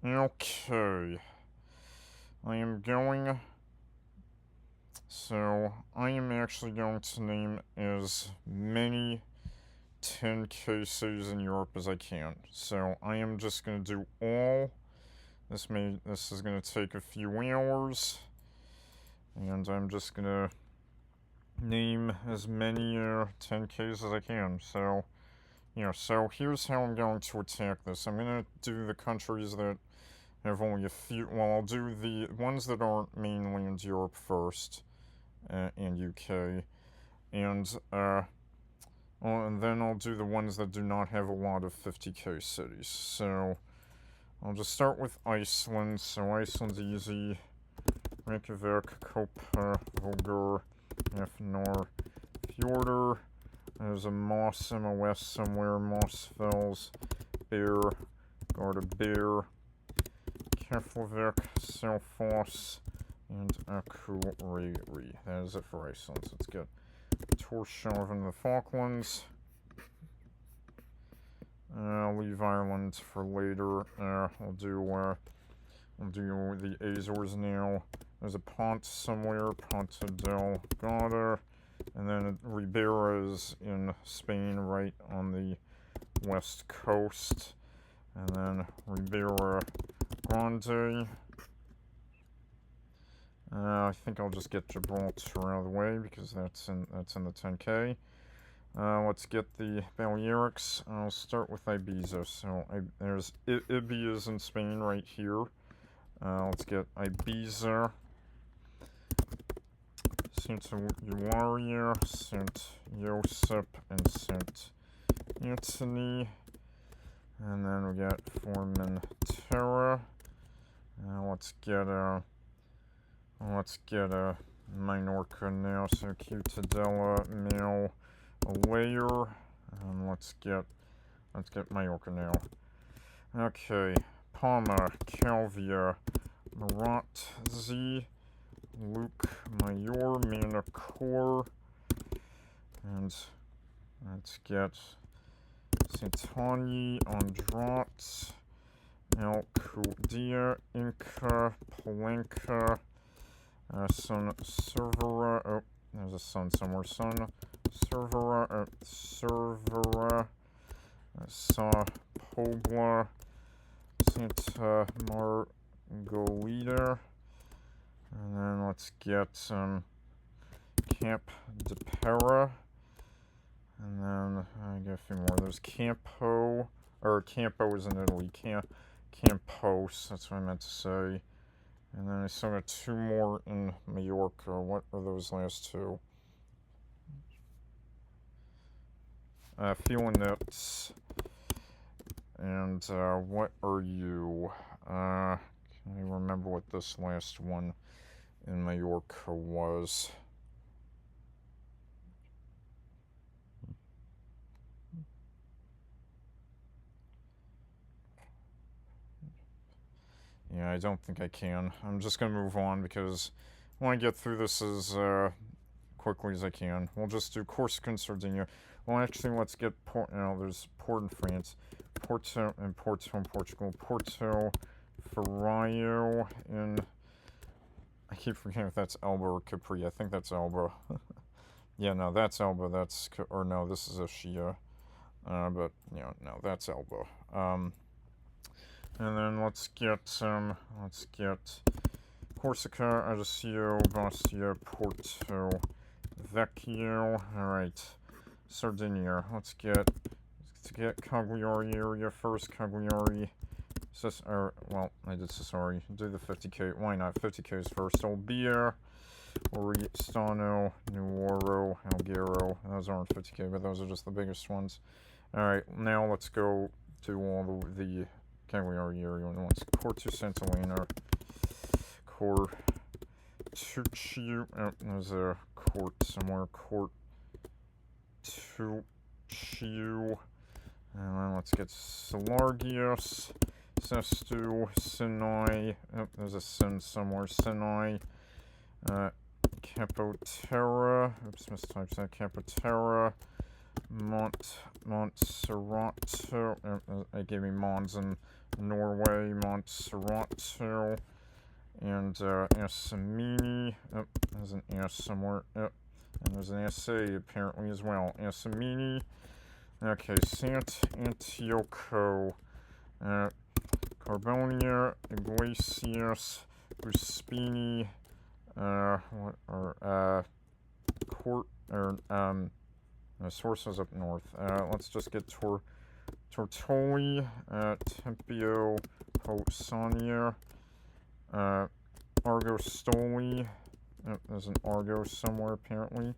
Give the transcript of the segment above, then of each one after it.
Okay. I am going. So, I am actually going to name as many 10K cities in Europe as I can. So, I am just going to do all. This is going to take a few hours. And I'm just going to name as many 10Ks as I can. So, so here's how I'm going to attack this. I'm going to do the countries that have only a few. Well, I'll do the ones that aren't mainland Europe first, and UK, and then I'll do the ones that do not have a lot of 50K cities. So I'll just start with Iceland. So Iceland's easy. Reykjavik, Vogur, Hafnor, Fjordur. There's a Moss in the west somewhere. Mossfells, Bear, Garda Bear, Keflavik, Selfoss, and Akureyri. That is it for Iceland. So let's get Tórshavn in the Falklands. I'll leave Ireland for later. I'll do the Azores now. There's a Pont somewhere, Ponta del Gauda, and then Ribera is in Spain, right on the west coast, and then Ribera Grande. I think I'll just get Gibraltar out of the way because that's in the 10K. Let's get the Balearics. I'll start with Ibiza. So there's Ibiza in Spain right here. Let's get Ibiza, Santa Eulalia, St. Joseph, and St. Anthony. And then we got Formentera. Let's get a Minorca now. So Ciutadella, Mel, Alayer, and let's get Mallorca now. Okay, Palma, Calvia, Marat, Luke, Mayor, Manacor, and let's get Santani, Andrat, Alcudia, Inca, Palenca, Sun Cervera. Oh, there's a sun somewhere. Sun Cervera, Sa Pobla, Santa Margolita, and then let's get Camp de Pera, and then I got a few more. There's Campo is in Italy. Campos, that's what I meant to say. And then I still got two more in Mallorca. What are those last two? Feeling it. And what are you? Can I remember what this last one in Mallorca was? Yeah, I don't think I can. I'm just going to move on because I want to get through this as quickly as I can. We'll just do Corsica and Sardinia. Well, actually, let's get there's Port in France, Porto in Portugal, Porto Ferraio in. I keep forgetting if that's Elba or Capri. I think that's Elba. Yeah, no, that's Elba. No, this is Ischia. But no, that's Elba. And then let's get Corsica, Ajaccio, Bastia, Porto Vecchio. All right, Sardinia. Let's get Cagliari area first. Cagliari. I did Sassari. Do the 50K. Why not? 50Ks first. Olbia, Oristano, Nuoro, Alghero. Those aren't 50K, but those are just the biggest ones. All right, now let's go to all the Cagliari area ones. Cortu Sant'Elena, Cortuccio. Oh, there's a court somewhere. Cortuccio. And then let's get Salargios, Sestu, Sinai. Oh, there's a Sin somewhere. Sinai. Capoterra. Oops, mistyped that. Capoterra. Montserrato. It gave me Mons in Norway. Montserrato. And Assamini. Oh, there's an S somewhere. Oh, and there's an SA apparently as well. Assamini. Okay, Sant Antioco. Carbonia. Iglesias. Uspini. Sources up north. Let's just get Tortoli, Tempio, Pausania, Argostoli. Oh, there's an Argo somewhere apparently.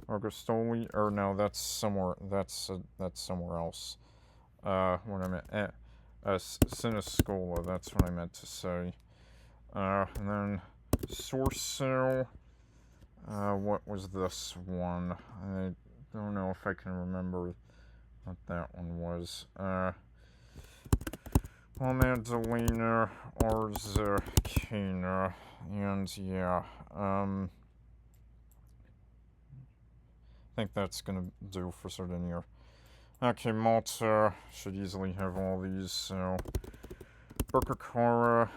Argostoli, or no, that's somewhere. That's somewhere else. What I meant. Siniscola. That's what I meant to say. And then Sorso. What was this one? I don't know if I can remember what that one was. Magdalena, Arzakina, and yeah, I think that's gonna do for Sardinia. Okay, Malta should easily have all these, so Birkirkara,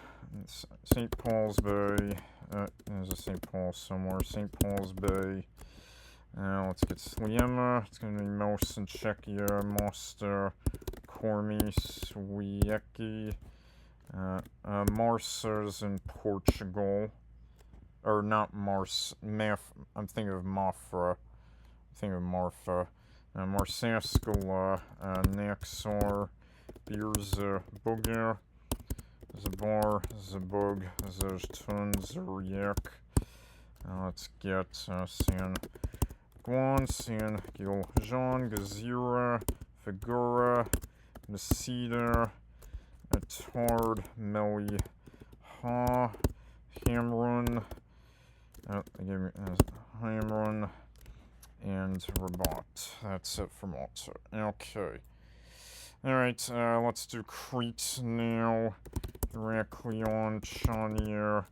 St. Paul's Bay, there's a St. Paul somewhere, St. Paul's Bay. Let's get Sliema, it's going to be Most in Czechia, Mostar, Kormi, Swiecki, Marsers in Portugal, or not Mars, I'm thinking of Mafra, Marfa, Marsaskala, Naxor, Birza, Bugar, Zabar, Zabug, Zertun, Zuriek. Let's get San Guan, San Giljan, Gazira, Figura, Nasida, Atard, Meli, Ha, Hamrun, Hamrun, and Rabat. That's it for Malta. Okay. Alright, let's do Crete now. Heraklion, Chanier,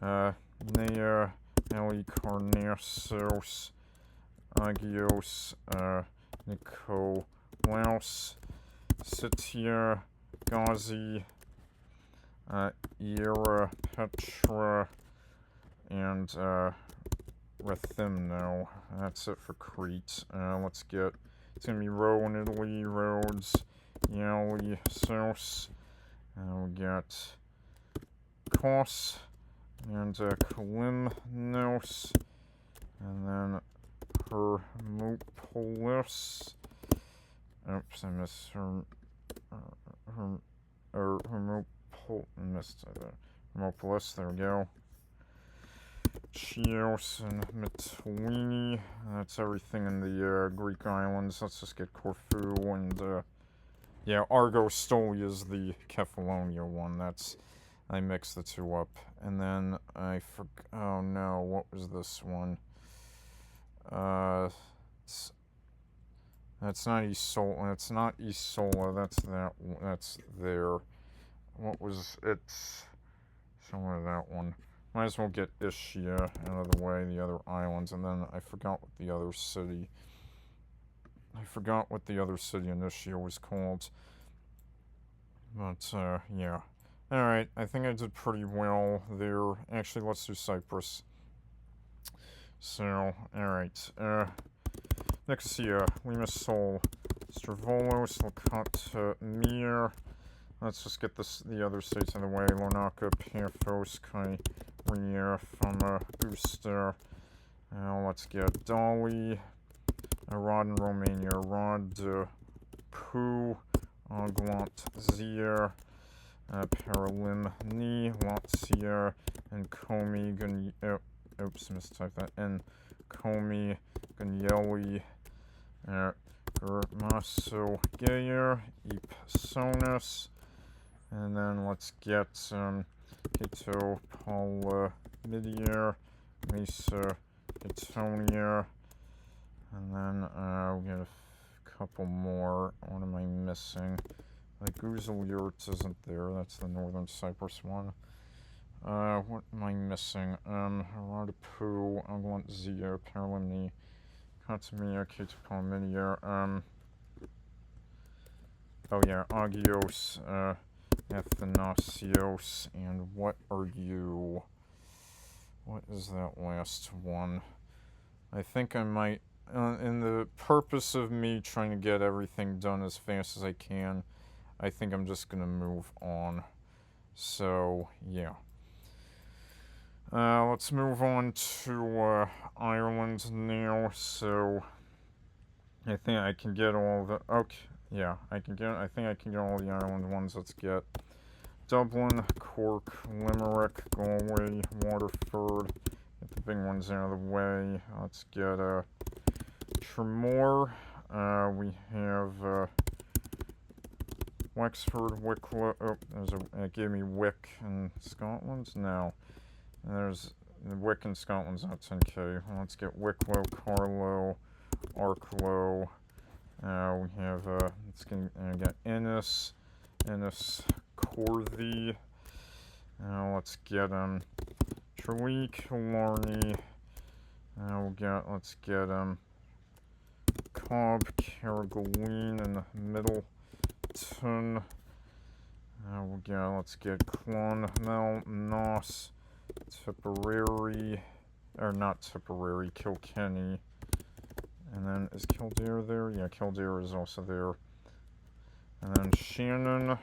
Nea, Halicarnassos, Agios, Nikolaos, Sitia, Gazi, Iera, Petra, and Rethymno. That's it for Crete. Let's get, it's gonna be Rho in Italy, Rhodes, Yali, Sos. We got Kos and Kalymnos, and then Hermopolis. Oops, I missed Hermopolis, there we go. Chios and Mytilene. That's everything in the Greek islands. Let's just get Corfu and yeah, Argostoli is the Kefalonia one. I mixed the two up. And then I forgot, oh no, what was this one? That's not Isola, that's not Isola, that's there. What was it? Somewhere that one. Might as well get Ischia out of the way, the other islands, and then I forgot what the other city in Ischia was called. But, yeah. Alright, I think I did pretty well there. Actually, let's do Cyprus. So, alright. Nicosia, Limassol, Stravolos, Lakota, Mir. Let's just get the other states in the way. Larnaca, Paphos, Kyrenia, Fama, Booster. Now let's get Dali, Rod in Romania, Rod, Poo, Aguant, Zier, Paralimni, Latia, and Komi, oops, mistyped that, and Komi, Ganyeli, Germaso, Geyer, Ipsonus, and then let's get Hito, Midier, Mesa, Hitonia, and then we'll get a couple more. What am I missing? Like Guzelyurt isn't there, that's the Northern Cyprus one. What am I missing? Radapu, Aguant Zia, Paralimni, Hatamia, Ketapalminia, oh yeah, Agios, Athanasios, and what are you? What is that last one? I think I might, in the purpose of me trying to get everything done as fast as I can, I think I'm just gonna move on. So, yeah. Let's move on to Ireland now. So, I think I can get all the. Okay, yeah, I think I can get all the Ireland ones. Let's get Dublin, Cork, Limerick, Galway, Waterford. Get the big ones out of the way. Let's get Tremor. We have Wexford, Wicklow. Oh, it gave me Wick in Scotland. No, there's Wick in Scotland's not 10k. Let's get Wicklow, Carlow, Arklow. We have let's get Ennis, Corthy. Let's get Tralee, Killarney. Let's get Cobb, Carrigaline, and Middleton. Let's get Clonmel, Noss, Tipperary, or not Tipperary, Kilkenny. And then, is Kildare there? Yeah, Kildare is also there. And then Shannon,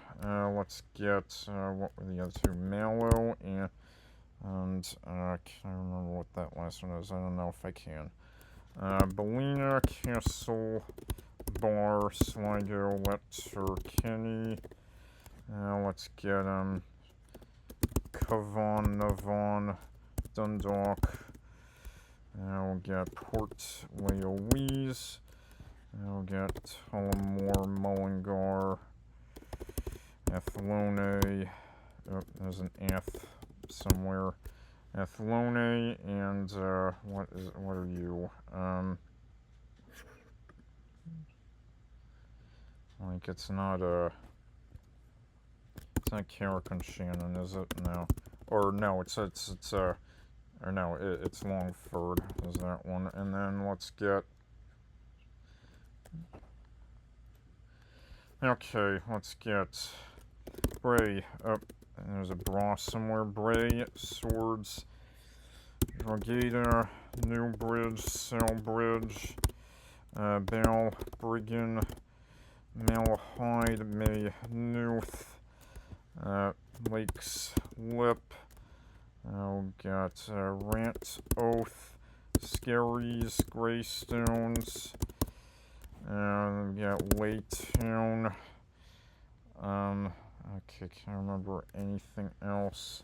let's get, what were the other two? Mallow, and I can't remember what that last one is. I don't know if I can. Ballina, Castle, Bar, Sligo, Letterkenny. Let's get, Cavan, Navan, Dundalk. We'll get Port Leoise. We'll get Tullamore, Mullingar, Athlone. Oh, there's an Ath somewhere. Athlone, and what are you? Like it's not Carrick and Shannon, is it? No, or no, it's or no, it's Longford is that one. And then let's get. Okay, let's get Bray. Oh, there's a Bra somewhere. Bray, Swords, Drogheda, Newbridge, Selbridge, Bell, Briggan, Malahide, Maynooth, Lakes Lip. Got Rant, Oath, Skerries, Greystones. We got Laytown. Okay, can't remember anything else.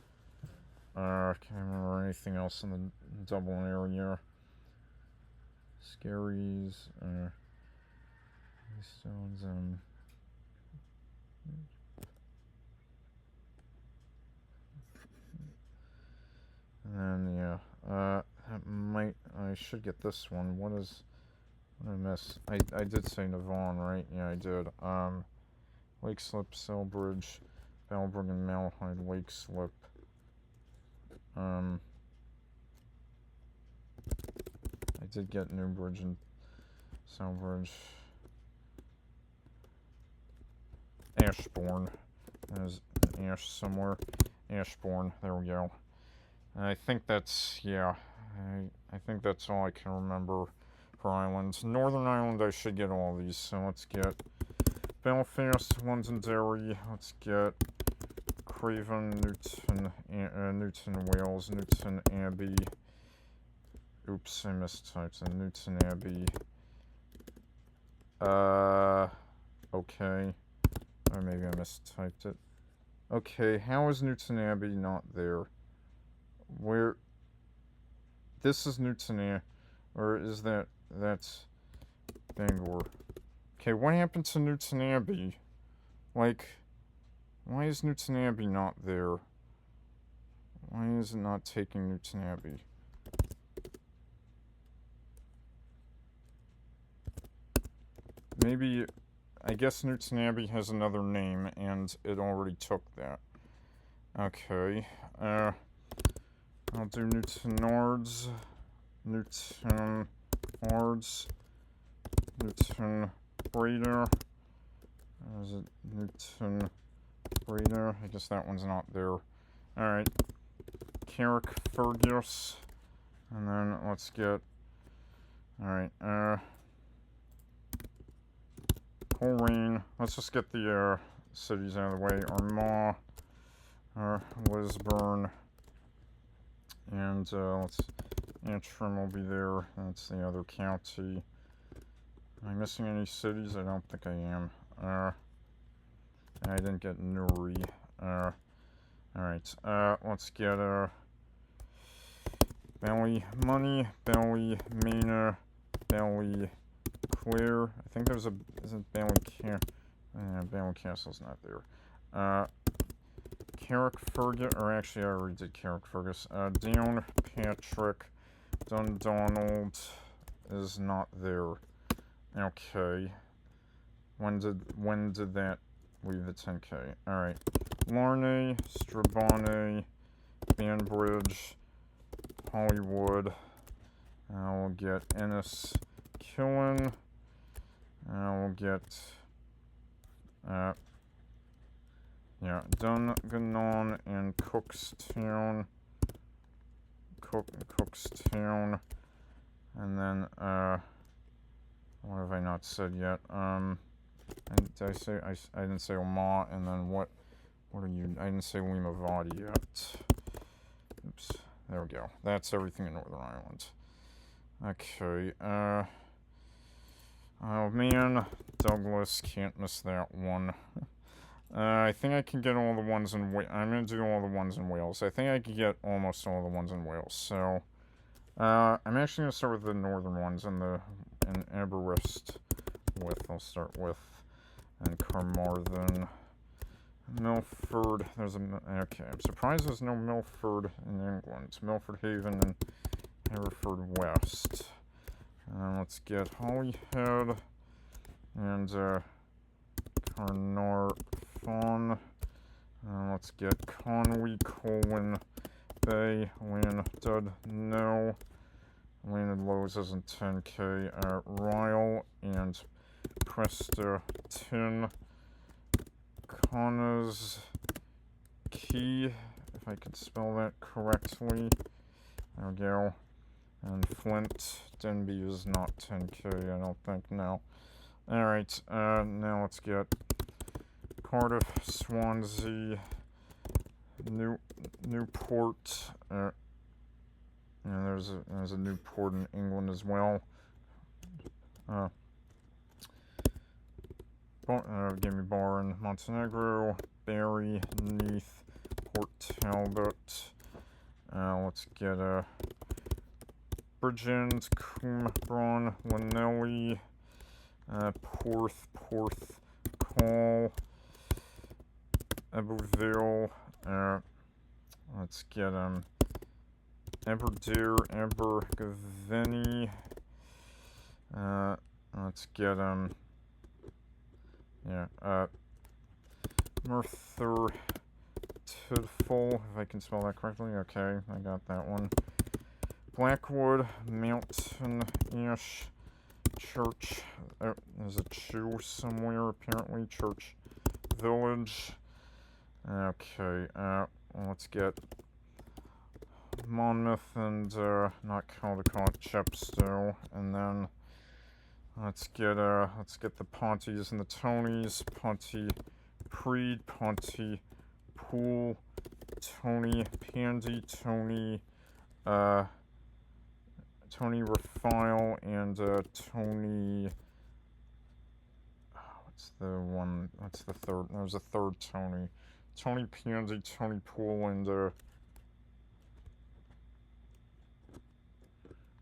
Can't remember anything else in the Dublin area. Skerries, Greystones, and then, yeah, I should get this one. What did I miss? I did say Navan, right? Yeah, I did. Lakeslip, Selbridge, Balbriggan, Malahide, Lakeslip. I did get Newbridge and Selbridge. Ashbourne. There's an Ash somewhere. Ashbourne, there we go. I think that's, yeah, I think that's all I can remember for Ireland. Northern Ireland, I should get all these, so let's get Belfast, Londonderry, let's get Craven, Newton, Wales, Newton Abbey. Oops, I mistyped in Newton Abbey. Okay. Or maybe I mistyped it. Okay, how is Newton Abbey not there? Where? This is Newton Abbey, or is that's Bangor? Okay, what happened to Newton Abbey? Like, why is Newton Abbey not there? Why is it not taking Newton Abbey? Maybe, I guess Newton Abbey has another name, and it already took that. Okay, I'll do Newton Nords, Newton Ards, Newton Breeder. Is it Newton Breeder? I guess that one's not there. Alright. Carrickfergus. And then let's get. Alright, Coleraine. Let's just get the cities out of the way. Armagh, Lisburn, and let's. Antrim will be there. That's the other county. Am I missing any cities? I don't think I am. I didn't get Newry. Alright, let's get Ballymoney, Ballymena, Ballyclare. I think there's isn't Ballycastle's not there. Carrickfergus, or actually I already did Carrickfergus. Downpatrick, Dundonald is not there. Okay. When did that leave the 10K? Alright. Larney, Strabane, Banbridge, Hollywood. We'll get Enniskillen. We'll get Dungannon and Cookstown. Cookstown. And then what have I not said yet? And did I say I didn't say Omagh, and then what are you? I didn't say Limavady yet. Oops. There we go. That's everything in Northern Ireland. Okay. Oh man, Douglas, can't miss that one. I think I can get all the ones in Wales. I'm gonna do all the ones in Wales. I think I can get almost all the ones in Wales. So, I'm actually gonna start with the northern ones in Aberystwyth. I'll start with, and Carmarthen, Milford. Okay. I'm surprised there's no Milford in England. It's Milford Haven and Hereford West. Let's get Holyhead and Carnarvon. Let's get Conwy, Colwyn Bay, Llandudno. Llandudloes isn't 10K. Ryle and Presterton. Connors Key, if I can spell that correctly. There we go. And Flint. Denby is not 10K, I don't think, no. Alright, now let's get Cardiff, Swansea, Newport. And there's a Newport in England as well. Give me Barn, Montenegro, Barry, Neath, Port Talbot. Let's get Bridgend, Cwmbron, Llanelli, Porth, Call, Ebbowville. Let's get Aberdare, Abergavenny. Let's get Merthyr Tydfil, if I can spell that correctly. Okay, I got that one. Blackwood, Mountain Ash, Church. There's a Chew somewhere, apparently. Church Village. Okay, let's get Monmouth and, not Caldecott, Chepstow. And then let's get the Ponties and the Tonys. Pontypridd, Pontypool, Tony Pandy, Tony Refile, and Tony. What's the third? There's a third Tony. Tony Pandy, Tony Pool, and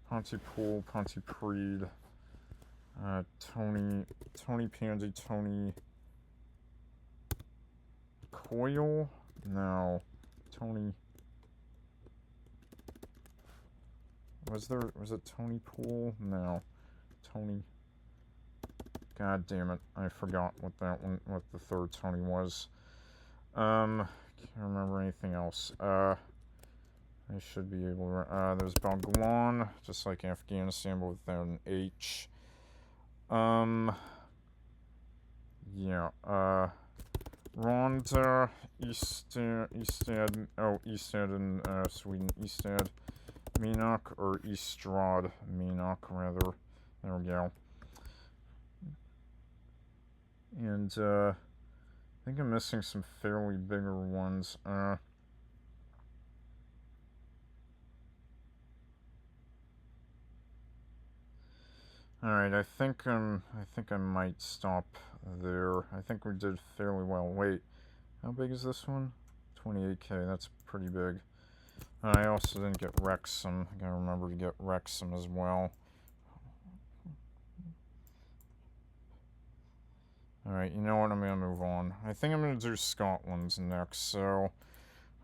Pontypool, Pontypridd. Tony Pandy, Tony Coyle? No. Tony. Was it Tony Pool? No. Tony. God damn it. I forgot what the third Tony was. Can't remember anything else. I should be able to. There's Bangladesh, just like Afghanistan, but without an H. Yeah, Rwanda, Eastad in Sweden, Eastad, Minak, or Estrad, Minak, rather. There we go. And, I think I'm missing some fairly bigger ones. Alright, I think I might stop there. I think we did fairly well. Wait, how big is this one? 28k, that's pretty big. I also didn't get Wrexham. I gotta remember to get Wrexham as well. Alright, you know what? I'm gonna move on. I think I'm gonna do Scotland next, so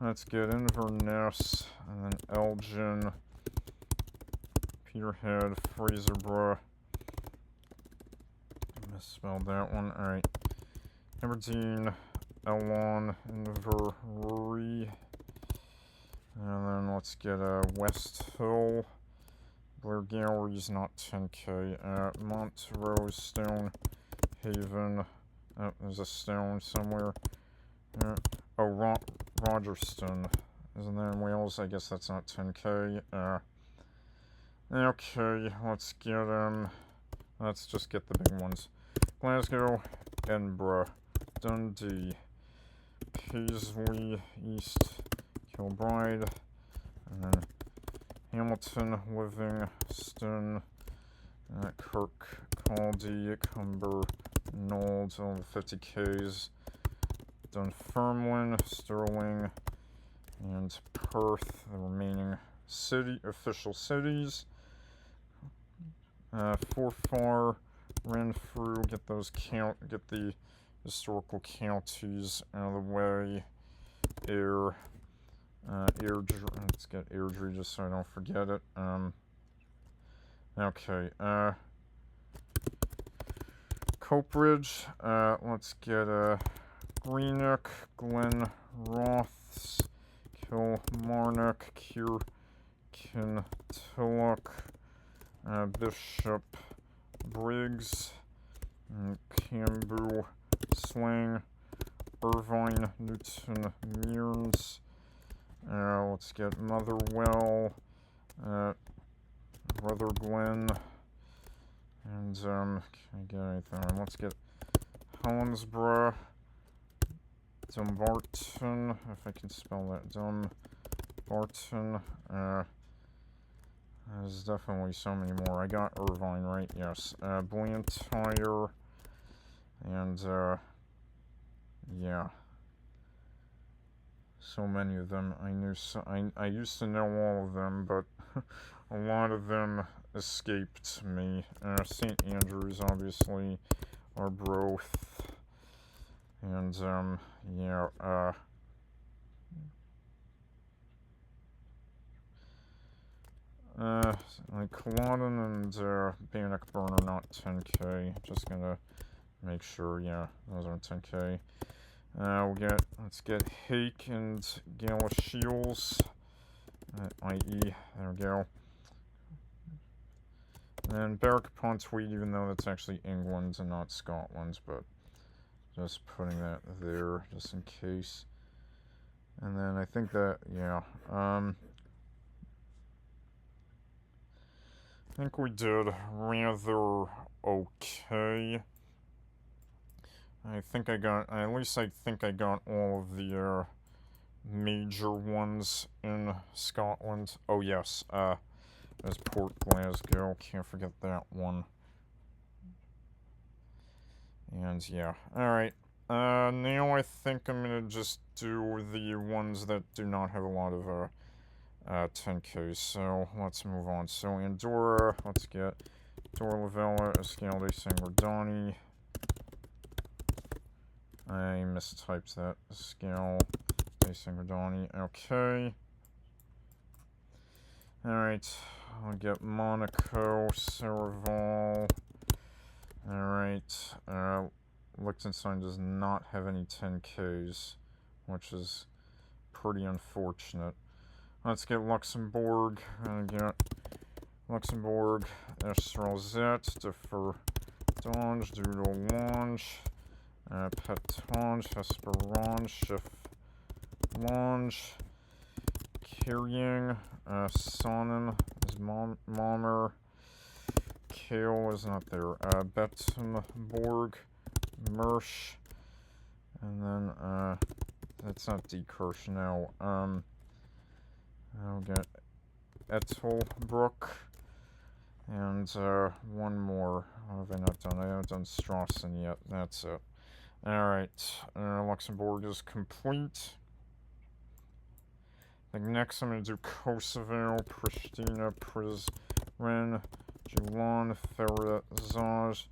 let's get Inverness, and then Elgin, Peterhead, Fraserburgh. I misspelled that one. Alright. Aberdeen, Elon, Inverurie. And then let's get West Hill. Blairgowrie's not 10k. Montrose, Stone, Haven. Oh, there's a stone somewhere. Rogerston. Isn't that in Wales? I guess that's not 10k. Okay, let's get let's just get the big ones. Glasgow, Edinburgh, Dundee, Paisley, East Kilbride, and then Hamilton, Livingston, Kirk, Caldy, Cumber, Nold, all the 50Ks, Dunfermline, Stirling, and Perth, the remaining official cities. Forfar, Renfrew, get the historical counties out of the way. Airdrie, let's get Airdrie just so I don't forget it. Okay, Coatbridge, let's get Greenock, Glen Roths, Kilmarnock, Kirkintilloch, Bishop, Briggs, Cambu, Sling, Irvine, Newton, Mearns. Let's get Motherwell, Rutherglen, and can I get anything? Let's get Helensburgh, Dumbarton, if I can spell that, Dumbarton. There's definitely so many more. I got Irvine right, yes. Blantyre, and yeah. So many of them. I used to know all of them, but a lot of them escaped me. St. Andrews, obviously, Arbroath, and yeah. Like Culloden and Bannockburn are not 10k. Just gonna make sure, yeah, those aren't 10k. Let's get Hake and Galashiels, i.e., there we go. And Berwick upon Tweed, even though that's actually England and not Scotland, but just putting that there just in case. And then I think that, yeah, I think we did rather okay. At least I think I got all of the major ones in Scotland. Oh yes, there's Port Glasgow, can't forget that one. And yeah, alright. Now I think I'm gonna just do the ones that do not have a lot of 10k, so let's move on. So Andorra, let's get Dorlavella, Escalde, Sangardani. I mistyped that. Escalde, Sangardani, okay. Alright, I'll get Monaco, Saraval. Alright, Liechtenstein does not have any 10Ks, which is pretty unfortunate. Let's get Luxembourg. Get Luxembourg, S. Rosette, Deferdange, Dudelange, Petange, Hesperange, Chifflange, Kyriang, Sonnen is Mommer, Kale is not there, Bettenborg, Mersch, and then, that's not Dekirch now, I'll get Ettelbruck, and, one more. What have I not done? I haven't done Strassen yet. That's it. Alright, Luxembourg is complete. I think next I'm going to do Kosovo, Pristina, Prizren, Julan, Ferazaj,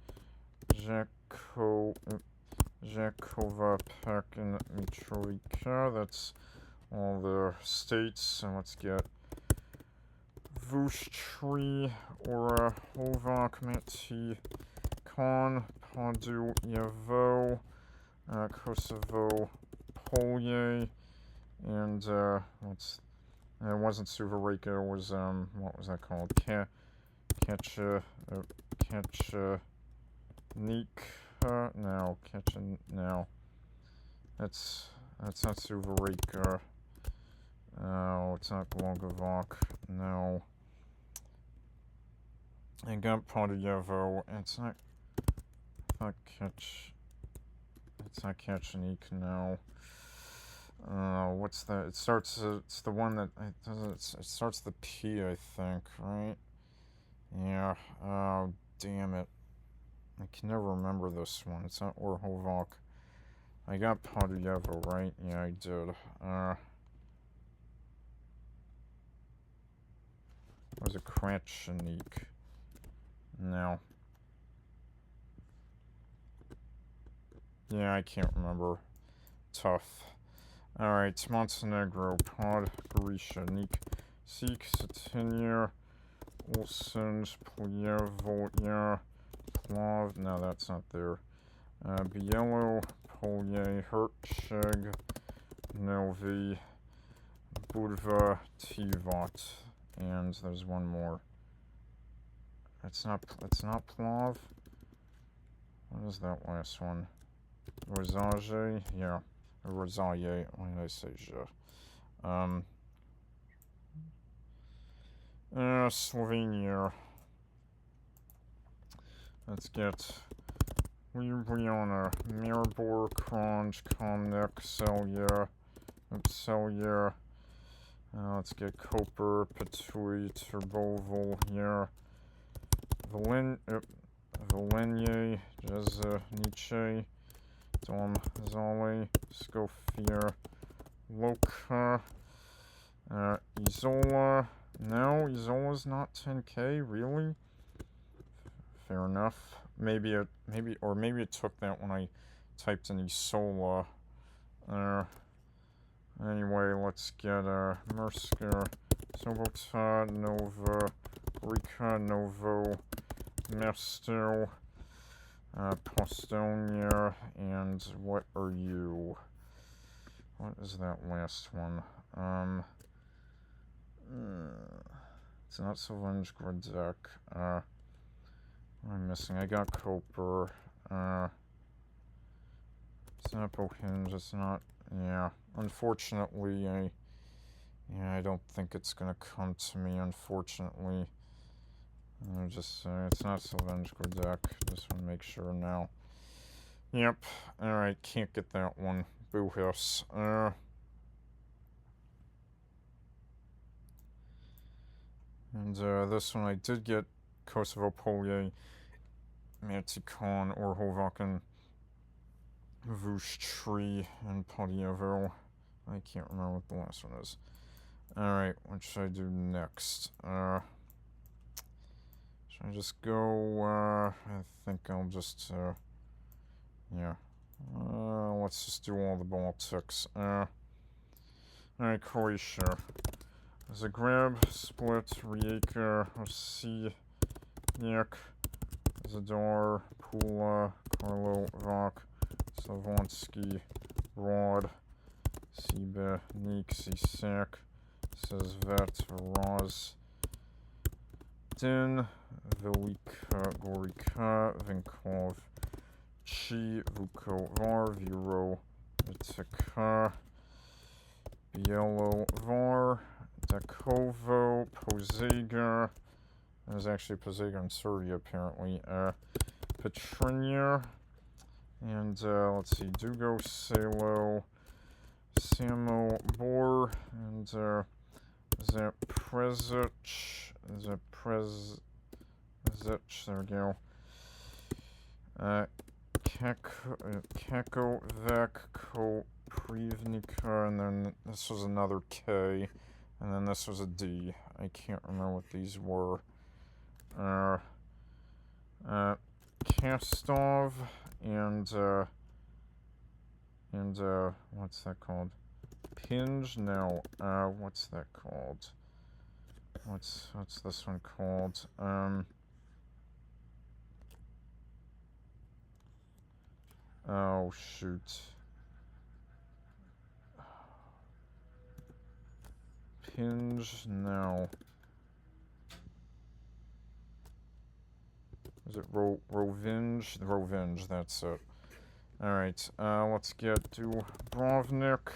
Jakova, Pek, and Mitrovica. That's all the states. So let's get Vushtree, Orahovac, Mati, Khan, Podujevo, Kosovo, Polje, and, it wasn't Suvarika, it was, what was that called? Ketchanika? No, no. That's not Suvarika. No, it's not Glogovac. No. I got Podujevo. It's not Ketchanik, no. What's that? It starts, it's the one that, it starts the P, I think, right? Yeah, oh, damn it. I can never remember this one. It's not Orhovac. I got Podujevo, right? Yeah, I did. Was it Kratchanik? No. Yeah, I can't remember. Tough. Alright, Montenegro, Podgorica, Sik, Satinia, Olsens, Polyevoya, Plav, no, that's not there. Bielo, Polye, Hertsheg, Novi, Budva, Tivat, and there's one more. It's not Plav. What is that last one? Rozaje? Yeah. Rozaje. Why did I say je? Slovenia. Let's get Ljubljana, Maribor, Kranj, Komnik, Celje. Let's get Koper, Petui, Turboval here. Volenye, Jezenice, Dom Zale, Scofier, Loka, Isola. No, Isola's not 10k, really? Fair enough. Maybe it took that when I typed in Isola. Anyway, let's get Mersker, Sobota, Nova, Rika, Novo, Mesto, Postonia, and what are you? What is that last one? It's not Sylvange Grodek. What am I missing? I got Koper. It's not Bohinge. It's not. Yeah. Unfortunately, I don't think it's gonna come to me. Unfortunately. It's not Sylvange Grodek. Just want to make sure now. Yep. Alright, can't get that one. Boo-hiss. And this one I did get Kosovo, Polje, Matikon, Orhovaken, Vushtree, and Podievo. I can't remember what the last one is. Alright, what should I do next? Should I just go, I think I'll just, yeah. Let's just do all the Baltics. Alright, Croatia. Zagreb, Split, Rijeka, Osijek, Zadar, Pula, Karlovac, Slavonski, Rod, Sibenik, Sisak, says vet, Rozdin, Velika, Gorika, Vinkov, Chi, Vukovar, Viro, Vitika, Bielovar, Dakovo, Pozega. There's actually Pozega in Serbia, apparently. Petrinia, and let's see, Dugo, Salo, Samo, Bor, and Zaprezich, there we go. Kekovek, Koprivnika, and then this was another K, and then this was a D. I can't remember what these were. Kastov, and what's that called? Pinge? No, what's that called? What's this one called? Oh, shoot. Pinge? No. Is it Rovinge? Rovinge, that's it. Alright, let's get Dubrovnik,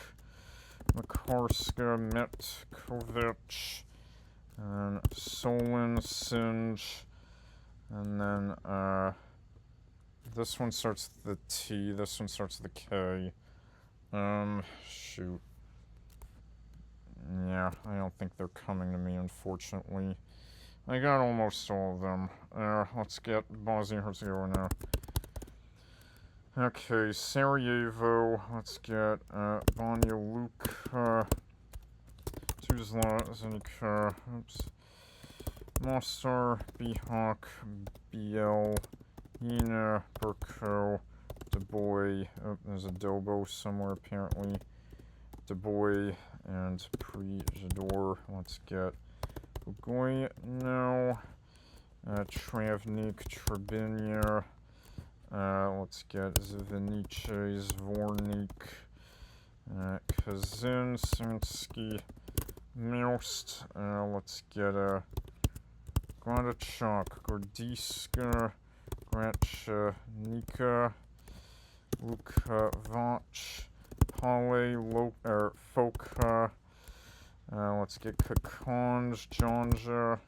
Makarska, Metkovich, and Solin, Sinj, and then, this one starts with the T, this one starts with the K. Shoot. Yeah, I don't think they're coming to me, unfortunately. I got almost all of them. Let's get Bosnia-Herzegovina. Okay, Sarajevo. Let's get Banja Luka, Tuzla, Zenica, Mostar, Bihak, Biel, Yena, Burko, Dubois. Oh, there's a Dobo somewhere apparently. Dubois and Prizador. Let's get Ugoy now. Travnik, Trebinia. Let's get Zvenice, Zvornik, Kazin, Sansky, Most. Let's get Gradachok, Gordiska, Gratchanika, Lukavach, Pale, Foka. Let's get Kakonj, Jonja.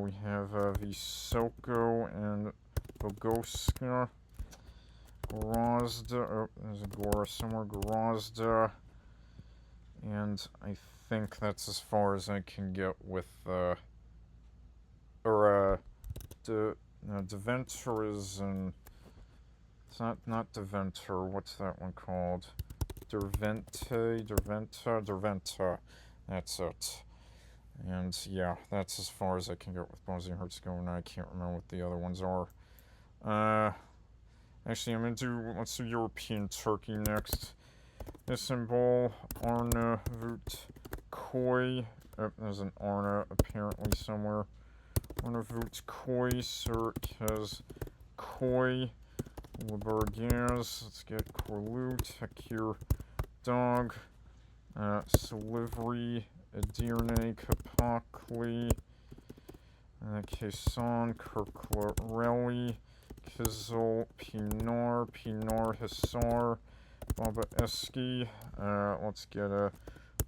We have Visoko and Bogoska. Grozda. Oh, there's a Gora somewhere. Grozda. And I think that's as far as I can get with, Deventer is in. It's not Deventer. What's that one called? Derventa. That's it. And yeah, that's as far as I can get with Bosnia-Herzegovina. I can't remember what the other ones are. Actually, let's do European Turkey next. Istanbul, Arnavut, Koy. Oh, there's an Arna apparently somewhere. Arnavut, Koy, Sirkez, Koy, Lebergaz. Let's get Korlu, Tekir, Dog, Silivri, Edirne, Kapakli, Kason, Kirklareli, Kizil, Pinar, Hisar, Baba Eski. Let's get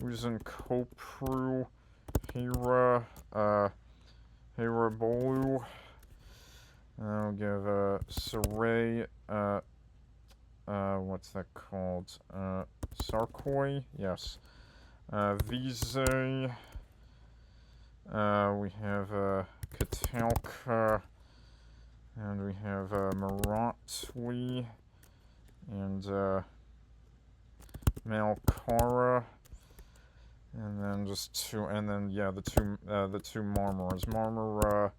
Uzun Kopru, Hira, Hira Bolu. I'll give Saray, what's that called? Sarkoy? Yes. Vize. We have Katalka. And we have Maratli. And Malkara. And then just two, and then yeah, the two Marmaras. Marmara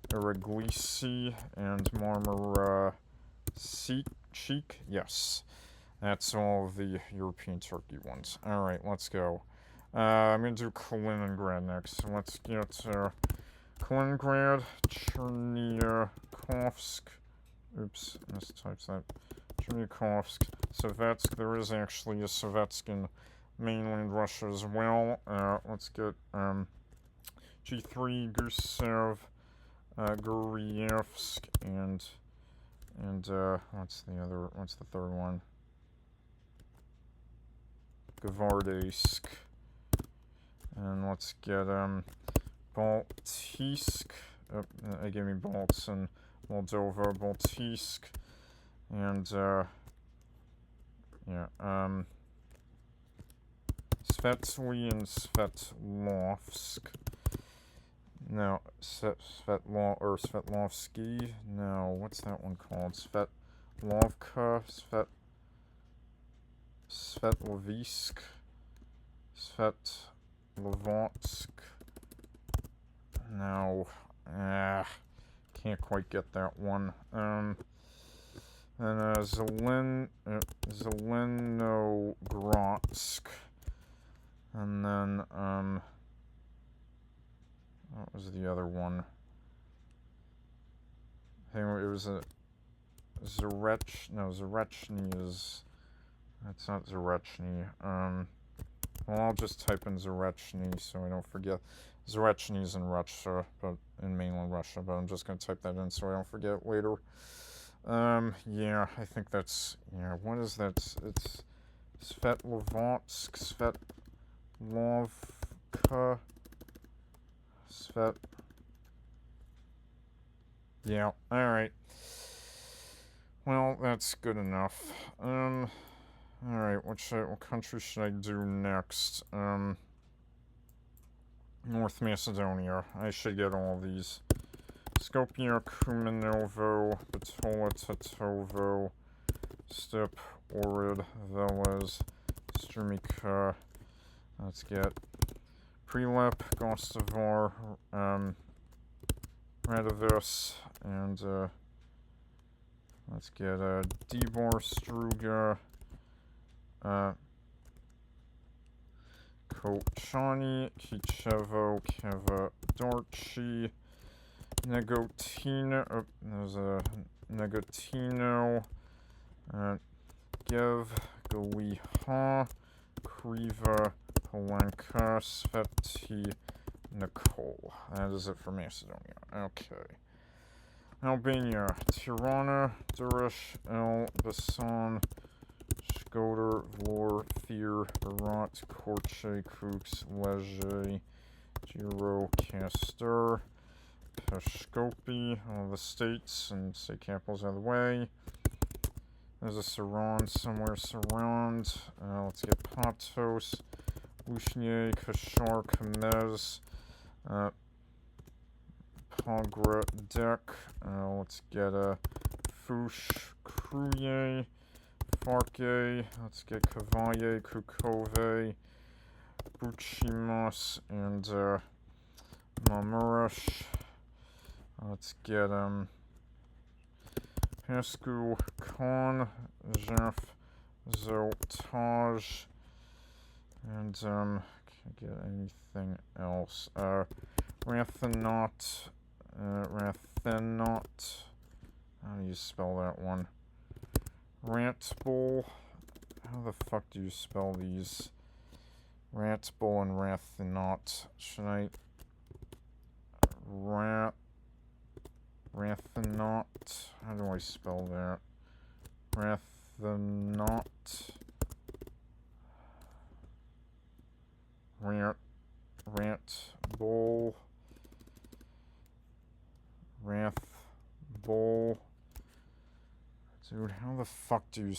Iraglisi and Marmara Cheek. Yes. That's all of the European Turkey ones. Alright, let's go. I'm going to do Kaliningrad next. So let's get Kaliningrad, Cherniakovsk. Oops, mistyped that. Cherniakovsk, Sovetsk. There is actually a Sovetsk in mainland Russia as well. Let's get G3, Gusev, Guriyevsk, and what's the third one? Gvardesk. And let's get Baltisk. Oh, they gave me Balts and Moldova, Baltisk, and Svetsly and Svetlovsk. No, Svetlovsky. No, what's that one called? Svetlovka, Svetlovisk, Svetlovodsk. No, can't quite get that one. And Zelenogradsk. And then, what was the other one? I think it was a Zarechny is, that's not Zarechny. Well, I'll just type in Zarechny so I don't forget. Zarechny's in Russia, but in mainland Russia, but I'm just going to type that in so I don't forget later. Yeah, I think that's, what is that? It's Svetlovodsk, Svetlovka, yeah, alright. Well, that's good enough. Alright, what country should I do next? North Macedonia. I should get all these. Skopje, Kumanovo, Bitola, Tetovo, Step, Ohrid, Velez, Strumica. Let's get Prilep, Gostivar, Radovis, and let's get Dibor, Struga, Kochani, Kichevo, Kevadorchi, Negotino, there's a Negotino, Gev, Galiha, Kriva, Polanka, Sveti, Nicole. That is it for Macedonia. Okay. Albania, Tirana, Durish, Elbasan, Shkoder, Vlor, Thir, Berat, Korche, Kruks, Leje, Giro, Castor, Peshkopi, all the states and state capitals out of the way. There's a Saran somewhere, Sarand. Let's get Patos, Ushnie, Kashar, Kamez, Pogradek. Let's get Fush, Kruye, Farke. Let's get Kavaye, Kukove, Buchimas, and Mamurash. Let's get Pascu, Khan, Jeff, Zotage, and can't get anything else. Rathenot, how do you spell that one? Ratbull, how the fuck do you spell these? Ratbull and Rathenot. Should I? Rathenot. How do I spell that? Rathenot. Ratbull. Rathbull. Dude, how the fuck do you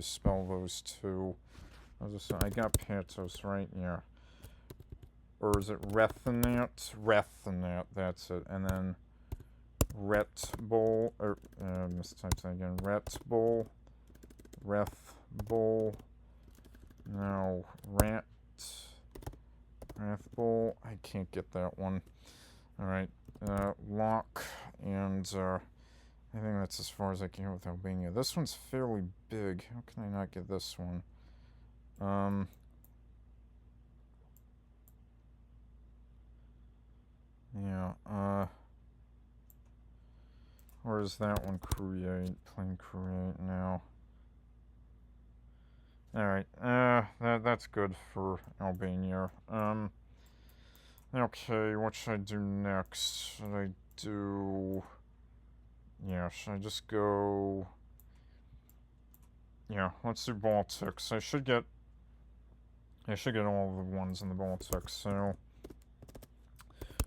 spell those two? I got Patos right here. Or is it Rethanat? Rethanat, that's it. And then Retbull, or mistyped that again. Retbull, Rethbull. No, Rathbull. I can't get that one. Alright, Lock, and I think that's as far as I can get with Albania. This one's fairly big. How can I not get this one? Yeah, where is that one plain create now? Alright, that's good for Albania. Okay, what should I do next? Should I do... Yeah, should I just go... Yeah, let's do Baltics. I should get all the ones in the Baltics, so...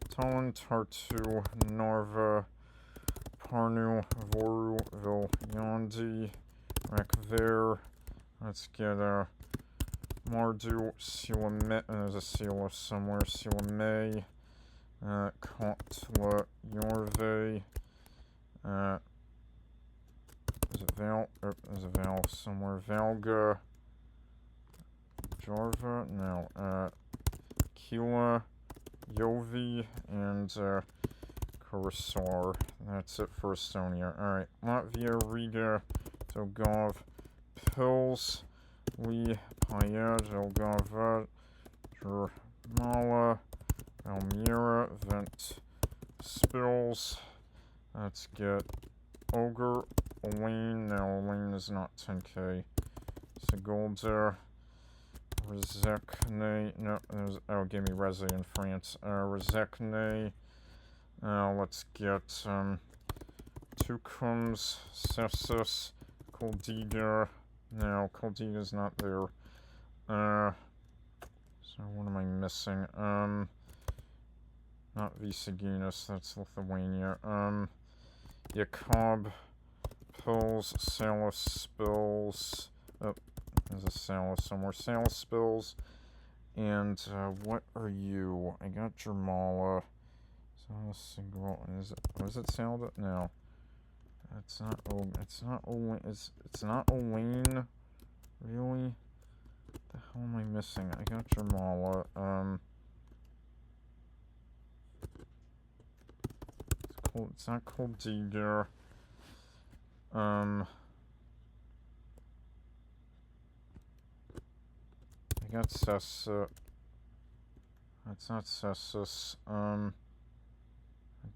Tallinn, Tartu, Narva, Parnu, Voru, Viljandi, Rekver. Let's get Mardu, Silame, there's a Sila somewhere, Silame, Kotla, Jorve, is it Val, there's a Val somewhere, Valga, Jarva, no, Kila, Jovi, and Kurasar. That's it for Estonia. Alright, Latvia, Riga, Dogov, Pils, Lee, Payed, Elgavat, Jermala, Almira, Vent, Spills. Let's get Ogre, Elaine. No, Elaine is not 10k. Sigolda, Rezekne. No, there's. Oh, give me Reze in France. Rezekne. Let's get Tukums, Sessus, Koldiga. No, Koldiga's not there. So what am I missing? Not Visaginas, that's Lithuania. Jakob, Pils, Salus, Spills. Oh, there's a Salus somewhere. Salus, Spills. And, what are you? I got Jermala. Salus, is it, was it Salda? No. It's not Elaine. It's not Elaine. Really? What the hell am I missing? I got Jermala. It's not Koldiga. I got Sessa. That's not Sessus. I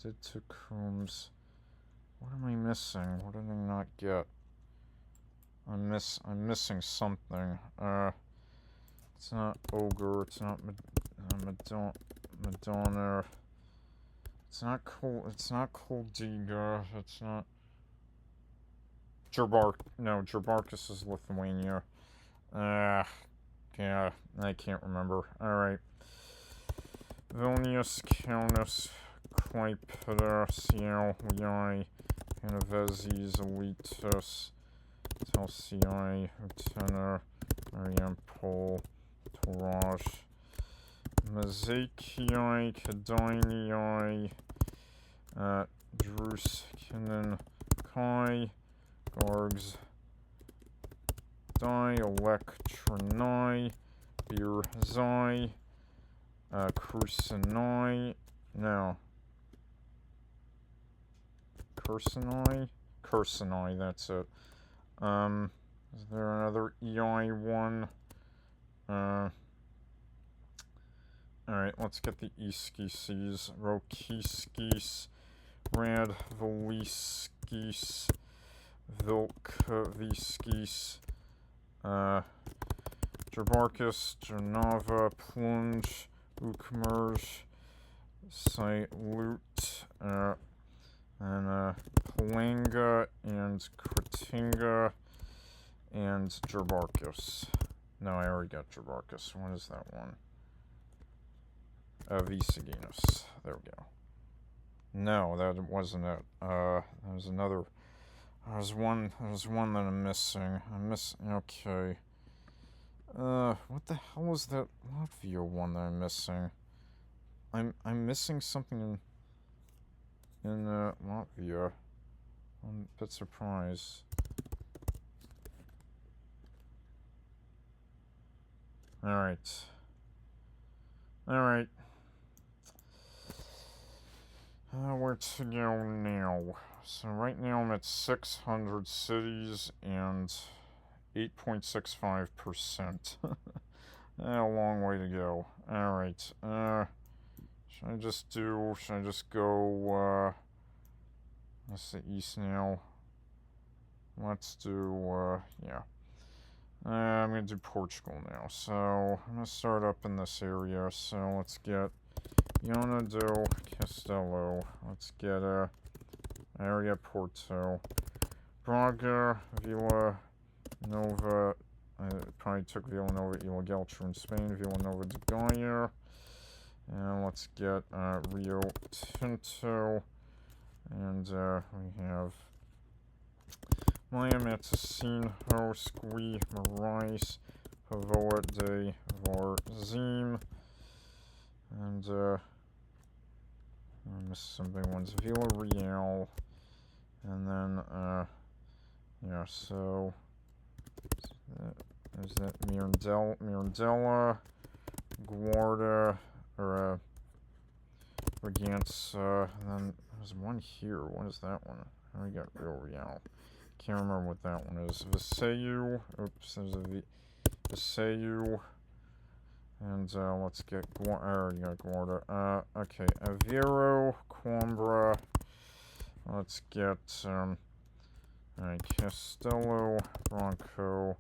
did Tukums. What am I missing? What did I not get? I'm missing something. It's not Ogre. It's not Madonna. It's not Koldiga. It's not No, Jerbarkus is Lithuania. Yeah, I can't remember. Alright. Vilnius, Kaunas, Klaipėda, Siauliai, Panevėžys, Alytus, Telšiai, Utena, Marijampolė, Tauragė, Mažeikiai, Kėdainiai, Druskininkai, Kai, Gargs, Elektronai, Birzai, Kursanai, no. Kursanai, that's it. Is there another EI one? Alright, let's get the Iskises. Rokiskis, Radvoliskis, Vilkviskis, Jerbarkus, Jernava, Plunge, Ukmerj, Silut, and Palanga, and Kretinga, and Jerbarkus. No, I already got Jerbarkus. What is that one? Visaginas. There we go. No, that wasn't it. There was another. There's one that I'm missing. Okay. What the hell is that Latvia one that I'm missing? I'm missing something in Latvia. I'm a bit surprised. Alright. Where to go now? So right now I'm at 600 cities and 8.65%. A long way to go. Alright. Should I just go, that's the east now. Let's do, yeah. I'm gonna do Portugal now. So I'm gonna start up in this area. So let's get Viana do Castelo. Let's get area Porto, Braga, Vila Nova. I probably took Villanova Geltrú in Spain. Villanova de Gaia. And let's get Rio Tinto. And we have Maia Matosinho, Squi, Moraes, Pavoa de Varzim. And I missed some big ones. Villarreal. And then, yeah, so there's that Mirandela, Guarda, or Bragança, and then there's one here. What is that one? Oh, we got Real. Can't remember what that one is. Viseu. Oops, there's a Viseu. And let's get Guarda. Okay, Aveiro, Coimbra. Let's get alright, Castelo, Branco,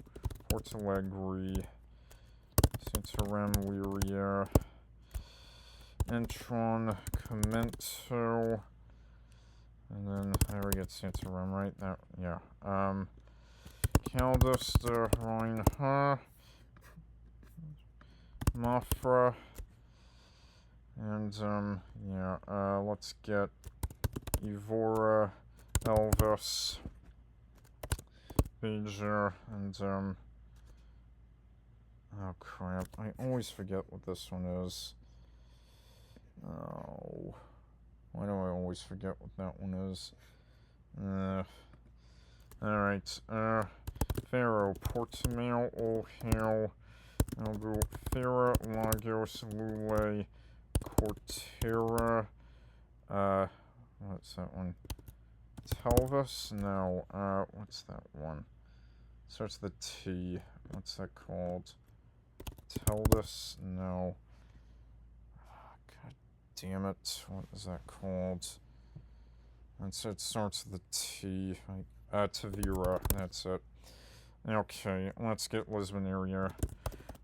Porto Alegre, Santarém, Leiria, Entron, Comento, and then there we get Santarém, right? That, yeah. Caldas de Rainha, Mafra, and yeah. Let's get Evora, Elvis, Beja, and oh crap, I always forget what this one is. Oh, why do I always forget what that one is? Alright, Faro, Portimao, Ohio, Albufeira, Lagos, Lule, Cortera, what's that one? Telvis? No, what's that one? Starts with the T. What's that called? Teldus? No. God damn it. What is that called? It starts with the T. Tavira. That's it. Okay, let's get Lisbon area.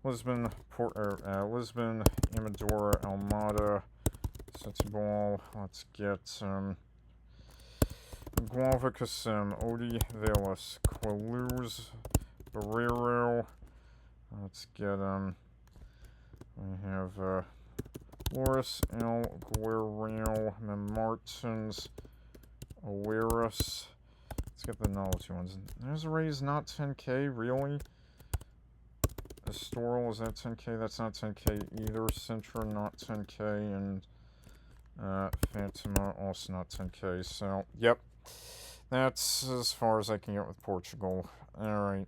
Lisbon, Lisbon, Amadora, Almada, Setúbal. Let's get, Guava Cassim, Odi Velas, Queluz, Barreiro. Let's get, we have, Loris, El Guerrero, Martins, Awaris. Let's get the novelty ones. There's a raise not 10k, really? Astoral, is that 10k? That's not 10k either. Sintra, not 10k, and Fatima, also not 10k. So, yep. That's as far as I can get with Portugal. Alright.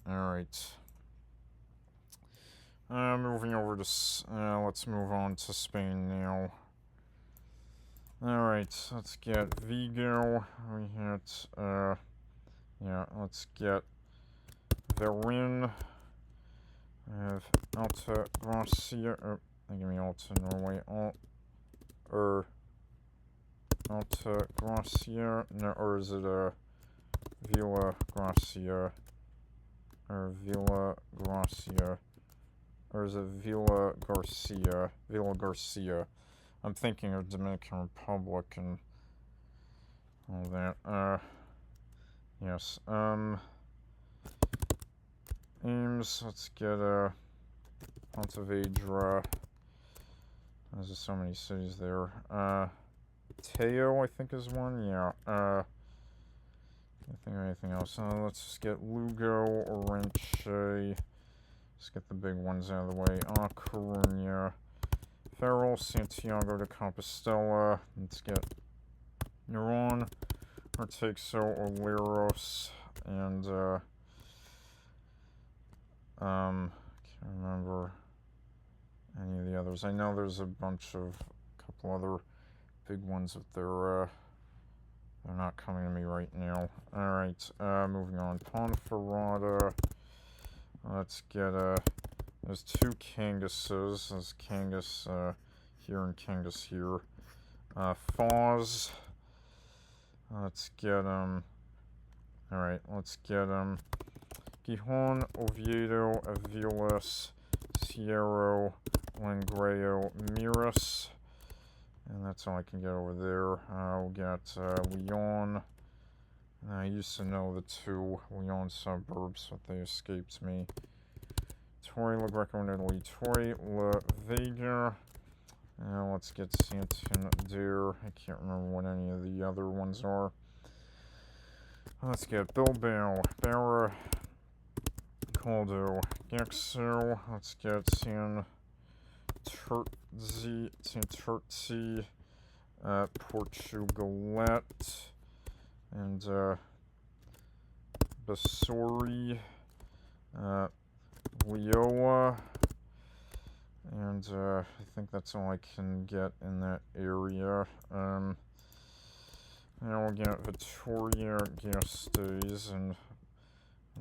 Alright. Moving over to, let's move on to Spain now. Alright, let's get Vigo. We hit, yeah, let's get Verin. I have Alta Gracia, give me Alta Norway, Alta Gracia, no, or is it, Villa Gracia, or Villa Gracia, or is it Villa Garcia, Villa Garcia. I'm thinking of Dominican Republic and all that, yes, Ames, let's get, Pontevedra. There's just so many cities there. Teo, I think, is one, yeah, I think of anything else. Let's just get Lugo, Orense. Let's get the big ones out of the way. Coruña, Ferrol, Santiago de Compostela. Let's get Neuron, Arteixo, Oleiros, and can't remember any of the others. I know there's a couple other big ones, but they're not coming to me right now. Alright, moving on. Ponferrada. Let's get, there's two Canguses. There's Cangus, here and Cangus here. Foz. Let's get, Alright, let's get, Gijón, Oviedo, Aviles, Sierra, Langreo, Miras. And that's all I can get over there. We'll get, Lyon. I used to know the two Lyon suburbs, but they escaped me. Torre, La Greco, in Italy. Torre, La Vega. Let's get Santander. I can't remember what any of the other ones are. Let's get Bilbao, Barra, Caldo, Gexo. Let's get Santurzi, Portugalete, and Basori, Leoa, and I think that's all I can get in that area. Now we'll get Vittoria Gasteiz and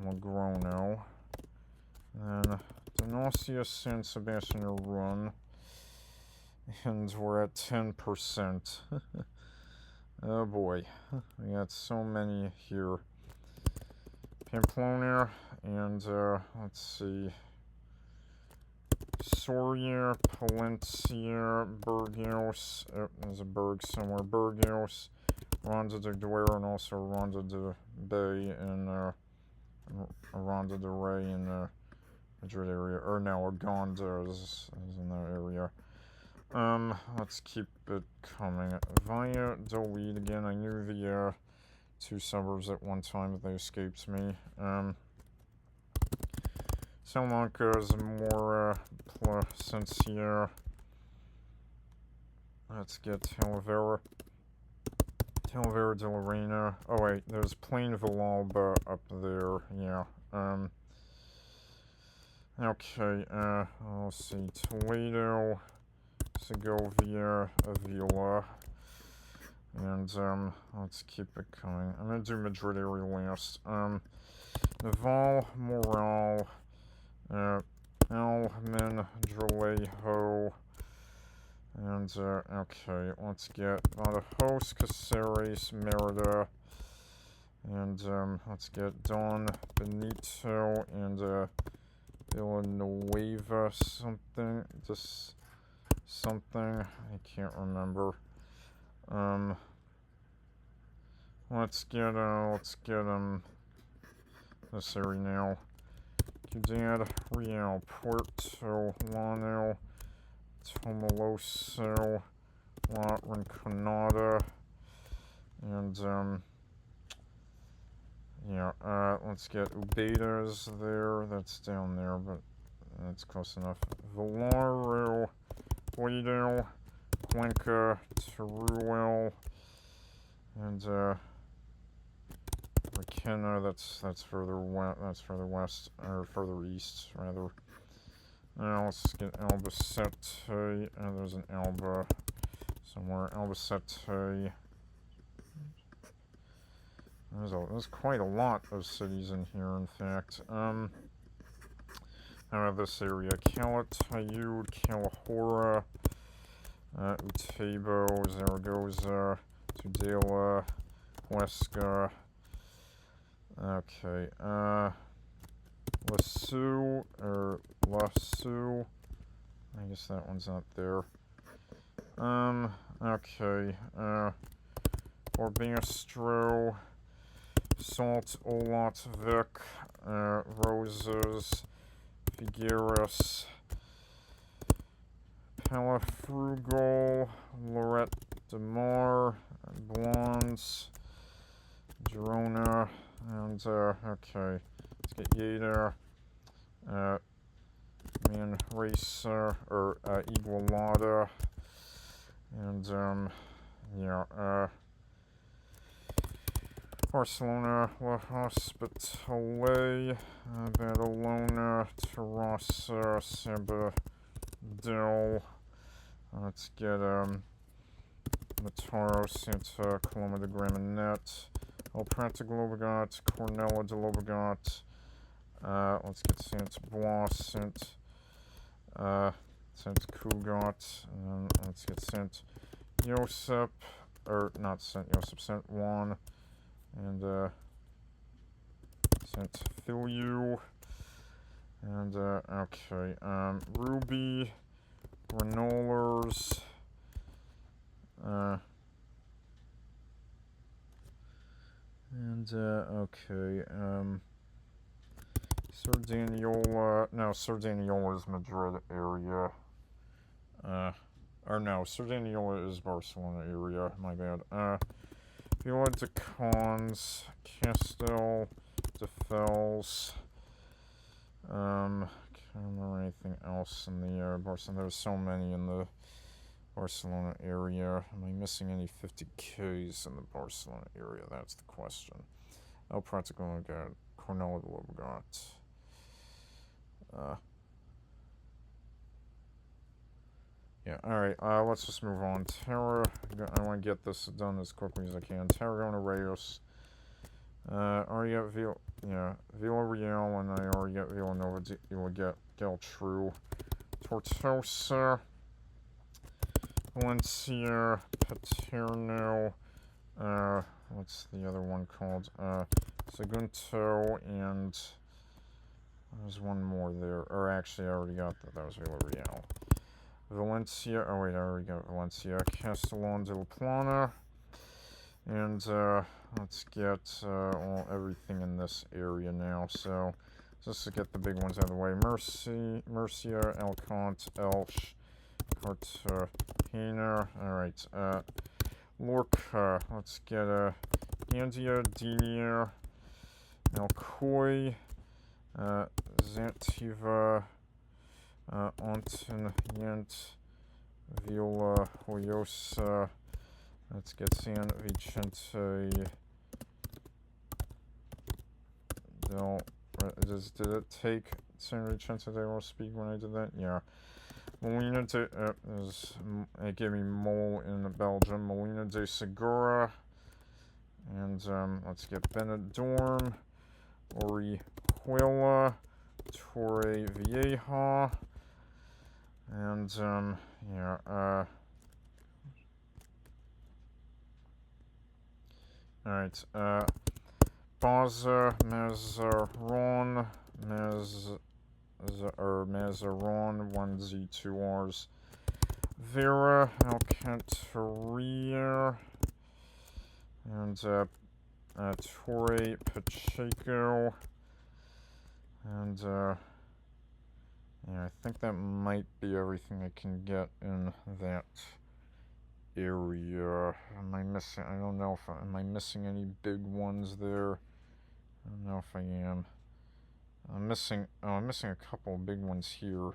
Logrono. Then Donostia, San Sebastian Run. And we're at 10%. Oh boy. We got so many here. Pamplona and let's see. Soria, Palencia, Burgos. There's a Berg somewhere. Burgos. Ronda de Duero and also Ronda de Bay and Ronda de Rey in the Madrid area. Or no, Arganda is in that area. Let's keep it coming. Valladolid again. I knew the two suburbs at one time, but they escaped me. Salamanca is more Plasencia. Let's get Talavera de la Reina. Oh wait, there's Plain Villalba up there. Yeah. Okay. Let's see. Toledo, Segovia, Avila, and let's keep it coming. I'm gonna do Madrid area last. Naval, Moral, Almendralejo. And, okay, let's get Badajoz, Caceres, Merida, and, let's get Don Benito, and, Villanueva, something, I can't remember. Let's get, this area now. Ciudad Real, Puerto Llano, Tomoloso, La Rinconada, and, yeah, let's get Ubedas there. That's down there, but that's close enough. Valaro, Guido, Cuenca, Teruel, and, Requena, that's further west, or further east, rather. Now let's get Albacete, there's an Alba somewhere. Albacete. There's quite a lot of cities in here, in fact. How about this area? Calatayud, Calahorra, Utebo, Zaragoza, Tudela, Huesca. Okay, Lasu, I guess that one's not there. Okay, Orbastro, Salt, Olot, Vic, Roses, Figueres, Palafrugol, Lorette de Mar, Blondes, Girona, and, okay, let's get Yeda, Manresa, or, Igualada, and, yeah, Barcelona, La Hospitale, Badalona, Terrassa, Sabadell. Let's get, Mataro, Santa Coloma de Gramenet, El Prat de Globagat, Cornella de Llobregat. Let's get Saint Blas, Saint Cugat, and let's get Saint Josep, or not Saint Josep, Saint Juan, and can't fill you. And, okay, Ruby, Granollers, okay, Sardaniola, no, Sardaniola is Madrid area, or no, Sardaniola is Barcelona area, my bad, Vila de Cons, Castel, de Fels, can't remember anything else in the, Barcelona, there's so many in the Barcelona area. Am I missing any 50Ks in the Barcelona area? That's the question. El Practical got Cornell de Llobregat. Yeah, alright, let's just move on. Terra, I want to get this done as quickly as I can. Tarragona Reyes. Already got Villarreal, and I already got Villanova. You will get Geltrue. Tortosa. Valencia, Paterno, what's the other one called? Sagunto, and there's one more there. Or actually, I already got that. That was Villarreal. Valencia, oh wait, I already got Valencia. Castellon de la Plana. And, let's get, everything in this area now. So, just to get the big ones out of the way. Murcia, Alcont, Elche, Cartagena, alright, Lorca, let's get, Andia, Denia, Alcoy, Zantiva, Ontinyent, Viola, Hoyosa, let's get San Vicente, did it take San Vicente de Speak when I did that? Yeah. Molina de, it gave me Mole in Belgium. Molina de Segura. And, let's get Benidorm. Orihuela. Torre Vieja. And, yeah, alright, Baza, Mazaron, Mazaron, 1Z, 2Rs. Vera, Alcantarilla, and, Torre Pacheco, and, yeah, I think that might be everything I can get in that area. Am I missing, I don't know if, am I missing any big ones there? I don't know if I am. I'm missing a couple of big ones here.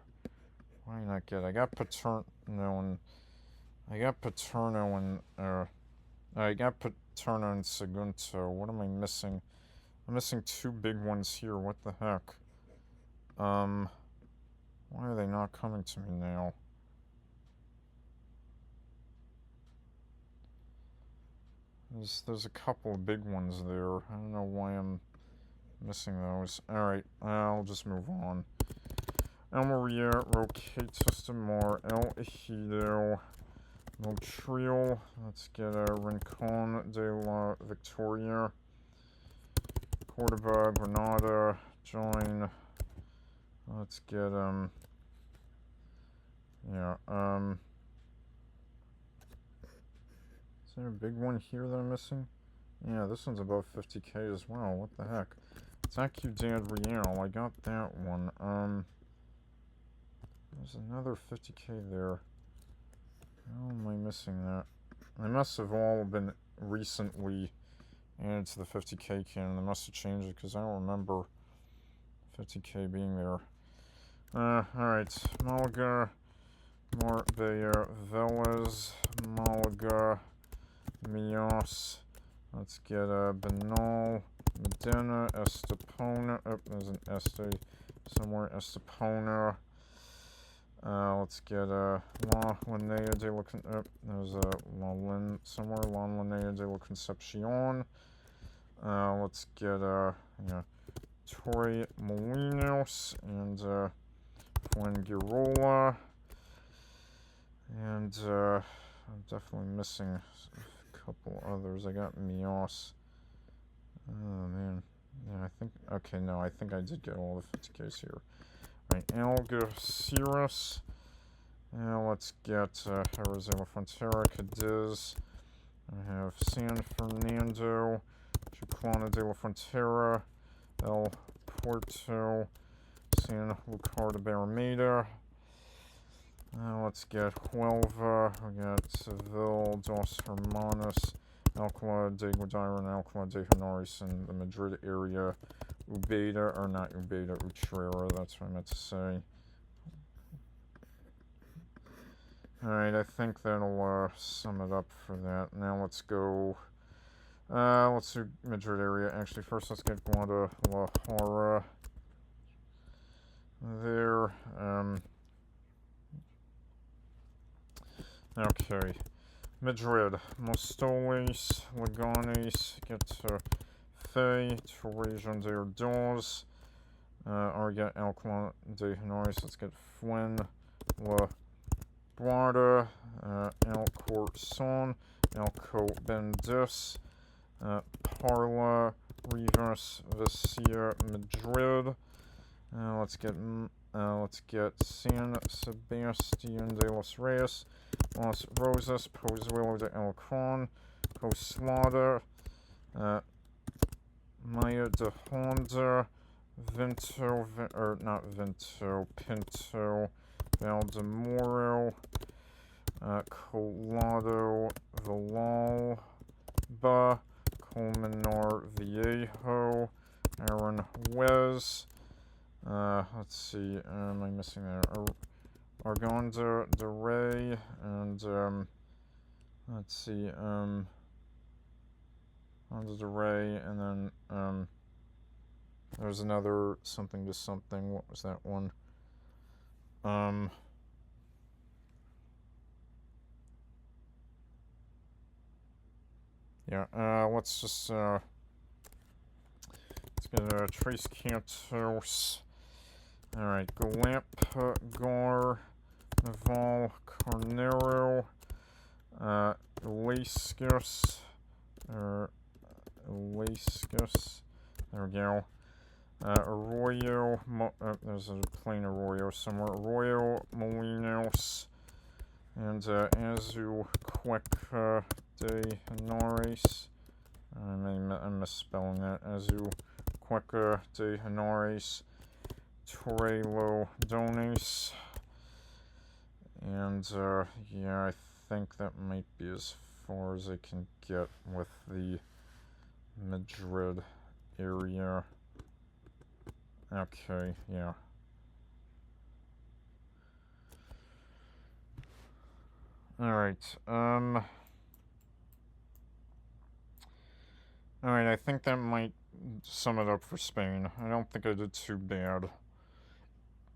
Why not get, I got Paterno and, I got Paterno and Sagunto. What am I missing? I'm missing two big ones here, what the heck? Why are they not coming to me now? There's a couple of big ones there. I don't know why I'm missing those. Alright, I'll just move on. Almeria, Roquetas de Mar, El Ejido, Montreal. Let's get a Rincon de la Victoria. Cordoba, Granada, join. Let's get, yeah, is there a big one here that I'm missing? Yeah, this one's above 50K as well. What the heck? It's Ciudad Real. I got that one. There's another 50K there. How am I missing that? They must have all been recently added to the 50K canon. They must have changed it because I don't remember 50K being there. Alright. Malaga, Marbella, Velez, Malaga, Mios. Let's get Benal, Medina, Estepona. Oh, there's an Este somewhere. Estepona. Let's get La Linea de la there's a La Lin somewhere. La Linea de la Concepcion. Let's get yeah, Torre Molinos and Fuengirola. And I'm definitely missing a couple others. I got Mios. Oh man, yeah, I think, okay, no, I think I did get all the 50Ks here. Alright, Algeciras. Now let's get Arizona Frontera, Cadiz. I have San Fernando, Chiclana de la Frontera, El Puerto, San Lucar de Barrameda. Let's get Huelva. We got Seville, Dos Hermanos, Alcalá de Guadaira, and Alcalá de Henares in the Madrid area. Ubeda, or not Ubeda, Utrera, that's what I meant to say. Alright, I think that'll sum it up for that. Now let's go. Let's do Madrid area. Actually, first let's get Guadalajara. There. Okay. Madrid. Mostoles, Leganes, get to Fe, to Region de Ardoz. Or get Alcalá de Henares. Let's get Fuen, La Guarda, El Corazon, Alcobendas, Parla, Rivas, Vesia, Madrid. Let's get San Sebastian de los Reyes, Las Rosas, Pozuelo de Alarcón, Coslada, Maya de Honda, Pinto, Valdemoro, Colado, Villalba, Colmenar Viejo, Aranjuez. Let's see, am I missing there? Arganda de Rey, and, let's see, Arganda de Rey, and then, there's another something to something. What was that one? Yeah, let's just, let's get, Trace Cantos. Alright, Galamp, Gar, Naval, Carnero, Elascus, there we go. Arroyo, there's a plain Arroyo somewhere. Arroyo, Molinos, and Azuqueca de Henares. I'm misspelling that. Azuqueca de Henares, Torrelo Dones. And, yeah, I think that might be as far as I can get with the Madrid area. Okay, yeah. Alright, alright, I think that might sum it up for Spain. I don't think I did too bad.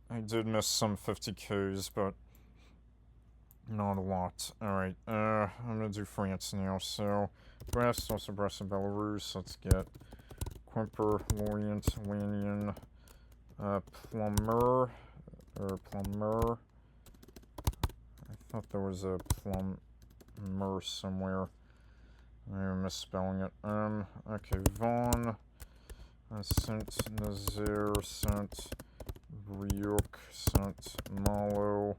I did miss some 50Ks, but not a lot. Alright, I'm gonna do France now. So, Brest, also Brest and Belarus. Let's get Quimper, Lorient, Lannion, Plummer. I thought there was a Plummer somewhere. I'm misspelling it. Okay, Vaughan, Saint Nazaire, Saint Brieuc, Saint Malo.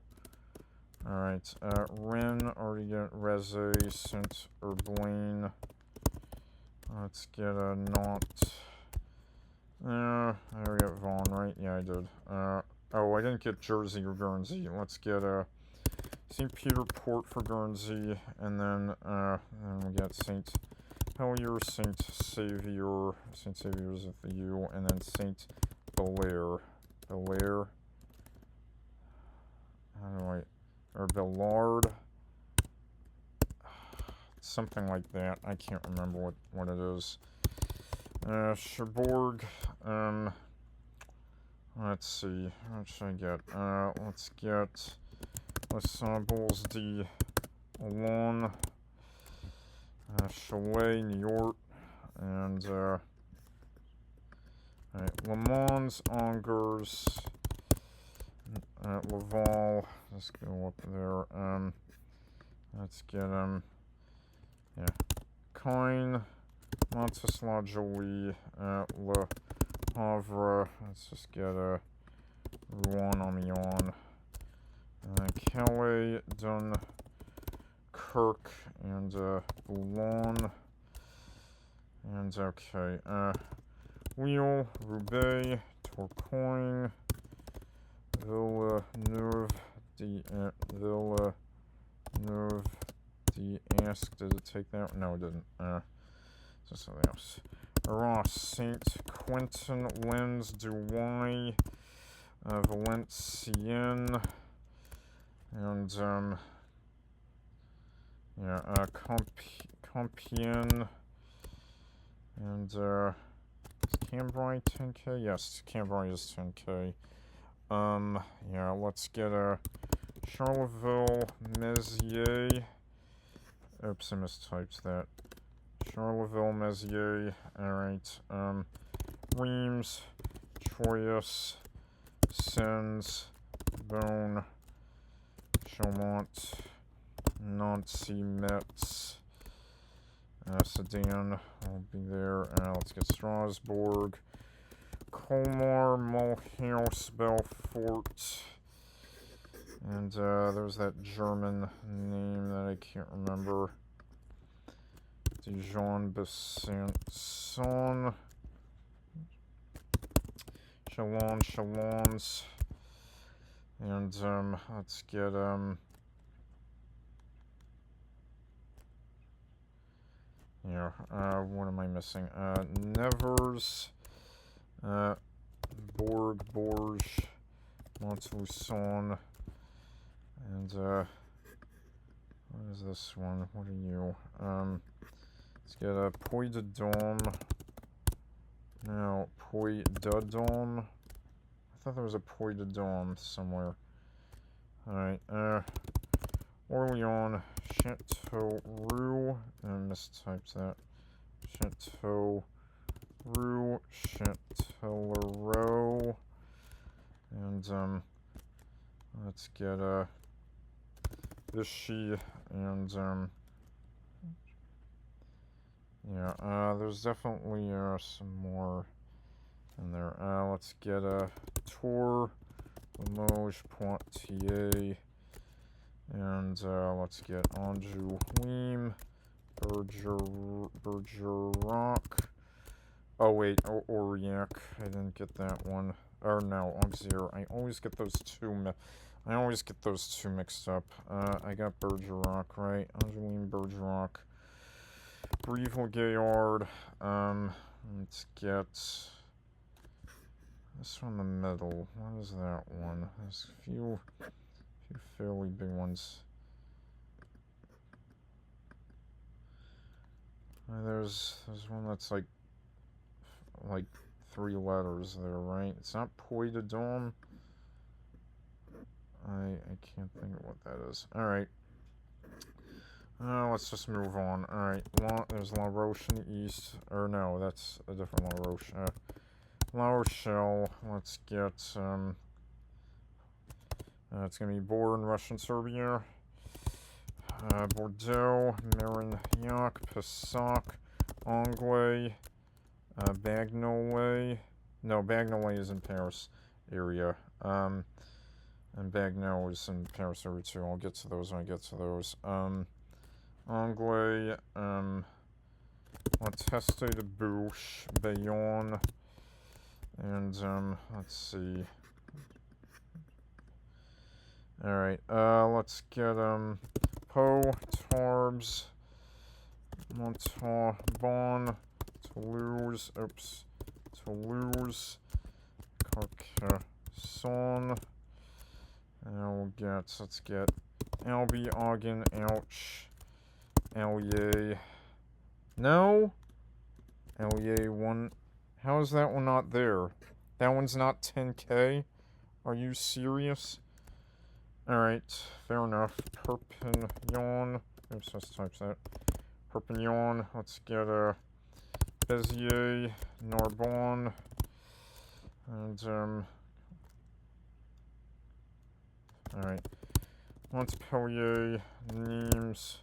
Alright, Rennes, already got Reze, Saint Herblain. Let's get a Nantes. I already got Vaughan, right? Yeah, I did. Oh, I didn't get Jersey or Guernsey. Let's get St. Peter Port for Guernsey, and then we got St. Helier, St. Saviour, St. Saviour's with the U, and then St. Belair. Belair. How do I... Or Bellard. Something like that. I can't remember what it is. Cherbourg. Let's see. What should I get? Let's get Les Sables d'Olonne. Chalet, New York. And, alright, Le Mans, Angers. Laval. Let's go up there. Let's get, yeah. Coin, Montes-la-Jolie, Le just get a Rouen, Amiens, Calais, Dunkirk, and Boulogne. And okay, Lille, Roubaix, Tourcoing, Villeneuve d'Ascq. Did it take that? No, it didn't. Just something else. Arras, Saint Quentin, Lens, Douai, Valenciennes, and Compiègne, and is Cambrai 10K? Yes, Cambrai is 10K. Yeah, let's get a Charleville, Mézières. Oops, I mistyped that. Charleville, Mézières. Alright. Reims, Troyes, Sens, Beaune, Chaumont, Nancy, Metz, Sedan will be there. Let's get Strasbourg, Colmar, Mulhouse, Belfort, and there's that German name that I can't remember. Dijon, Besançon, Chalons, and let's get what am I missing? Nevers, Bourges, Montluçon, and what is this one? What are you? Let's get a Puy de Dôme. No, Puy de Dôme. I thought there was a Puy de Dôme somewhere. Alright, Orléans, Châteauroux. I mistyped that. Châteauroux, Châtellerault. And, let's get, Vichy, and, there's definitely, some more in there. Let's get, Tours, Limoges, Poitiers, and, let's get Anjou, Nîmes, Bergerac. Oh, wait, Aurillac. I didn't get that one. Or no, Auxerre. I always get those two mixed up. I got Bergerac, right? Angeline Bergerac. Brive-la-Gaillarde. Let's get this one in the middle. What is that one? There's a few fairly big ones. There's one that's like 3 letters there, right? It's not Puy de Dôme. I can't think of what that is. Alright. Let's just move on. Alright, there's La Roche in the east. Or no, that's a different La Roche. La Rochelle. Let's get, it's gonna be Bor in Russian Serbia. Bordeaux, Marignac, Pessac, Anglet, Bagnolet. No, Bagnolet is in Paris area. And Bagneux is in Paris area too. I'll get to those when I get to those. Anglet, La Teste de Bouche, Bayonne, and, let's see. Alright, let's get, Pau, Tarbes, Montauban, Toulouse, Carcassonne, and let's get Albi, Agen, Ouch, Allier. No? Allier 1. How is that one not there? That one's not 10K? Are you serious? Alright, fair enough. Perpignan. Oops, let's type that. Perpignan. Let's get Béziers, Narbonne, and alright. Montpellier, Nimes,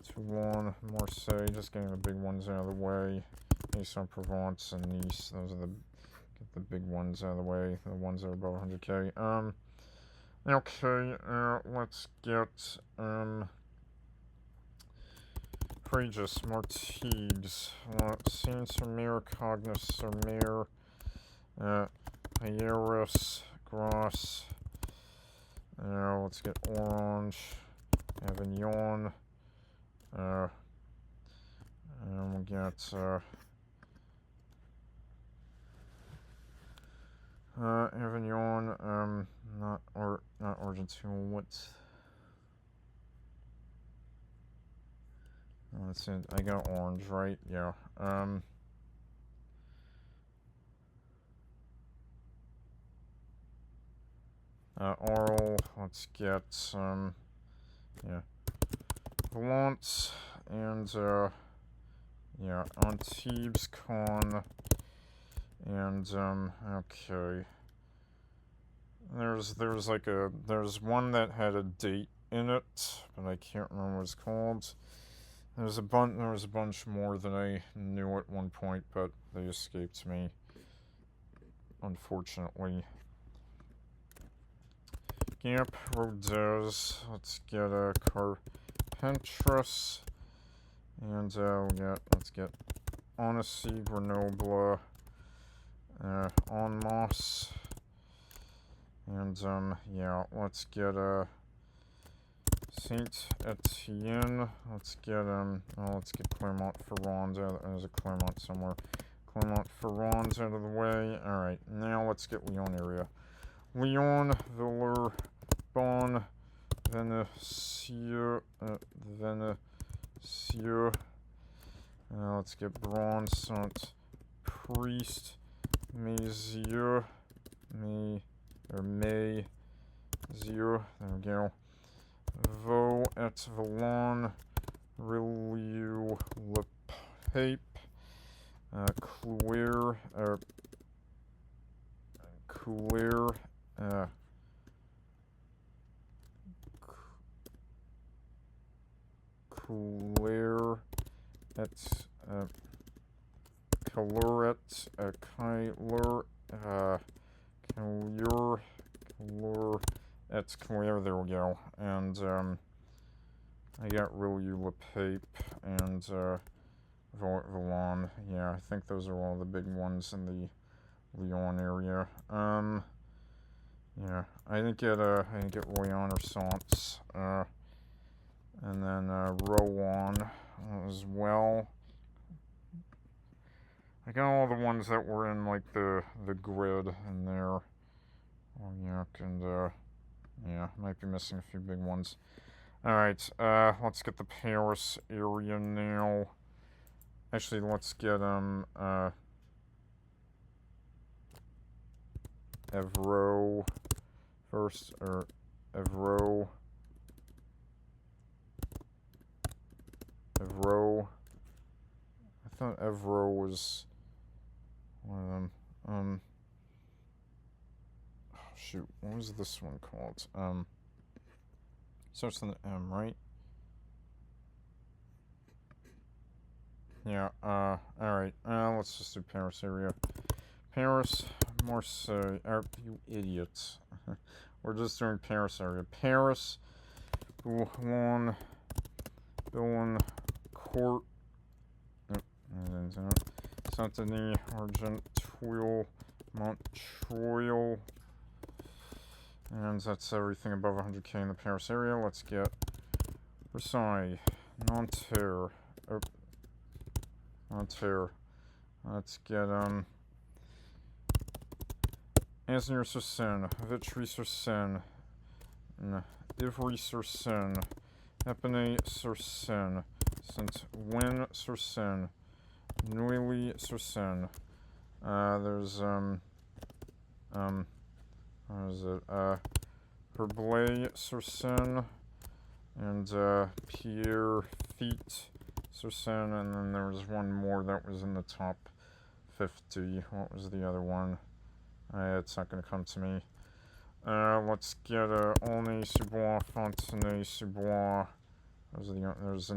Toulon, Marseille. Just getting the big ones out of the way. Aix-en-Provence and Nice. Those are the get the big ones out of the way, the ones that are above 100k. Okay, let's get, Courageous, Martigues, Saint Sermere, Cognos, Sermere, Hieris, Gross, let's get Orange, Avignon, and we'll get, Avignon, not Argentine, what's... Let's see, I got Orange, right? Yeah, Oral, let's get some, yeah, Valence, and, yeah, Antibes, Con, and, okay. There's like there's one that had a date in it, but I can't remember what it's called. There was a bunch more than I knew at one point, but they escaped me, unfortunately. Gap, Rodez, let's get a Carpentras, and let's get Honesty, Grenoble, Onmos, and yeah, let's get Saint Etienne. Let's get let's get Clermont-Ferrand. There's a Clermont somewhere. Clermont-Ferrand out of the way. All right, now let's get Lyon area. Lyon, Villeurbanne, Venetieux, let's get Braun, Saint-Priest, Mézieux, Mézieux, there we go. Vaux et Valon, Rillieu, Le Pape, Clouer, Couler et Caloret, Kyler, Calur et Claire, there we go. And I got Rillieu, Le Pape, and Valon. Yeah, I think those are all the big ones in the Lyon area. Yeah, I didn't get Royan or Sants, and then Rowan as well. I got all the ones that were in like the grid in there. Cognac and yeah, might be missing a few big ones. Alright, let's get the Paris area now. Actually, let's get Evreux first, or Evreux. I thought Evreux was one of them. Oh, shoot, what was this one called? Starts on the M, right? Yeah, alright. Let's just do Paris area. Paris, Marseille. You idiots. We're just doing Paris area. Paris, Boulogne, Court, Saint-Denis, Argenteuil, Montreal, and that's everything above 100k in the Paris area. Let's get Versailles, Nanterre, let's get Asnières-sur-Seine, Vitry-sur-Seine, Ivry-sur-Seine, Épinay-sur-Seine, Saint-Ouen-sur-Seine, Neuilly-sur-Seine. There's what is it? Herblay-sur-Seine, and Pierrefitte-sur-Seine, and then there was one more that was in the top 50. What was the other one? It's not going to come to me. Let's get Aulnay-sous-Bois, Fontenay-sous-Bois. There's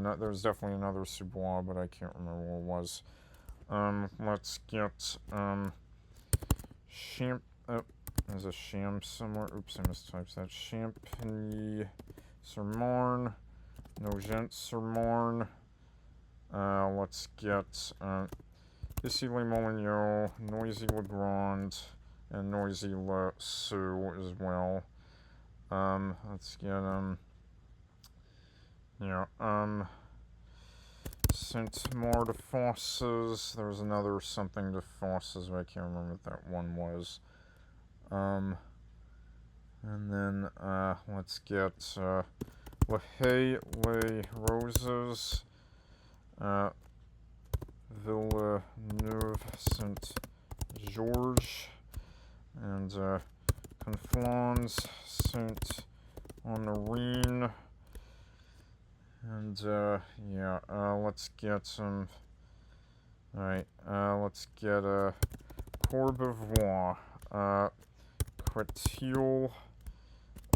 definitely another Sous-Bois, but I can't remember what it was. Let's get there's a sham somewhere. Oops, I mistyped that. Champigny-sur-Marne. Nogent-sur-Marne. Let's get Issy-les-Moulineaux, Noisy-le-Grand, and Noisy-le-Sous as well. Let's get, Saint-Maur-de-Fosses. There was another something de Fosses, but I can't remember what that one was. And then, let's get, La Haye-les-Roses, Villeneuve-Saint-Georges, and, Conflans, Saint-Honorine, and, let's get some, let's get, Courbevoie, Créteil,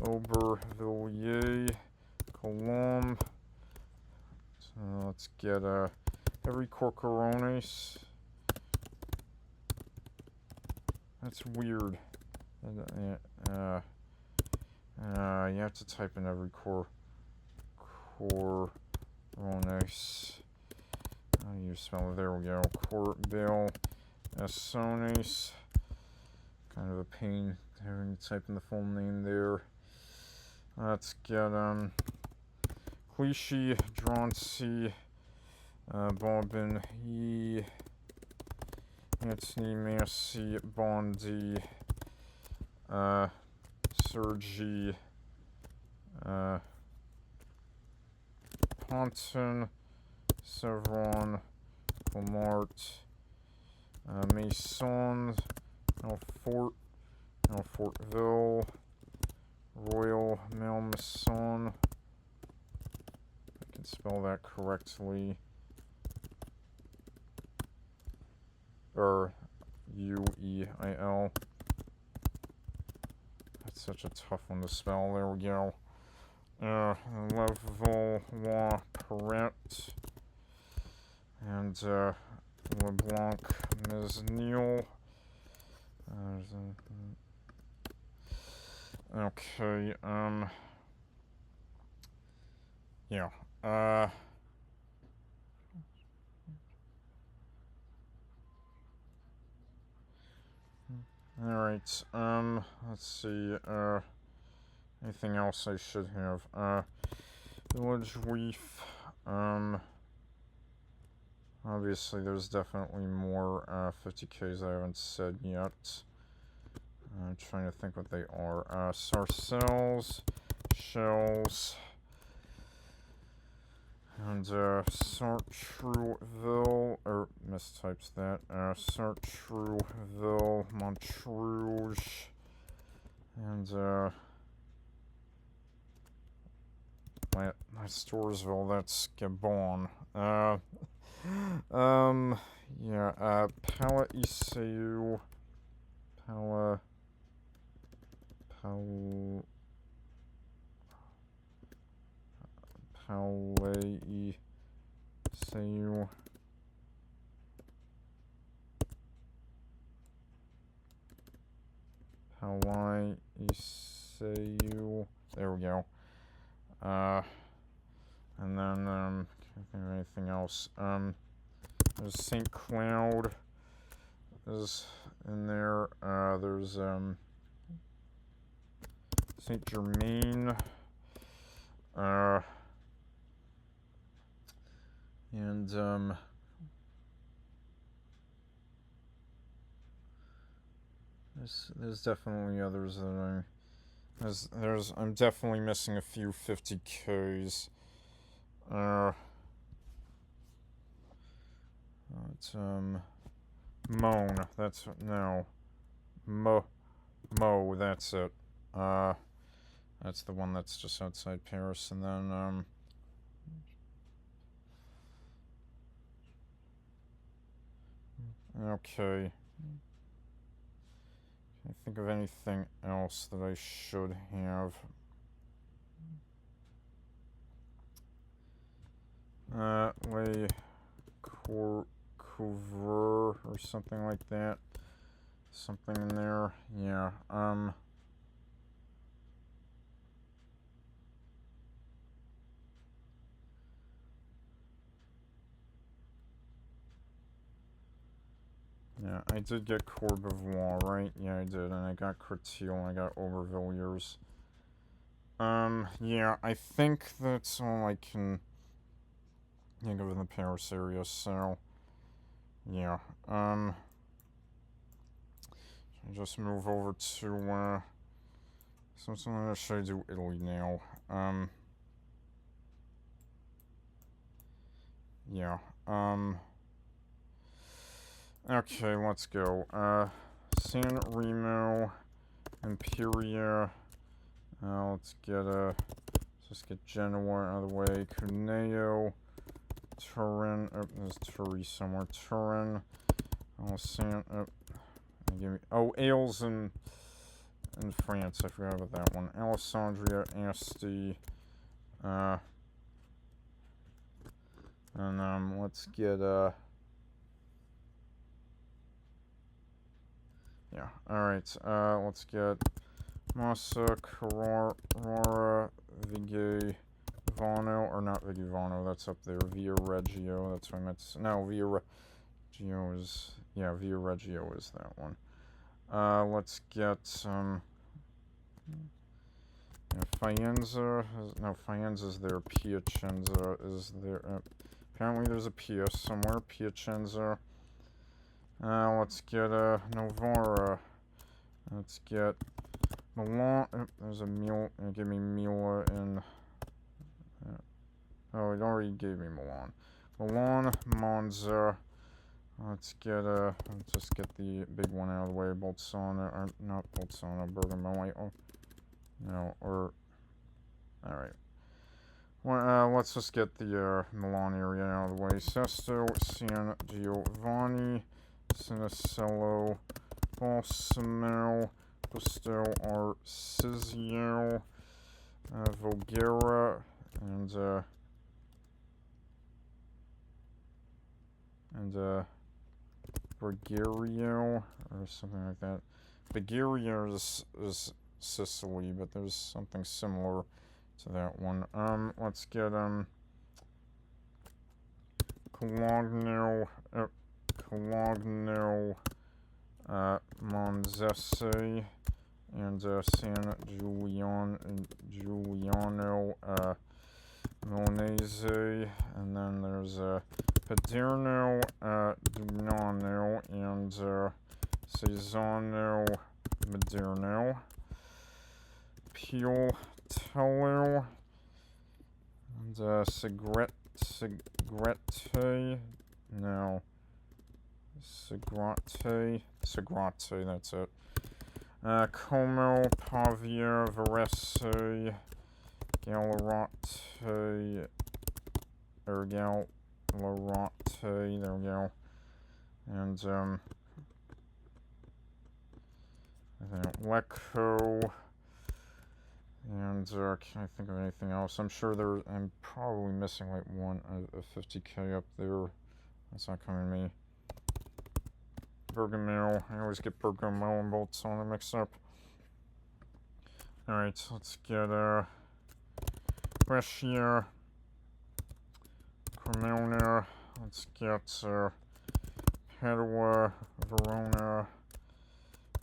Aubervilliers, Colombe, let's get, Héricourt-Couronnes. That's weird. You have to type in Héricourt-Couronnes. How do you spell it? There we go. Corbeil-Essonnes. Kind of a pain having to type in the full name there. Let's get, Clichy, Drancy, Bobigny, Antony, Massy, Bondy, Sergi, Ponton, Sevron, Clamart, Maison, Alfortville, Royal Malmaison. I can spell that correctly. Or Ueil. That's such a tough one to spell. There we go. Levallois-Perret. And Leblanc-Mesnil. Okay, yeah, alright, let's see, anything else I should have, Village Reef, obviously there's definitely more, 50Ks I haven't said yet. I'm trying to think what they are. Sarcelles, Shells, and Sartrouville, or mistypes that. Sartrouville, Montrouge, and my Storesville. That's Gabon. Palais-Iseu, Palais-Iseu, Palais-Iseu, there we go. And then, can't think of anything else. There's St. Cloud is in there. There's, Saint Germain, and there's definitely others that I'm definitely missing a few 50Ks. It's Moan. That's Mo. That's it. That's the one that's just outside Paris, and then, okay. Can't think of anything else that I should have. Les Couvreurs, or something like that. something in there. Yeah, yeah, I did get Courbevoie, right? Yeah, I did, and I got Cretil, and I got Aubervilliers. Yeah, I think that's all I can think of in the Paris area, so, yeah, I just move over to, so I'm should I do Italy now? Yeah, okay, let's go. San Remo, Imperia, let's just get Genoa out of the way. Cuneo, Turin, there's Turi somewhere. Turin, Ailes in France, I forgot about that one. Alessandria, Asti, and let's get yeah, alright, let's get Massa, Carrara, Vigevano, or not Vigevano, that's up there, Via Reggio, that's what I meant to say. No, Via Reggio is, yeah, Via Reggio is that one. Let's get, Faenza, no, Faenza's there, Piacenza is there, apparently there's a Pia somewhere, Piacenza. Let's get, Novara, let's get Milan, there's a give me Mila in, oh, it already gave me Milan. Milan, Monza, let's just get the big one out of the way, Bolzano, or not Bolzano, Bergamo, no, or, alright. Well, let's just get the, Milan area out of the way. Sesto, San Giovanni, Sinicello, Balsamo, Gusto, Arsizio, Voghera, and Bergerio, or something like that. Bergerio is Sicily, but there's something similar to that one. Let's get, Cologno, Monzese, and, San Giuliano, Milanese, and then there's, Paderno, Dugnano, and, Cesano, Maderno, Pioltello, and, Segrete, that's it. Como, Pavia, Varese, Gallerate, there we go. And, I think Lecco, and, can I think of anything else? I'm sure I'm probably missing like a 50k up there. That's not coming to me. Bergamo, I always get Bergamo and Bolzano mixed up. Alright, let's get, Brescia, Cremona, let's get, Padua, Verona,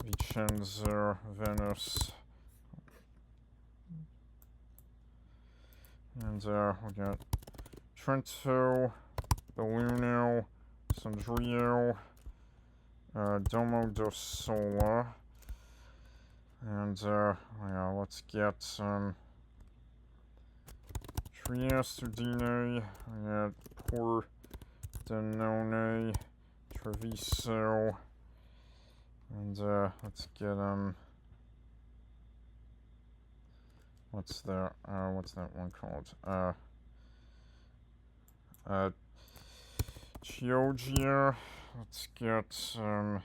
Vicenza, Venice, and, we got Trento, Belluno, Sondrio, Domo do Sola, and, yeah, let's get, Trieste, Udine, we got Pordenone, Treviso, and, let's get, what's that one called? Chioggia, let's get, can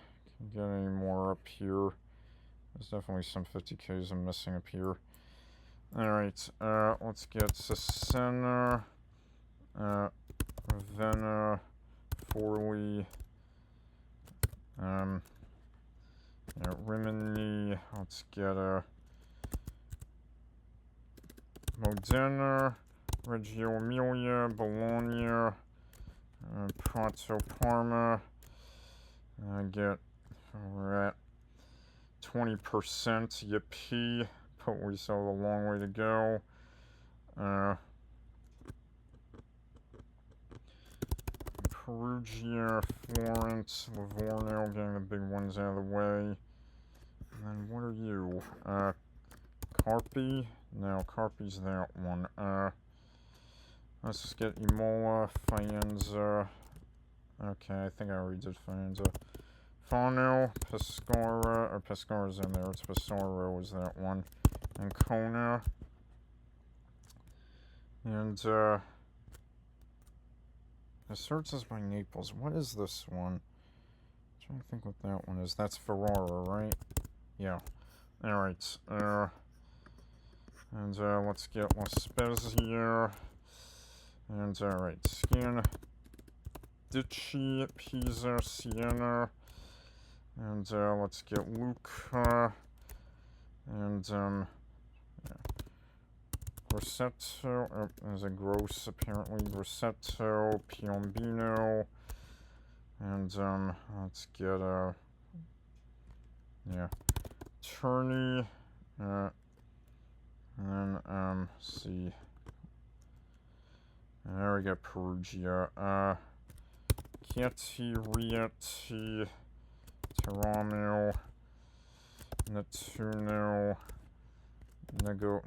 get any more up here. There's definitely some 50Ks I'm missing up here. Alright, let's get Cesena, Ravenna, Forlì, Rimini, let's get a Modena, Reggio Emilia, Bologna, Prato Parma. We're at 20%, yippee, but we still have a long way to go. Perugia, Florence, Livorno, getting the big ones out of the way. And then what are you? Carpi? No, Carpi's that one. Let's just get Imola, Faenza. Okay, I think I already did Faenza. Fano, Pescara, or Pescara's in there, it's Pesaro was that one. And Kona. And, it searches by Naples. What is this one? I'm trying to think what that one is. That's Ferrara, right? Yeah. Alright, and, let's get La Spezia. And, alright, Scan, Dici, Pisa, Siena. And, let's get Lucca. And, yeah. Grosseto, there's a gross apparently, Grosseto, Piombino, and, let's get, yeah, Terni, and then, see, and there we got Perugia, Chieti, Rieti, Teramo, Nettuno,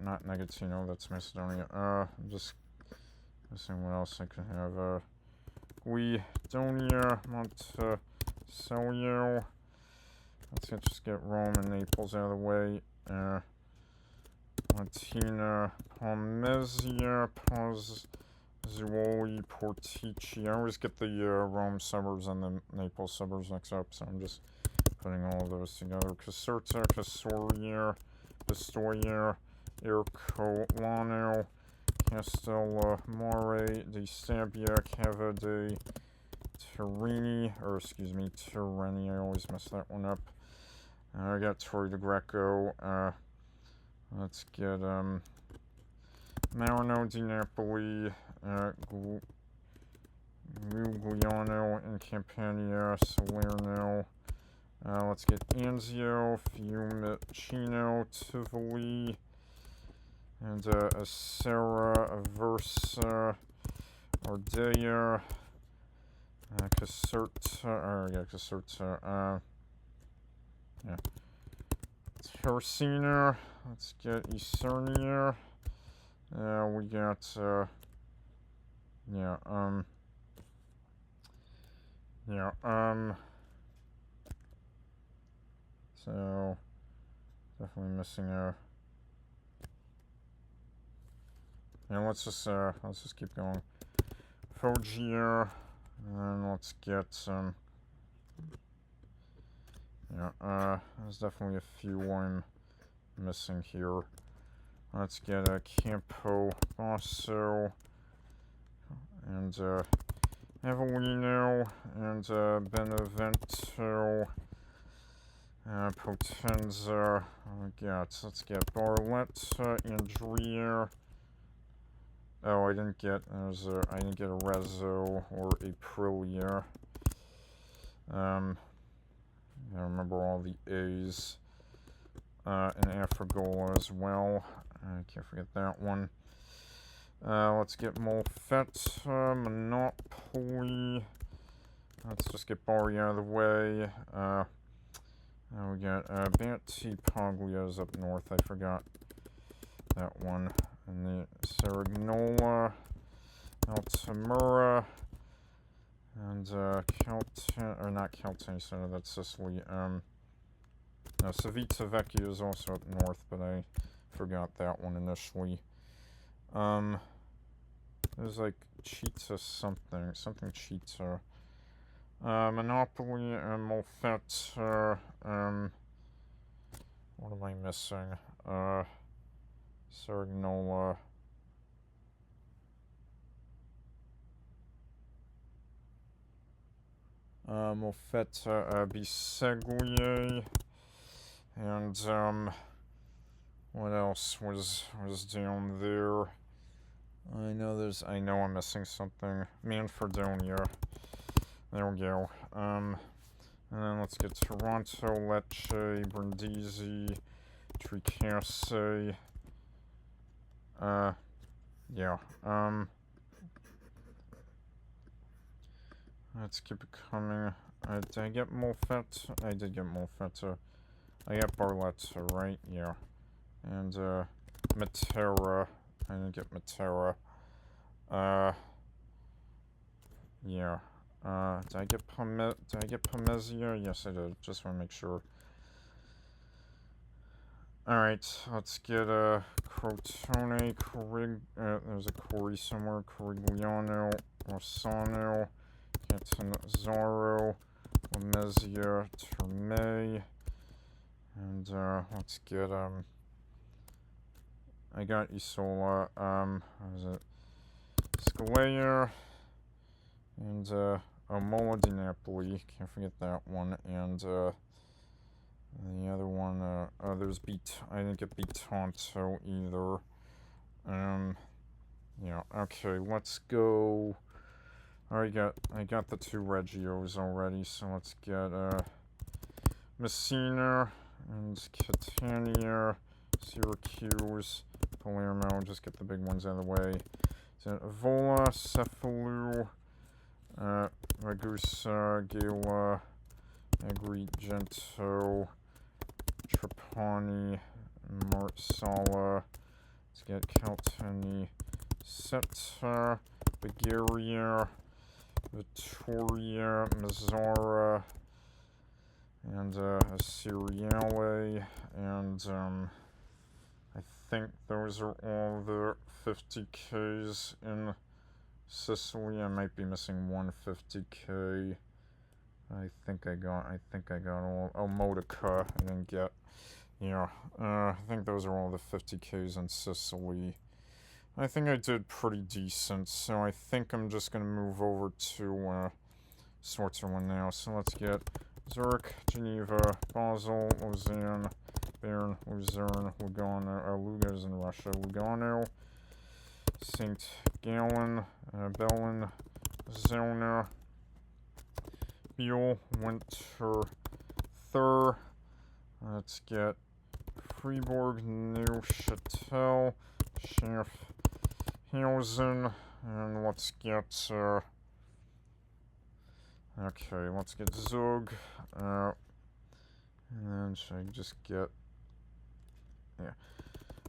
not Negatino, that's Macedonia. I'm just missing what else I could have. Guidonia, Montecelio. Let's just get Rome and Naples out of the way. Latina, Pomezia, Pozzuoli, Portici. I always get the Rome suburbs and the Naples suburbs mixed up, so I'm just putting all of those together. Caserta, Casoria, Pistoia, Ercolano, Castellamare, Di Stabia, Cava de Terrini, Terreni, I always mess that one up. I got Torre de Greco, let's get, Marino di Napoli, Gugliano in Campania, Salerno. Let's get Anzio, Fiumicino, Tivoli, and Acera, Aversa, Ardea, Caserta, Caserta, yeah. Terracina, let's get Isernia, we got, so, definitely missing and let's just keep going. Foggia, and let's get some, there's definitely a few I'm missing here. Let's get Campo Basso, and Avellino, and Benevento, Potenza. Let's get Barletta, Andrea. Oh, I didn't get a Rezzo or Aprilia. I remember all the A's. And Afrigola as well. I can't forget that one. Let's get Molfetta, Monopoly. Let's just get Bari out of the way. We got Banti Paglia's up north. I forgot that one. And the Serignola, Altamura, and not Caltanissetta, that's Sicily. No, Civita Vecchia is also up north, but I forgot that one initially. There's like Cheetah something Cheetah. Monopoly and Molfetta, what am I missing? Serignola. Molfetta, Biseglie, And, what else was down there? I know I'm missing something. Manfredonia. There we go. And then let's get Toronto, Lecce, Brindisi, Tricase. Yeah. Let's keep it coming. Did I get Molfetta? I did get Molfetta. I got Barletta, right? Yeah. And, Matera. I didn't get Matera. Yeah. Did I get Pomezia? Yes, I did. Just want to make sure. Alright, let's get, Crotone, there's a Corey somewhere. Corigliano, Rossano, Catanzaro, Lamezia, Terme. And, let's get, I got Isola, what is it? Scalea, and, Mola di Napoli, can't forget that one, and, the other one, there's I didn't get Bitonto either. Yeah, okay, let's go. I got the 2 Reggios already, so let's get, Messina, and Catania, Syracuse, Palermo, just get the big ones out of the way. Then Avola, Cefalu, Ragusa, Gela, Agrigento, Trapani, Marsala. Let's get Calteni, Setta, Bulgaria, Vittoria, Mazzara, and Asiriale, and I think those are all the 50Ks in Sicily. I might be missing 150K. I think I got all. Oh, Modica, I didn't get. Yeah, I think those are all the 50Ks in Sicily. I think I did pretty decent, so I think I'm just gonna move over to Switzerland now. So let's get Zurich, Geneva, Basel, Lausanne, Bern, Luzerne, Lugano, Luga's in Russia, Lugano, St. Gallen, Bellin, Zona, Biel, Winter, Thur. Let's get Fribourg, Neuchâtel, Schaffhausen, and let's get, okay, let's get Zug, and then should I just get, yeah,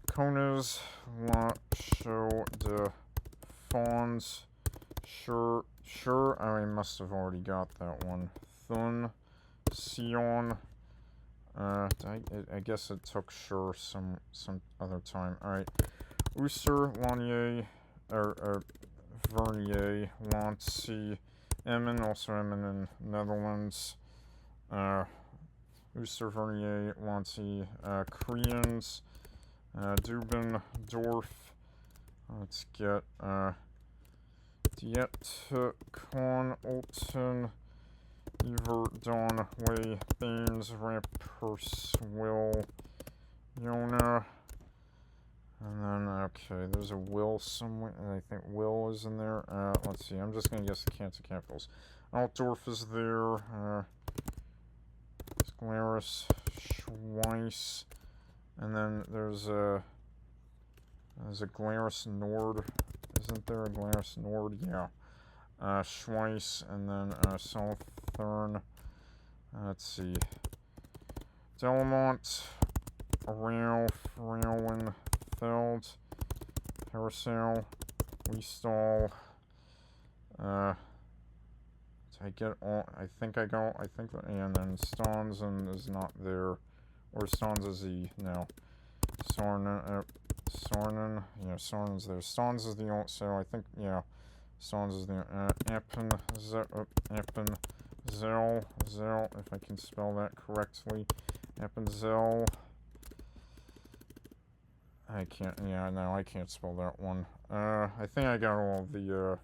Kones, La Chaux de Fonds, sure, I must have already got that one, Thun, Sion, I guess it took sure some other time. Alright. Ousser, Lanier, Vernier, Lancy, Emmen, also Emmen in Netherlands. Ousser, Vernier, Lancy, Koreans, Dubin, Dorf. Let's get, Diet, Con, Olten, Everdon, Way, Thames, Ramperswil, Yona, and then, okay, there's a Will somewhere, and I think Will is in there. Let's see, I'm just gonna guess the Cancer Capitals. Altdorf is there, Glarus, Schweiss, and then there's a Glarus Nord, isn't there a Glarus Nord? Yeah. Schweiss, and then, Southern, let's see, Delamont, Ralph, Rowland, Feld, Paracel, Weestall, did I get all, and then Stonzen is not there, or Stonza no, Sornen, yeah, Sornen's there, Stons is the only, so I think, yeah, Stons is the, Appenzell, if I can spell that correctly, Appenzell, I can't, yeah, no, I can't spell that one. I think I got all the,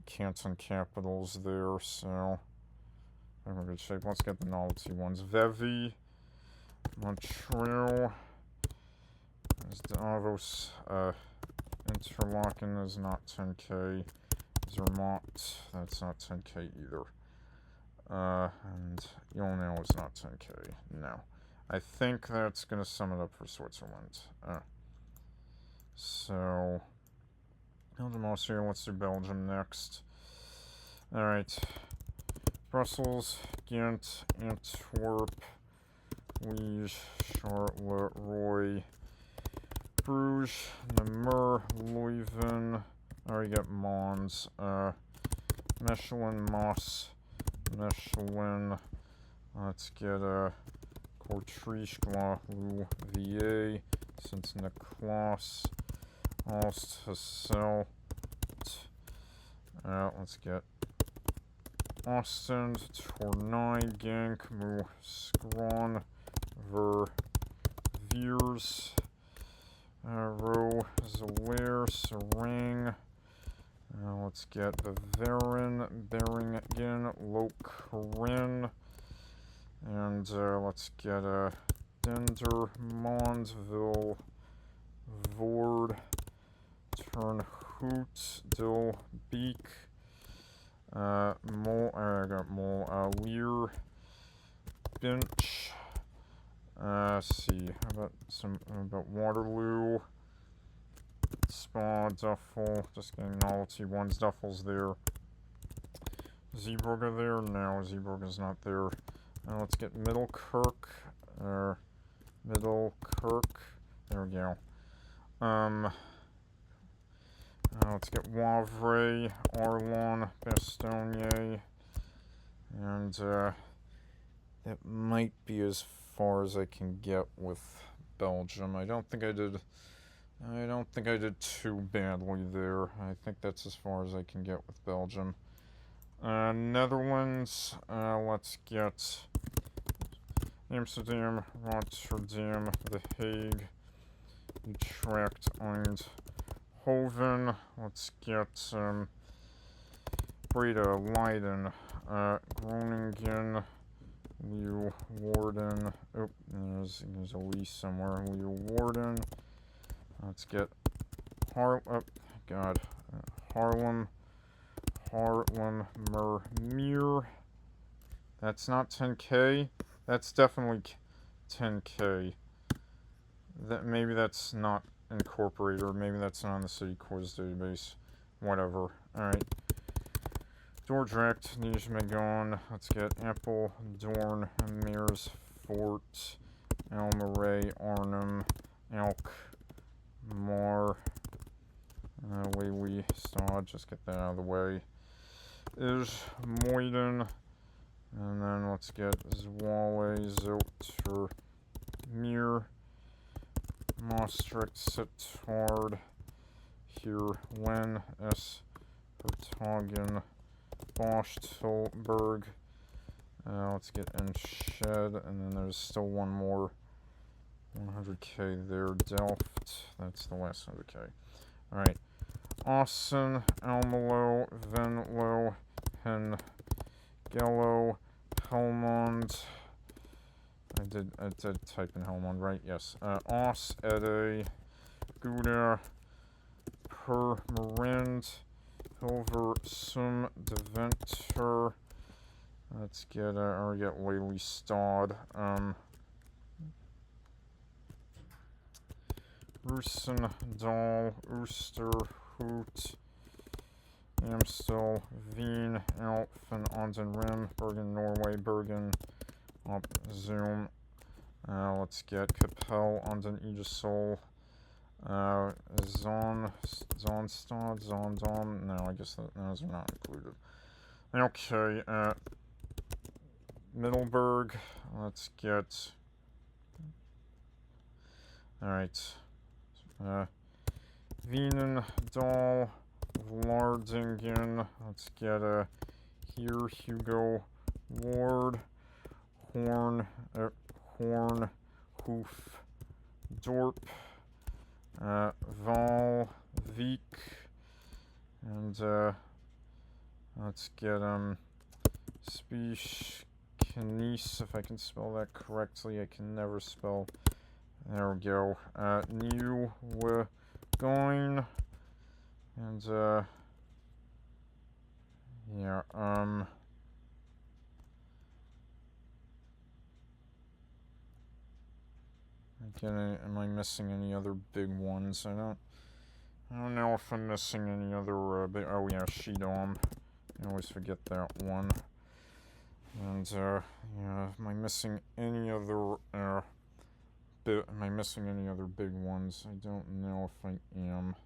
canton capitals there, so, I'm in good shape. Let's get the novelty ones. Vevey, Montreal, Davos, Interlaken is not 10k. Zermatt, that's not 10k either. And Yonel is not 10k. No. I think that's going to sum it up for Switzerland. So, Belgium, Austria, let's do Belgium next. Alright. Brussels, Ghent, Antwerp, Liège, Charleroi, Bruges, Namur, Leuven. I already got Mons. Mechelin, Moss, Mechelin. Let's get Kortrijk, Louviers, Sint-Niklaas, Aalst, Hasselt. Let's get Ostend, Tournai, Genk, Mouscron, Verviers, Roeselare, Serang. Let's get Beveren, Beringen, Lokeren, and let's get Dender, Mondville, Voord, Turnhout, Dilbeek, Leer, Binch. See, how about Waterloo, Spa, Duffel, just getting novelty ones. Duffel's there. Zeebrugge there? No, Zeebrugge's not there. Let's get Middelkerk. Middelkerk. There we go. Let's get Wavre, Arlon, Bastogne, and that might be as far as I can get with Belgium. I don't think I did too badly there. I think that's as far as I can get with Belgium. Netherlands, let's get Amsterdam, Rotterdam, The Hague, Utrecht, Eindhoven. Let's get Breda, Leiden, Groningen, Leeuwarden. Oh, there's a Lee somewhere. Leeuwarden. Let's get Haarlem, Mermeer. That's not 10k. That's definitely 10k. Maybe that's not incorporated, or maybe that's not on the city quiz database. Whatever. Alright. Dordrecht, Nijmegen. Let's get Apple, Doorn, Meersfort, Almere, Arnhem, Elk, Mar, Wee Stad, just get that out of the way. Is Moiden, and then let's get Zwolle, Zoter, Meer, Maastricht, Sittard, here, Wen, S, Hertogen, Bosch, Tilburg. Let's get Enschede, and then there's still one more. 100k there. Delft. That's the last 100k. Alright. Assen, Almelo, Venlo, Hengelo, Helmond. I did type in Helmond, right? Yes. Os, Ede, Gouda, Purmerend, Hilversum, Deventer. Let's get, or get Lelystad. Roosendaal, Oosterhout, Amstel, Veen, Alphen, Anden Rim, Bergen, Norway, Bergen, up Zoom. Let's get Capel, Anden Igesol, Zonstad, Zondon. No, I guess those are not included. Okay, Middelburg. Let's get. Alright. Veenendaal, Vlaardingen. Let's get here, Hugo Ward, Horn, Hoof, Dorp, Val, Viek, and let's get Spies, Knies, if I can spell that correctly. I can never spell. There we go. New we're going. And, yeah, again, am I missing any other big ones? I don't know if I'm missing any other, big, oh yeah, Shidom. I always forget that one. And, yeah, am I missing any other, am I missing any other big ones? I don't know if I am.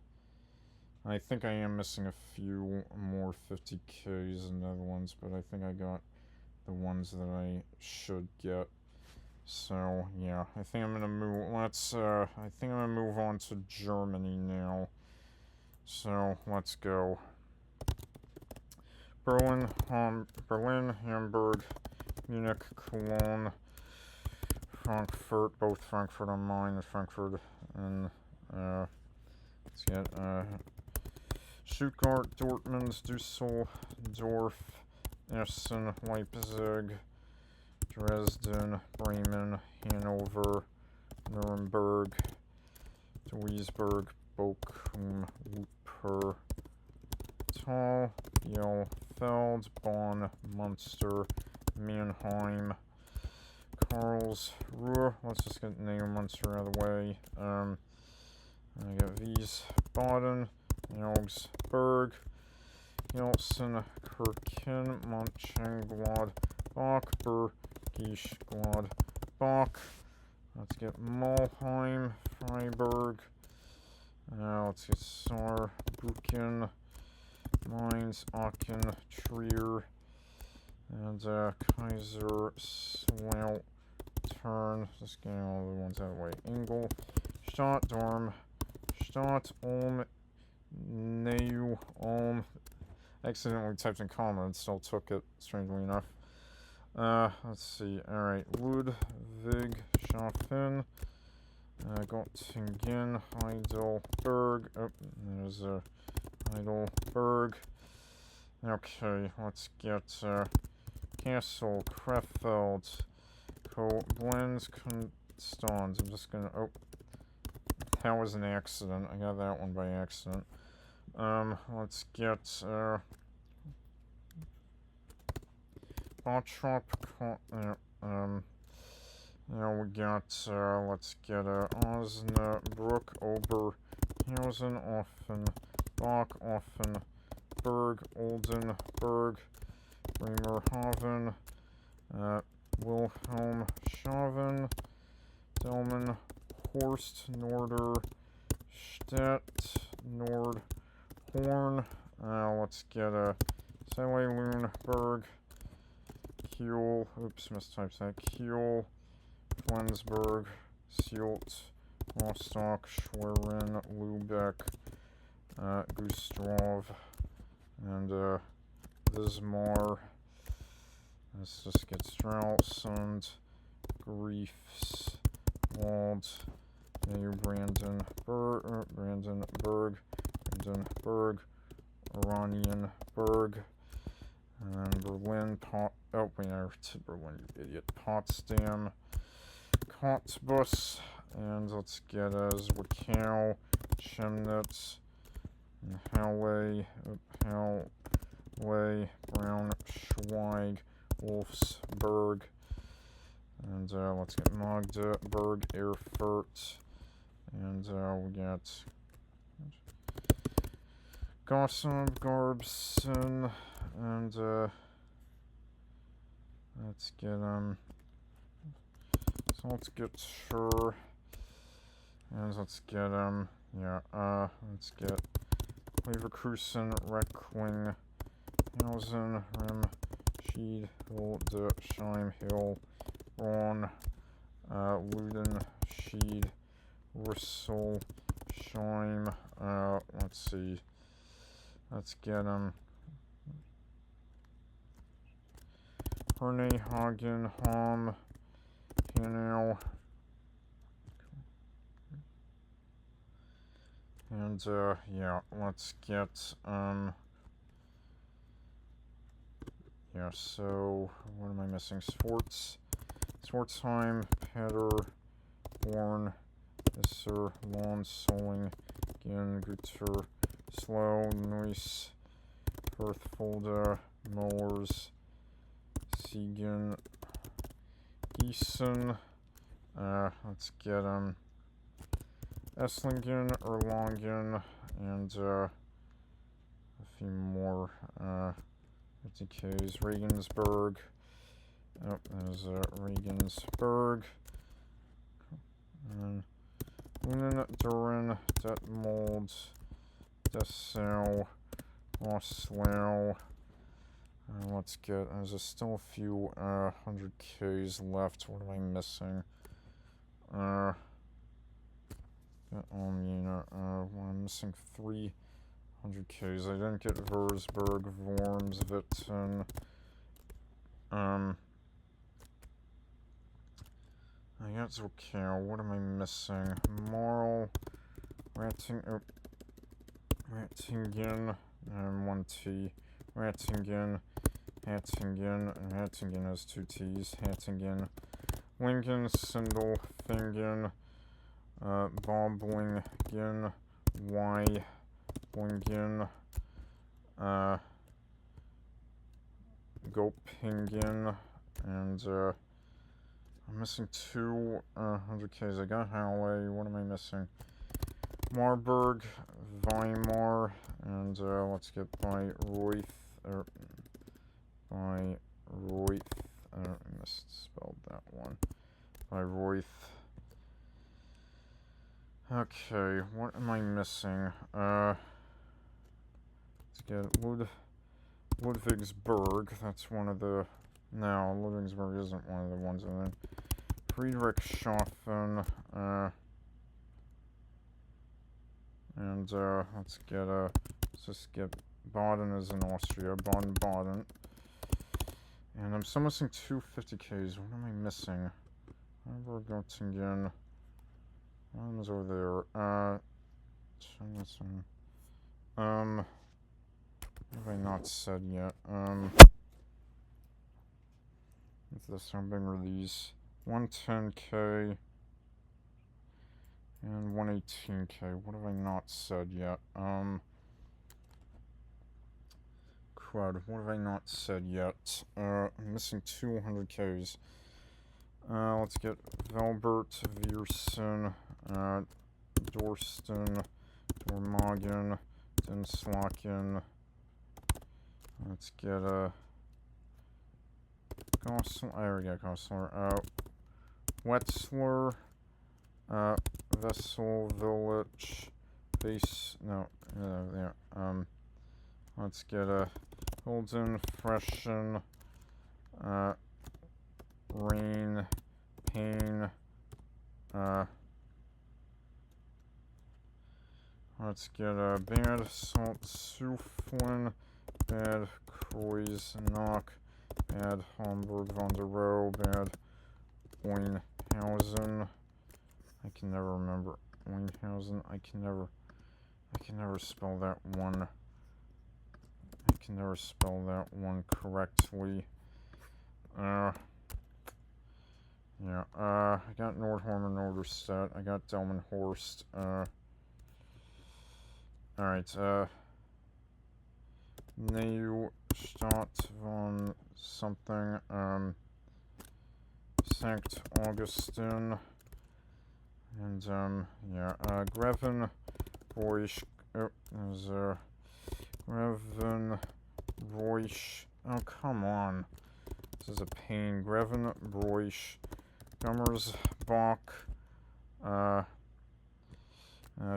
I think I am missing a few more 50Ks and other ones, but I think I got the ones that I should get. So, yeah, I think I'm gonna move, I think I'm gonna move on to Germany now. So, let's go. Berlin, Hamburg, Munich, Cologne, Frankfurt, both Frankfurt am Main, Frankfurt, and, let's get, Stuttgart, Dortmund, Dusseldorf, Essen, Leipzig, Dresden, Bremen, Hanover, Nuremberg, Duisburg, Bochum, Wuppertal, Bielefeld, Bonn, Munster, Mannheim, Karlsruhe. Let's just get the name of Munster out of the way. I got Wiesbaden, Augsburg, Gelsenkirchen, Mönchengladbach, Bergisch Gladbach. Let's get Mulheim, Freiburg. Let's get Saarbrücken, Mainz, Aachen, Trier, and Kaiserslautern. Just getting all the ones out of the way. Ingolstadt, Darmstadt, Ulm, Neu, Ulm. Accidentally typed in comma and still took it, strangely enough. Let's see. Alright, Ludwigshafen, Göttingen, Heidelberg. Oh, there's Heidelberg. Okay, let's get Kassel, Krefeld, Koblenz, Konstanz. I'm just gonna. Oh, that was an accident. I got that one by accident. Let's get Bottrop, we got, let's get, Osnabrück, Oberhausen, Offenbach, Offenburg, Oldenburg, Bremerhaven, Wilhelmshaven, Delmenhorst, Norderstedt, Nordhorn, let's get, Selleluenberg, Kiel, oops, mistyped that, Kiel, Flensburg, Silt, Rostock, Schwerin, Lübeck, Gustav, and, Wismar. Let's just get Stralsund, Greifswald, Brandenburg, Oranienburg, and Berlin, Berlin, you idiot, Potsdam, Cottbus, and let's get Zwickau, Chemnitz, and Halle, Braunschweig, Wolfsburg, and let's get Magdeburg, Erfurt, and we got Gossam, Garbsen, and let's get so let's get Schur, and let's get let's get Leverkusen, Reckling, Hausen, Remscheid, Hildesheim, Hill, Ron, Ludenscheid, Rüsselsheim, let's see, let's get Herne, Hagen, Ham, Hanau, and yeah, let's get yeah, so what am I missing? Swartzheim, Paderborn, Isser, Lawn, Solingen, Guter, Slow, Neuss, Hertfolda, Moers, Siegen, Gießen, let's get Esslingen, Erlangen, and a few more 50Ks. Regensburg. Oh, there's Regensburg. And Unen, Duren, Detmold, Dessau, Oslo. Let's get. There's still a few 100Ks left. What am I missing? I'm missing 300Ks. I didn't get Würzburg, Worms, Witten. I guess okay. What am I missing? Marl, Rattingen, and 1T. Rattingen, Hattingen, and Hattingen has 2T's. Hattingen, Lincoln, Sindel, Fingen, Boblingen, Blingen, Gopingen, and I'm missing 200Ks. I got Halle. What am I missing? Marburg, Weimar, and let's get Bayreuth. Bayreuth. I misspelled that one. Bayreuth. Okay, what am I missing? Let's get Ludwigsburg. That's one of the. No, Ludwigsburg isn't one of the ones. And then Friedrichshafen. And let's just get Baden is in Austria. Baden. And I'm still missing 250Ks. What am I missing? Hamburg, Göttingen. One was over there. What have I not said yet? If this something release 110K and 118K. What have I not said yet? Crud. What have I not said yet? I'm missing 200Ks. Let's get Velbert, Viersen, Dorsten, Dormagen, Dinslaken. Let's get Goslar. There we go, Goslar. Wetzlar, Vessel, Village, Base. No, there. Let's get Holden, Freshen, Rain, Pain. Let's get Bad Salt, Soufflin, Bad Kreuznach, Bad Hamburg von der Rohe, Bad Oinhausen. I can never remember Oinhausen. I can never spell that one. I can never spell that one correctly. Yeah, I got Nordhorn and Norderstedt. I got Delmenhorst. Alright, Neustadt von something, Sankt Augustin, and, yeah, Greven, Reusch, there's, Greven, Reusch, oh, come on, this is a pain, Greven, Reusch, Gummersbach,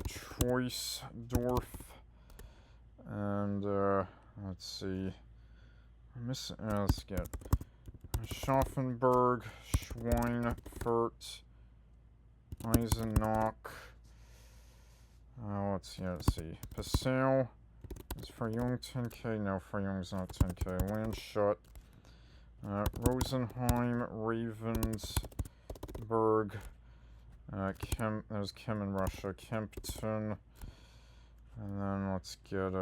Troisdorf, and, let's see, I'm missing, let's get Schaffenberg, Schweinfurt, Eisenach, let's see, Passau, is Verjung 10K? No, Verjung's not 10K, Landshut, Rosenheim, Ravensburg, there's Kim in Russia, Kempton, and then let's get,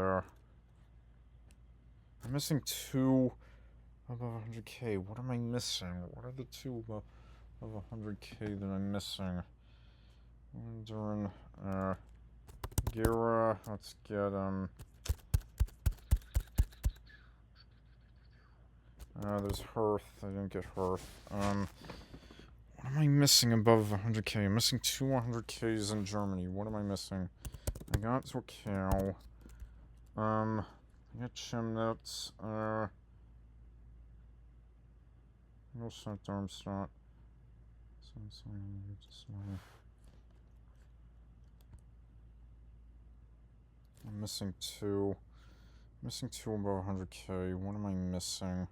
I'm missing 2 above 100k. What am I missing? What are the two above 100k that I'm missing? During, Gira, let's get, there's Hearth. I didn't get Hearth. What am I missing above 100k? I'm missing two 100ks in Germany. What am I missing? I got Zorkal. I got Chemnitz. No St. Darmstadt. I'm missing two. Missing two above 100k. What am I missing?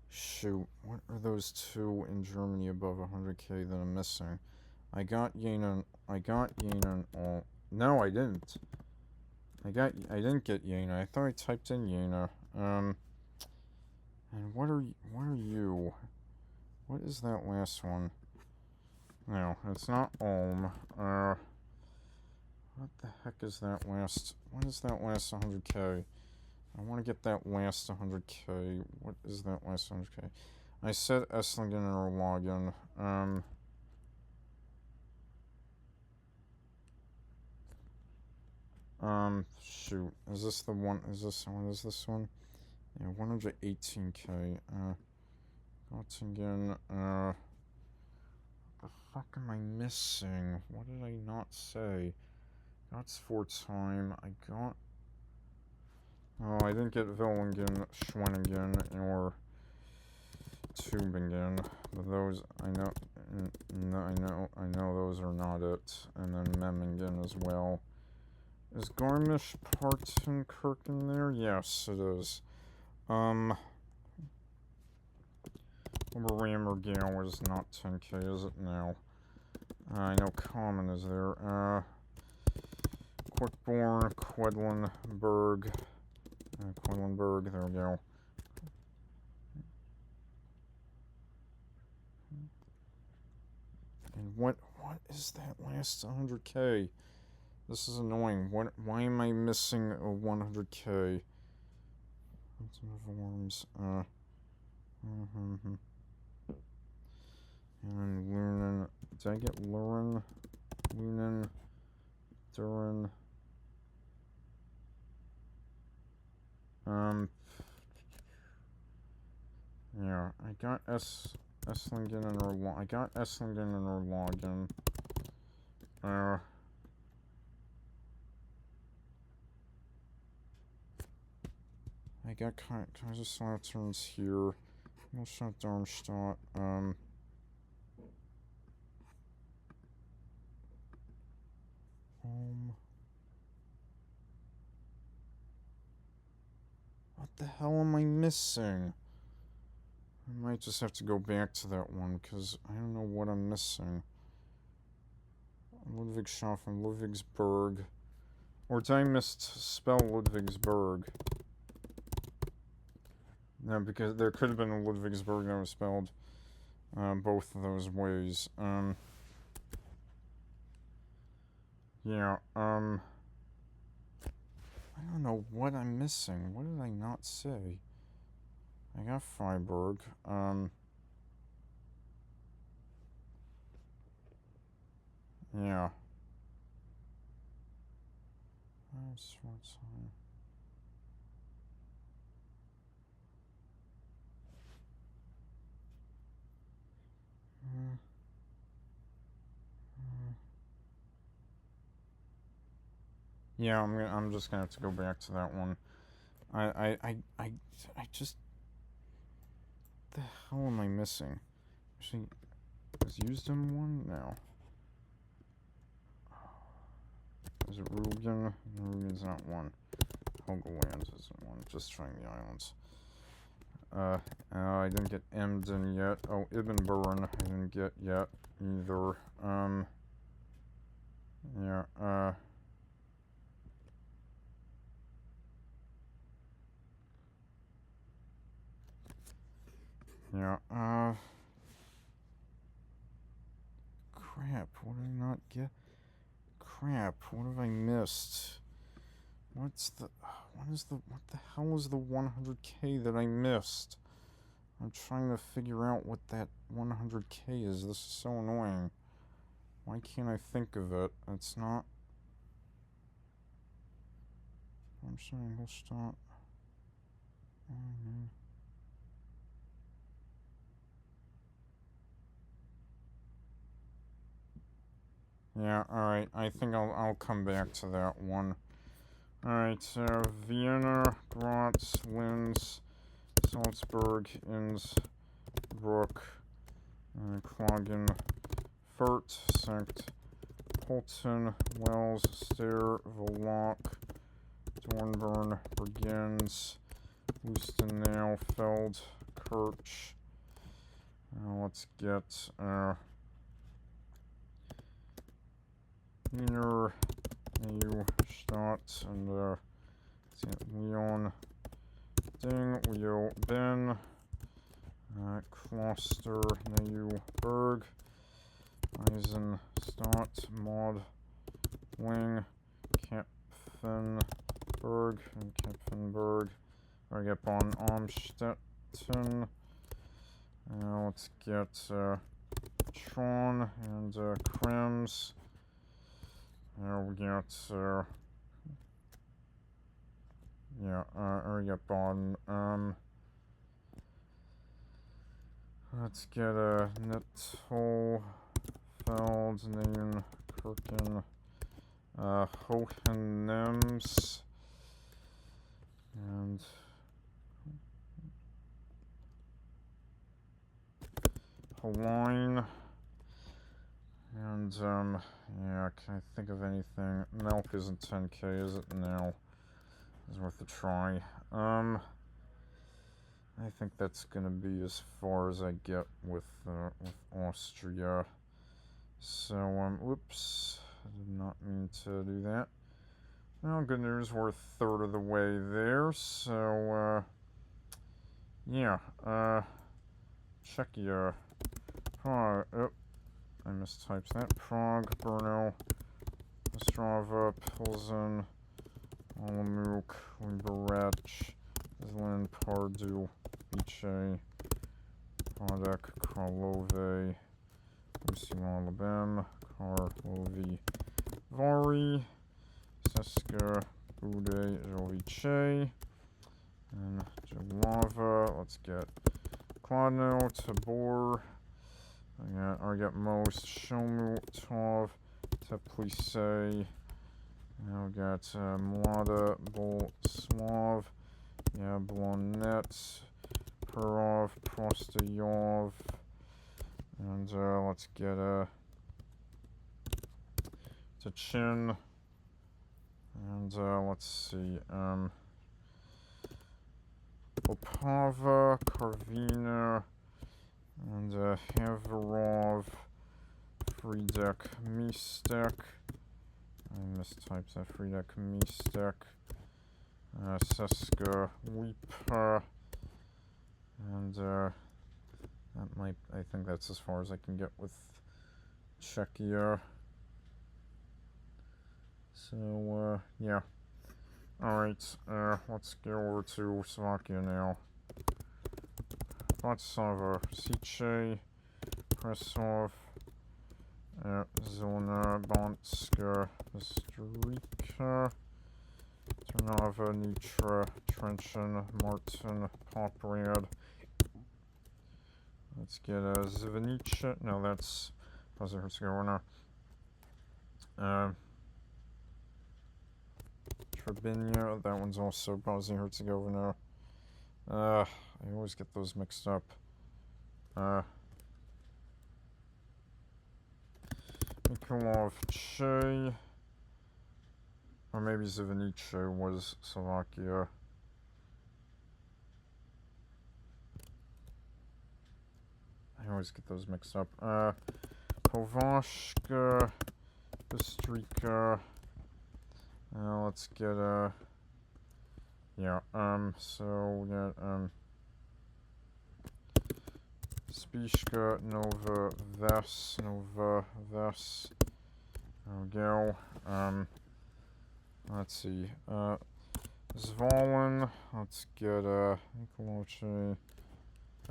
Shoot, what are those two in Germany above 100k that I'm missing? I got Jena. Oh, no, I didn't. I didn't get Jena. I thought I typed in Jena. And what are you? What is that last one? No, it's not Ulm. What the heck is that last? What is that last 100k? I want to get that last 100k. What is that last 100k? I said Esslingen or Login. Shoot. Is this the one? Is this one? Yeah, 118k. Göttingen. What the fuck am I missing? What did I not say? Got Pforzheim. I got. Oh, I didn't get Villingen, Schwenningen, or Tübingen. But those, I know those are not it. And then Memmingen as well. Is Garmisch-Partenkirchen there? Yes, it is. Oberrammergau is not 10k, is it now? I know Common is there. Quickborn, Quedlinburg. Quedlinburg, there we go. And what is that last 100k? This is annoying. Why am I missing a 100k? Worms. And Lunen. Did I get Luren? Lunen. Duren. Yeah, I got Esslingen and Erlangen. I got Esslingen and Erlangen. I got Kaiserslauterns here. Neustadt, Darmstadt. What the hell am I missing? I might just have to go back to that one because I don't know what I'm missing. Ludwigshafen, Ludwigsburg. Or did I misspell Ludwigsburg? No, because there could have been a Ludwigsburg that was spelled both of those ways. Yeah, I don't know what I'm missing. What did I not say? I got Freiburg. Yeah. Yeah, I'm just gonna have to go back to that one. I just. The hell am I missing? Actually, is Used-Im one? No. Is it Rugen? Rugen's not one. Helgoland isn't one. Just trying the islands. I didn't get Emden yet. Oh, Ibbenbüren I didn't get yet either. Yeah, yeah, crap, what did I not get? Crap, what have I missed? What the hell is the 100k that I missed? I'm trying to figure out what that 100k is. This is so annoying. Why can't I think of it? It's not. I'm saying we'll start. Yeah, alright. I think I'll come back to that one. Alright, Vienna, Graz, Linz, Salzburg, Innsbruck, Klagen, Furt, Sankt Pölten, Wels, Steyr, Villach, Dornbirn, Bregenz, Lustenau, Feld, Kirch. Let's get Wiener, Neustadt, and Leon, Ding, Leo, Ben, Kloster, Neuberg, Eisenstadt, Maud, Wing, Kempfenberg, and Kempfenberg. I get Bonn, Amstetten. Let's get Tron and Krems. We get we get Bonn. Let's get Nittelfeld, Nain, Kirken, Hohenems, and Haline, and yeah, can I think of anything? Milk isn't 10k, is it? No. It's worth a try. I think that's gonna be as far as I get with Austria. So, whoops. I did not mean to do that. Well, good news, we're a third of the way there, so, yeah, Czechia. Prague, oh, I mistyped that. Prague, Brno, Ostrava, Pilsen, Olomouc, Liberec, Zlin, Pardu, Biche, Podek, Kralove, Usimalabem, Karlovy Vary, Seska, Bude, Jovice, and Jelava. Let's get Kladno, Tabor. I got Most, Shomutov, Teplice. Now we got Mlada, Bolslav, Blonnet, Perov, Prostayov, and let's get Tachin, and let's see, Opava, Karvina, and Havarov, Friedek, Mistek. I mistyped that. Friedek, Mistek, Seska, Wipa, and that might. I think that's as far as I can get with Czechia. So yeah. All right. Let's go over to Slovakia now. Bratislava, Sice, Presov, Zona, Banska, Bystrica, Trnava, Nitra, Trenčín, Martin, Poprad. Let's get Zvenice. No, that's Bosnia-Herzegovina. Trebinia, that one's also Bosnia-Herzegovina. I always get those mixed up. Mikolov Che, or maybe Zvenice was Slovakia. I always get those mixed up. Povashka, Bystrica. Let's get so we got Spiška, Nova Ves. There we go. let's see. Zvolen. Let's get Nikoloche.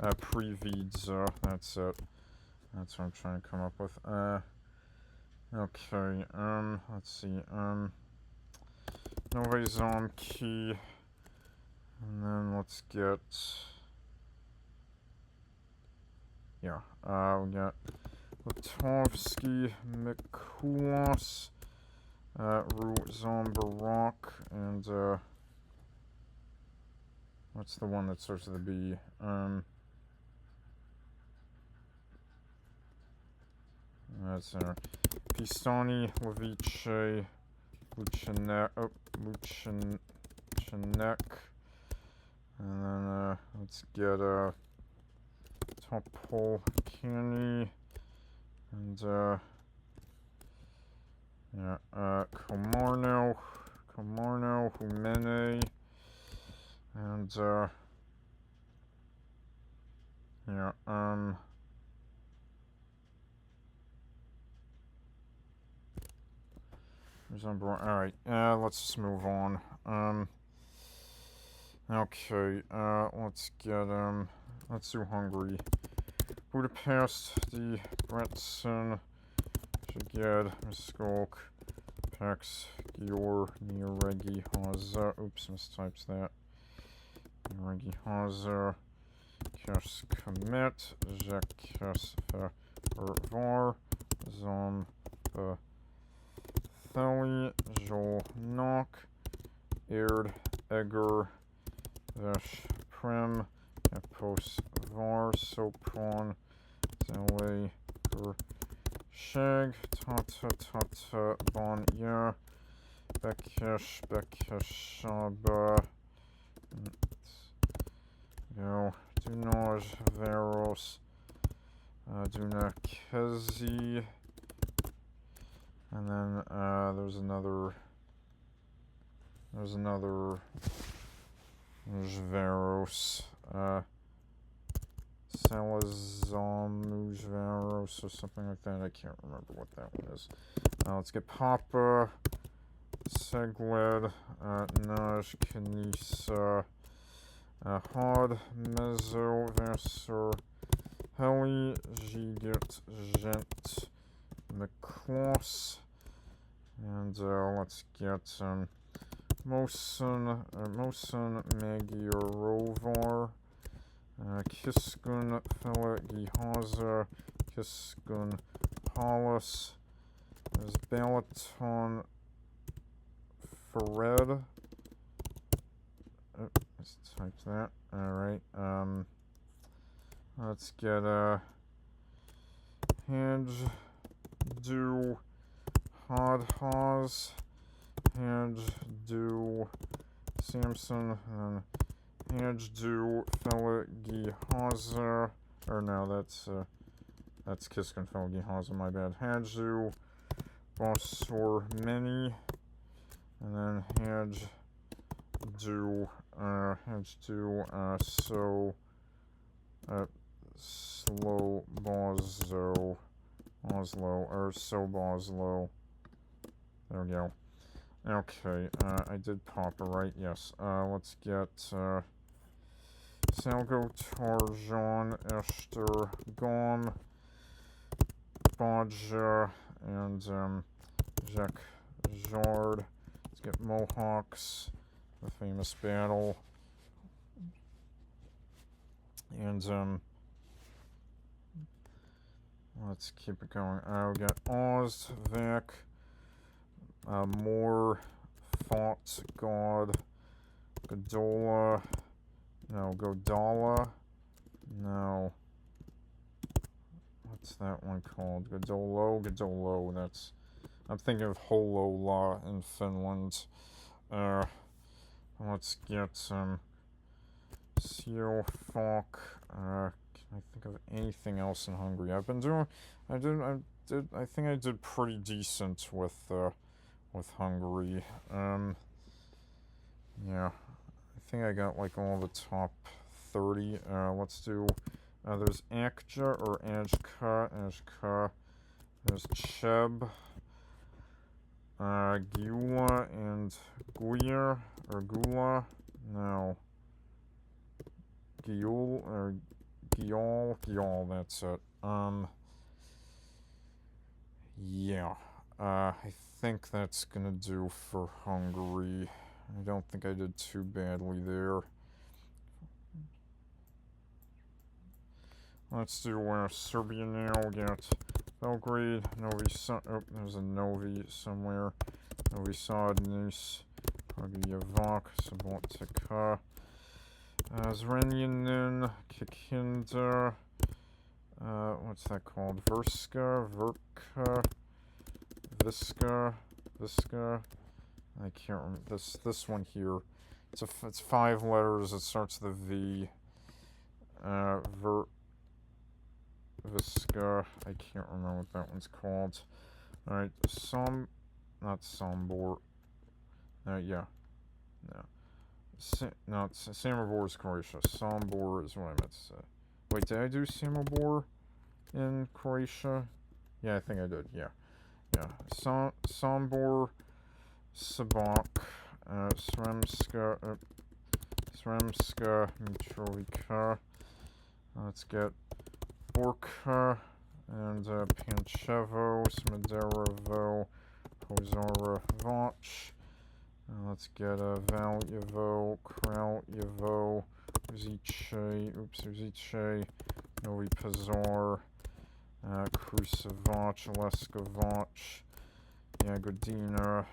Previdza. That's it. That's what I'm trying to come up with. Okay. Let's see. Nowy Zamki. And then let's get. Yeah. We got Latovsky, Mikulas, Ruzombarak, and what's the one that starts with a B? That's Pistoni, Leviche, Luchenek, and then let's get Topolkany, and Komarno, Humene, and alright, let's just move on. Okay, let's get, let's do Hungary. Budapest, the Bretson, Szeged, Miskolc, Pex, Gior, Nieregi, Haza, oops, mistyped that. Nieregi, Haza, Keskamet, Zsekesfe, Var, Zom, Theli, Zsolnok, Erd, Eger, Vesh, Prem, Epos, Var, Sopron, Zele, Shag, Tata, Bonya, Bekesh, Bekeshaba, Dunaj, Veros, Dunakezi, and then there's Veros, Salazamujvaros or something like that. I can't remember what that one is. Let's get Papa, Segled, Naj, Kanisa, Hod, Mezzo, Verser, Heli, Gigit, Gent, McCloss, and let's get Mosun, Magyar, Rovar, Kiskun, Fela, Gihaza, Kiskun, Hollis, there's Balaton, Fared. Oh, let's type that. Alright, let's get Hand do Hodhaz, Hand do Samson, and Hand do Fela Gihaza, or no, that's Kiskun Fela Gihaza, my bad. Hand do Bossor Many, and then Hand do Slow Bozo, Oslo, or So Boslo. There we go. Okay, I did Papa, right? Yes. Let's get Salgo, Tarjan, Esther, Gom, Bodja, and Jack Jard. Let's get Mohawks, the famous battle. And let's keep it going. We got Oz, Vec, Moore, Fought, God, Godola, no, Godala, no, what's that one called? Godolo, that's, I'm thinking of Holola in Finland. Let's get Siofok, can I think of anything else in Hungary? I think I did pretty decent with Hungary. Yeah, I think I got like all the top 30. Let's do, there's Akja or Ajka, there's Cheb, Gyula and Guir, or Gula, no, Gyal, that's it. Yeah, I think that's gonna do for Hungary. I don't think I did too badly there. Let's do Serbia now. We got Belgrade, Novi Sad. Oh, there's a Novi somewhere. Novi Sad, Nice, Kragujevac, Subotica, Zrenjanin, Kikinda. What's that called? Verska, Viska. I can't remember this one here. It's 5 letters. It starts with a V. Viska. I can't remember what that one's called. All right, not Sombor. Yeah, no. No, Samobor is Croatia. Sombor is what I meant to say. Wait, did I do Samobor in Croatia? Yeah, I think I did. Yeah. Sombor, Sabak, Sremska, Mitrovica. Let's get Borka and Panchevo, Smederevo, Pozorovac. Let's get Valjevo, Kraljevo, Uzice, Novi Pazar, Krusevac, Leskovac, Jagodina,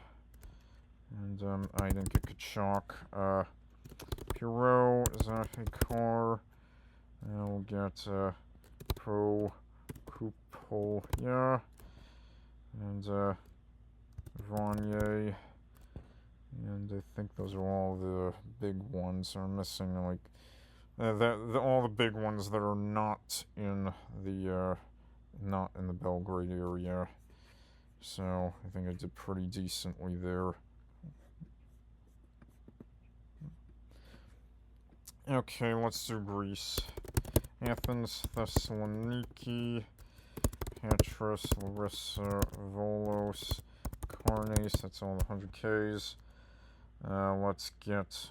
and I didn't get Kachak. Piro, Zahikar, and we'll get Pro Kupolya, and Vanier. And I think those are all the big ones. I'm missing like all the big ones that are not in the Belgrade area. So I think I did pretty decently there. Okay, let's do Greece. Athens, Thessaloniki, Patras, Larissa, Volos, Carnes. That's all the 100Ks. Let's get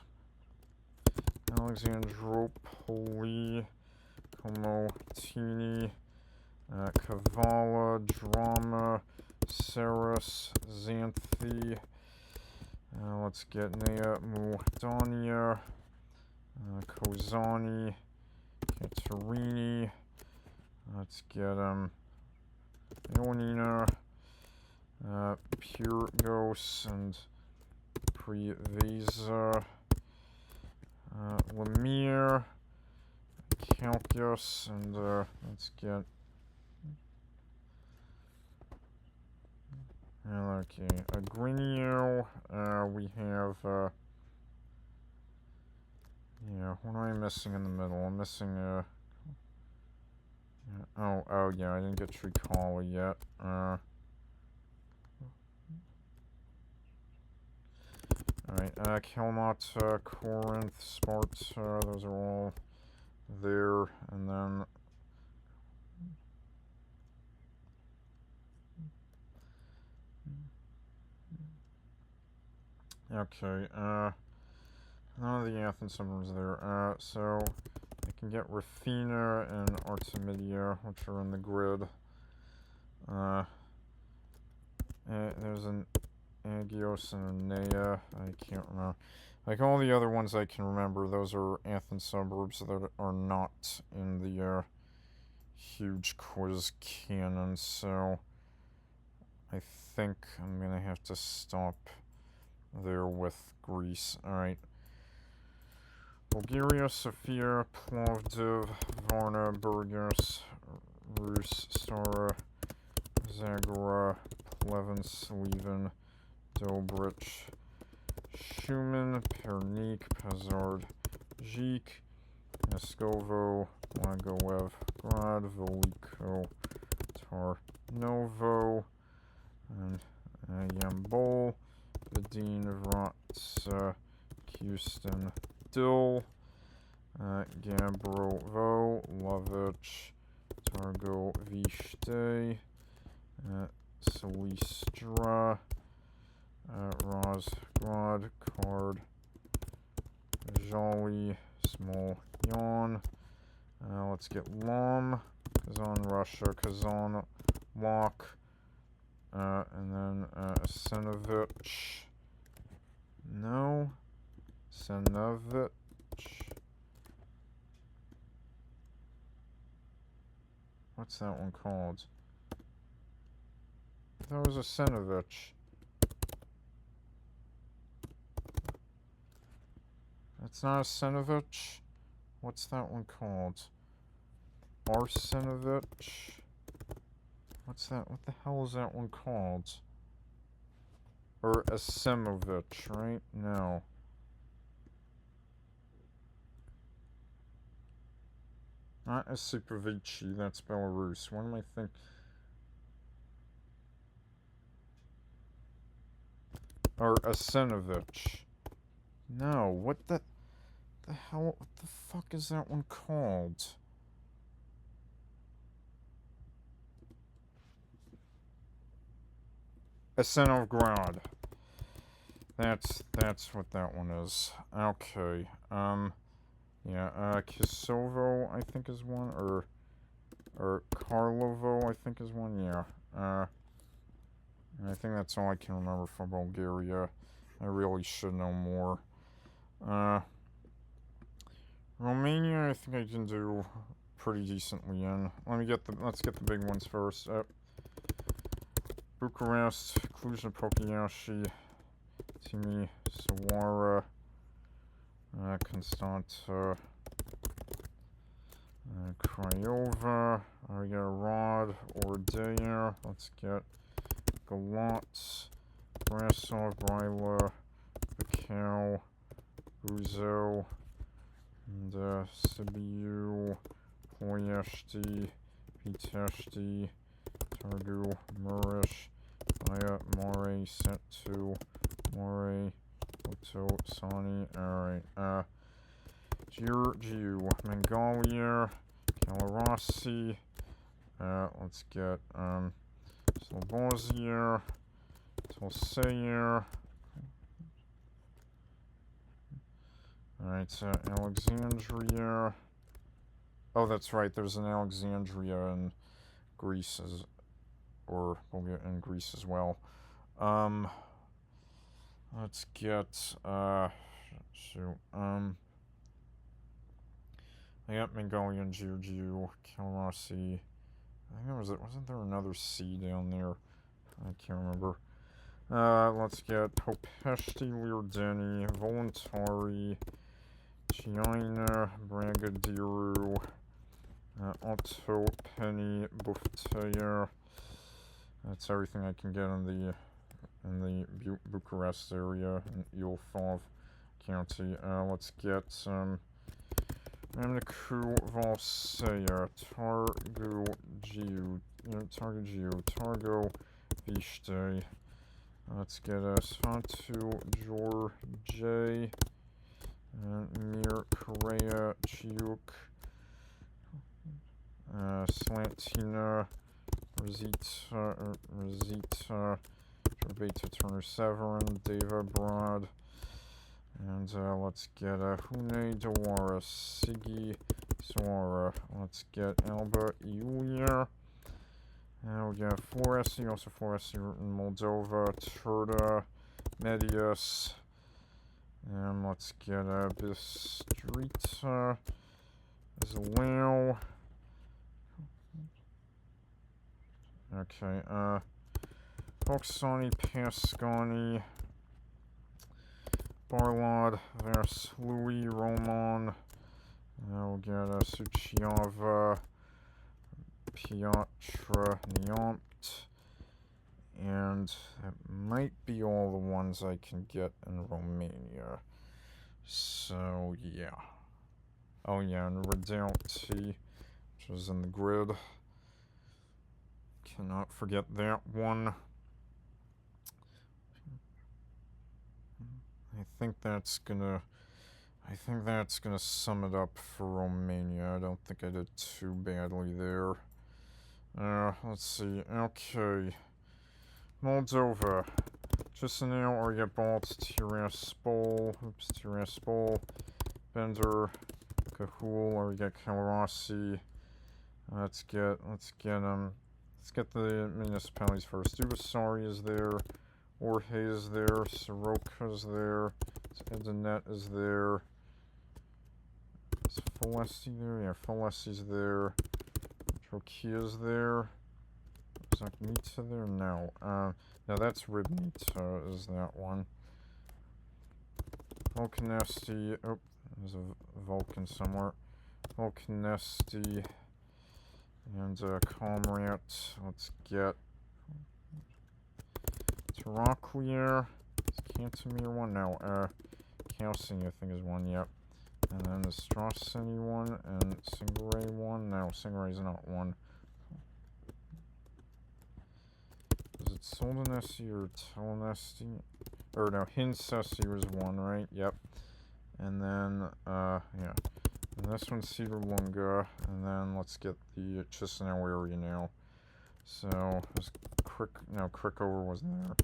Alexandropoli, Komotini, Kavala, Drama, Saras, Xanthi. Let's get Nea Mudania, Kozani, Katerini. Let's get Ionina, Pyrgos, and Priveza, Lemire, Calcius, and let's get Agrinio. We have what am I missing in the middle? I'm missing oh yeah, I didn't get Tricoli yet. Alright, Kelmot, Corinth, Sparta, those are all there, and then okay, none of the Athens suburbs there, so I can get Rafina and Artemidia, which are in the grid. There's an Agios and Nea, I can't remember. Like all the other ones I can remember, those are Athens suburbs that are not in the huge quiz canon, so I think I'm gonna have to stop there with Greece. Alright. Bulgaria, Sofia, Plovdiv, Varna, Burgas, Rus, Stara, Zagora, Pleven, Sliven, Dobrich, Shumen, Pernik, Pazard, Zhik, Neskovo, Lagoev, Grad, Veliko, Tarnovo, and Yambol, Vidin, Vrats, Houston, Dill, Gabrovo, Lovich, Targo Vishte, Silistra, Rosgrad, Card, Jolly, Small Yawn. Let's get Lom, Kazan, Russia, Kazan, Walk, and then Senovich. No. Senovich. What's that one called? That was a Senovich. That's not a Senovich. What's that one called? Arsenovich? What's that? What the hell is that one called? Or Asimovich, right? No. Not Asipovici, that's Belarus. What am I thinking? Or Asenovich. No, what the hell? What the fuck is that one called? Asenovgrad. That's what that one is. Okay. Yeah, Kosovo, I think is one, or Karlovo, I think is one, yeah. I think that's all I can remember from Bulgaria. I really should know more. Romania, I think I can do pretty decently in. Let's get the big ones first. Bucharest, Cluj-Napoca, Timi, Sawara, Constanta, Craiova. We got Rod, Ordeya. Let's get Galat, Brasov, Ryla, Bacau, Buzo, and Sibiu, Poyeshti, Piteshti, Targu, Murish, Maya, More, Setu, More, Oto, Sani. Alright, Georgiou, Mongolia, Kalarasi. Let's get, Slobozia, Tulsair. Alright, Alexandria. Oh, that's right, there's an Alexandria in Greece, in Greece as well. Let's get, I got Mongolian, Georgiou, Kalarasi. I think wasn't there another C down there? I can't remember. Let's get Popeshti, Lirdeni, Voluntari, China, Bragadiru, Otto, Penny, Bufteyer. That's everything I can get in the Bucharest area in Ilfov County. Let's get some Ramniku, Valseya, Targu Giu, Targo Vishte. Let's get Svantu, George, Mir, Korea, Chiuk, Slantina, Rosita, Beta Turner Severin, Deva Broad, and let's get Hune Dawara, Sigi Sawara. Let's get Alba Yulia. We got Floresi, also Floresi in Moldova, Turda, Medius. And let's get Bistrita, Zaleo. Okay, Hoxani, Pascani, Barlad, Vaslui, Roman. We'll get Suchiava, Piatra, Neomt. And that might be all the ones I can get in Romania. So, yeah. Oh, yeah, and Redoubt, which is in the grid. Cannot forget that one. I think that's gonna sum it up for Romania. I don't think I did too badly there. Let's see. Okay. Moldova. Chisinau, or we get Baltz, Tiraspol, Tiraspol, Bender, Cahul, or we get Kalrasi. Let's get the municipalities first. Dubasari is there, Orhe is there, Soroka is there, Edinet is there. Is Falesi there? Yeah, Falesi's there. Trokia is there. Is Agnita there? No. No, that's Ribnita, is that one. Volcanesti. Oh, there's a Vulcan somewhere. Volcanesti. And, Comrat. Let's get Terraclier. Is Cantemir one? No. Calcini, I think, is one, yep. And then the Straseni one, and Singray one. No, Singray's not one. Is it Soldanesi or Telenesti? Or no, Hinsesi was one, right? Yep. And then, yeah. And this one's Cedar Lunga. And then let's get the Chisinau area now. So, Krikover wasn't there.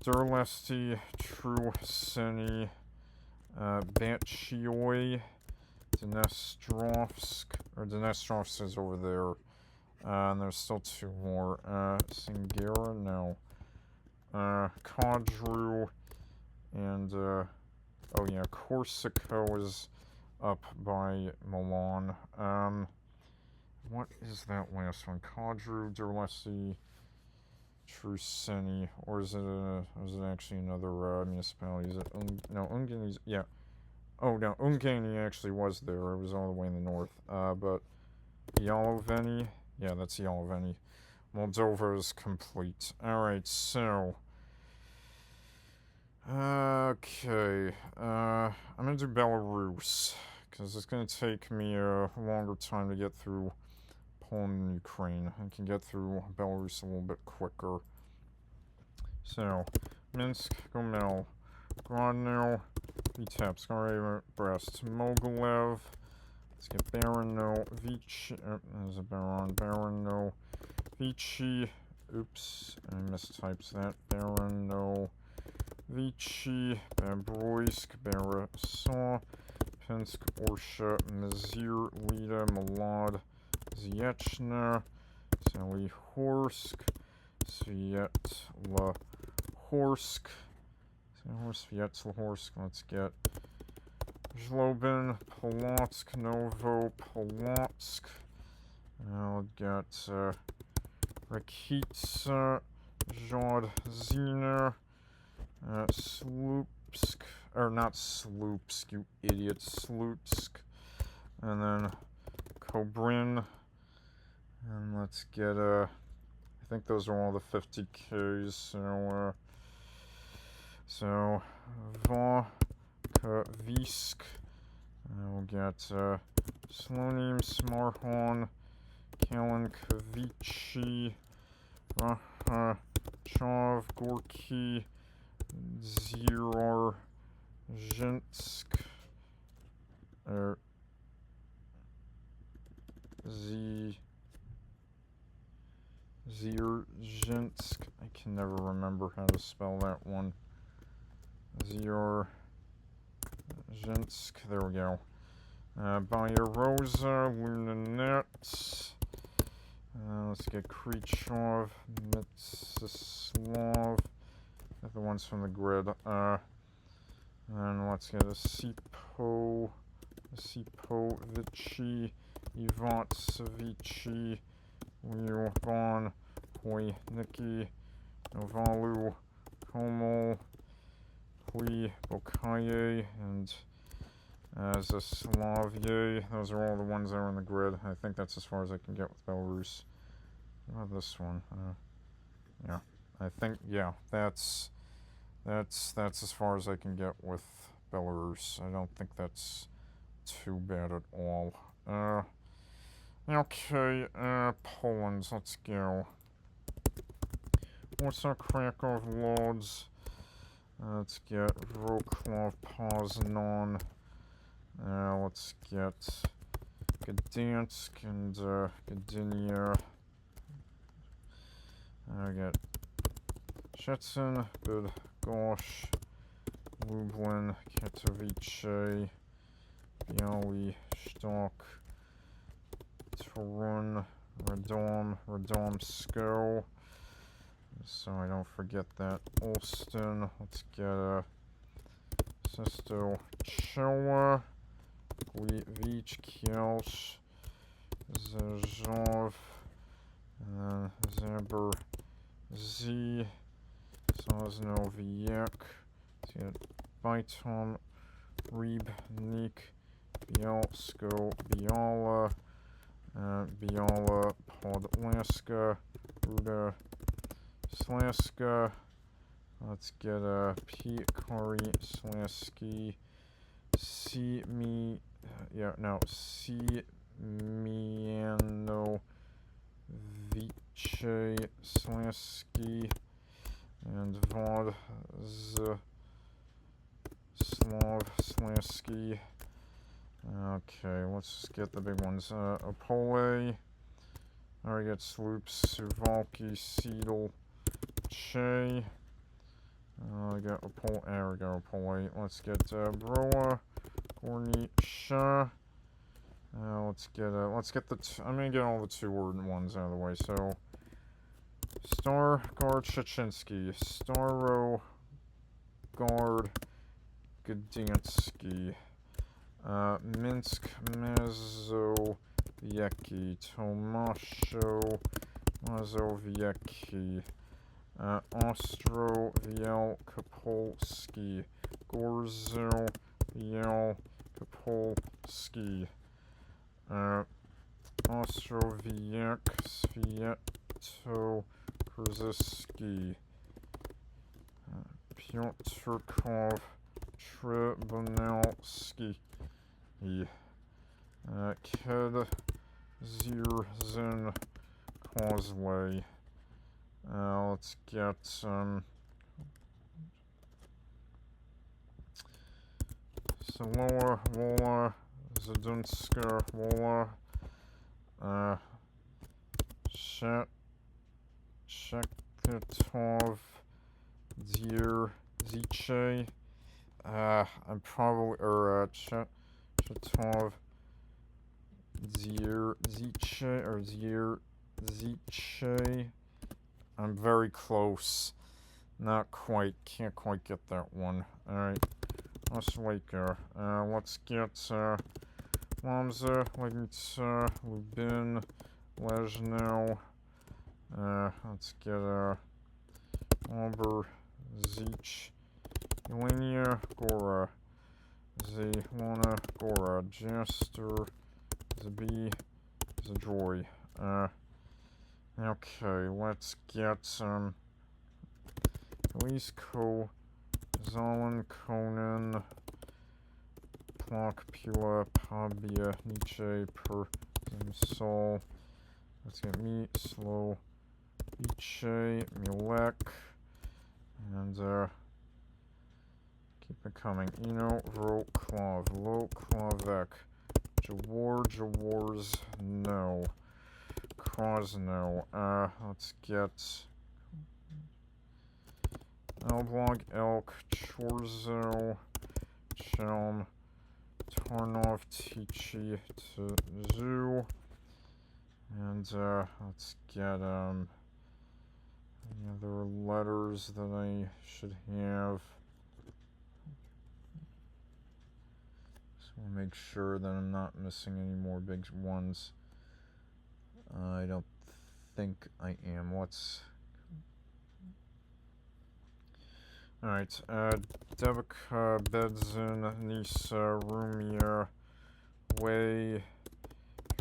Durlesti, True Seni, Batchioi, Dnestrovsk is over there. And there's still two more. Singera, no. Kadru, and, oh yeah, Corsica is up by Milan. What is that last one? Kadru, Durlesi, Truseni, or is it actually another municipality? Is it no, Ungani? Yeah. Oh no, Ungani actually was there. It was all the way in the north. But Yaloveni, yeah, that's Yaloveni. Moldova is complete. All right, so okay, I'm gonna do Belarus because it's gonna take me a longer time to get through Poland and Ukraine. I can get through Belarus a little bit quicker. So, Minsk, Gomel, Grodno, Vitebsk, already Brest, Mogilev. Let's get Barano, Vichy. There's a Barano, Vichy. Oops, I mistyped that. Barano, Vichy, Babroysk, Barasaw, Pinsk, Orsha, Mizir, Lida, Malad, Zyechna, Salihorsk, Svietlahorsk, Svietlahorsk, let's get Zlobin, Polotsk, Novo, Polotsk, I'll get Rakitsa, Zhodzina, Slupsk, or not Slupsk, you idiot, Slutsk, and then Kobrin, and let's get, I think those are all the 50Ks, so Volkovisk, we'll get, Slonim, Smarhon, Kalinkovici, Rahachov, Gorky, Zhirozhinsk, Zhirozhinsk, I can never remember how to spell that one. Zhirozhinsk, there we go. Byaroza, Lunanet. Let's get Khrushchev, Mstislav. The ones from the grid. And let's get a Sipovici, Ivantsevici, Lyuban, Hoyniki, Novalu, Komol, Pli, Bokaye, and Zaslavye. Those are all the ones that are in the grid. I think that's as far as I can get with Belarus. What about this one? Yeah, I think, yeah, that's as far as I can get with Belarus. I don't think that's too bad at all. Okay, Poland, let's go. What's our Krakow Lodz? Let's get Wrocław, Poznan. Let's get Gdansk and Gdynia. I got Szczecin, good Gosh, Lublin, Katowice, Białystok, Torun, Radomsko. So I don't forget that. Olsztyn, let's get Częstochowa, Gliwice, Kielce, Rzeszów, and then Zabrze, Sosnowiec, let's get Bytom, Rybnik, Bielsko-Biała, Biała Podlaska, Ruda Slaska. Let's get Pikori Slaski, Siemianowice Slaski, and Władysław Slaski. Okay, let's just get the big ones. Opole. I get Sloops, Suwalki, Seidel, Che. I got Opole. There we go, Opole. Let's get Broa, Gornicha. Let's get I'm gonna get all the 2-word ones out of the way. So, Stargard Chachinski, Starogard Gdański, Minsk Mazowiecki, Tomaszow Mazowiecki, Ostrowiec-Kopolski, Gorzow Wielkopolski, Ostrowiec Świętokrzyski, Piotrków Trybunalski, Kedzierzyn Causeway. Let's get Salowa, Wola, Zadunska, Wola, Shekhetov, Dzierzice. I'm probably, Shekhetov, Dzierzice. I'm very close. Not quite. Can't quite get that one. Alright. Oslaka. Let's get Łomża, Legnica, Lubin, Leszno. Let's get Oberzych, Jelenia, Gora, Zielona, Gora, Jester, Zabi, Zadroy. Okay, let's get Lisko, Zolan, Conan, Plok, Pula, Pabia, Nietzsche, Sol. Let's get me, Slow, Nietzsche, Milek, and keep it coming. Eno, Roklov, Loklovek, Jawars, no. Krosno. Let's get Elblog, Elk, Chorzo, Chelm, Tarnov, Tichy, Zoo, and let's get any other letters that I should have. Just want to make sure that I'm not missing any more big ones. I don't think I am. Alright, Devika, Bedzin, Nisa, Rumia, Way,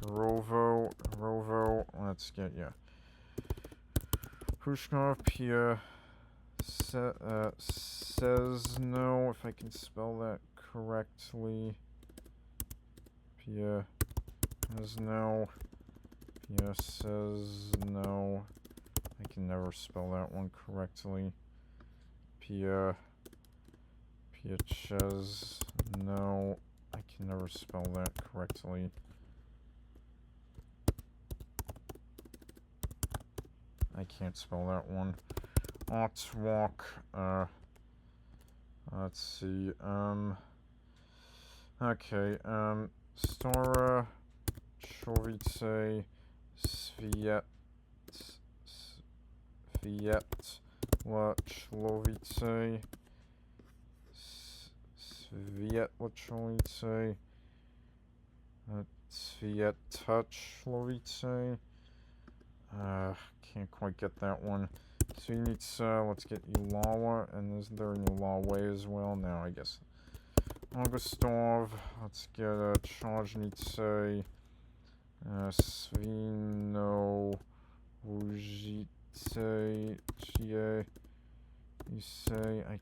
Rovo, let's get, Pushkov, Pia, says no, if I can spell that correctly. Pia says no. Pia says no. I can never spell that one correctly. Piaches, no. I can never spell that correctly. I can't spell that one. Otwalk, Let's see. Okay. Stora, Chovice, Svietla Chlovice, Svietla Chlovice, Svieta Chlovice. Can't quite get that one. Svinica, let's get Ulawa, and is there an Ulawa as well? No, I guess. Augustov, let's get Chojnice, Svino, Ujice, Chie, Ise. I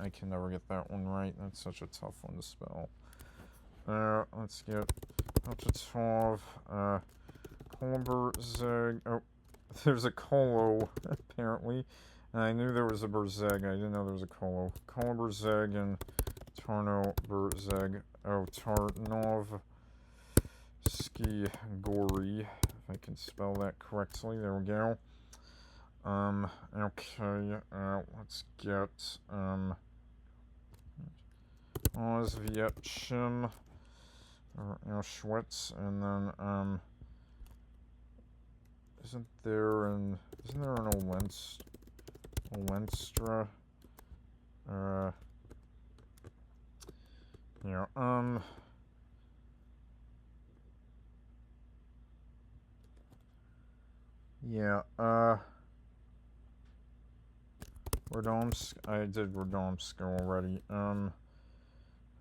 can never get that one right. That's such a tough one to spell. Let's get Alchatov, Kolberzeg. Oh, there's a Kolo, apparently. And I knew there was a Berzeg. I didn't know there was a Kolo. Kolberzeg and Tarno Berzeg. Oh, Tarnov Ski Gori, if I can spell that correctly. There we go. Okay, let's get, Osvietchim, or Auschwitz, and then, isn't there an Olenstra? Yeah, yeah, Radomsk, I did Radomsk already.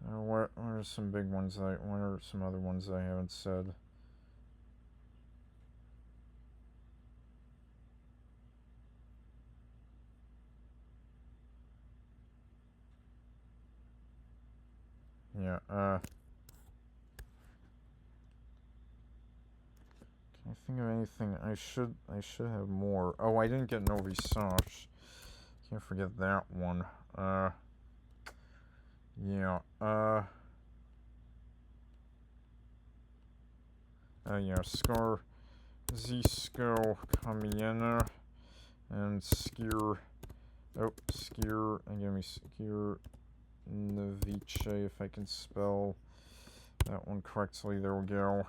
What are some big ones what are some other ones I haven't said? Yeah, can't think of anything. I should have more. Oh, I didn't get Novi Sad. Can't forget that one. Yeah, yeah, Scar, Zisko, Kamiena, and Skier, and give me Skier Novice, if I can spell that one correctly. There we go.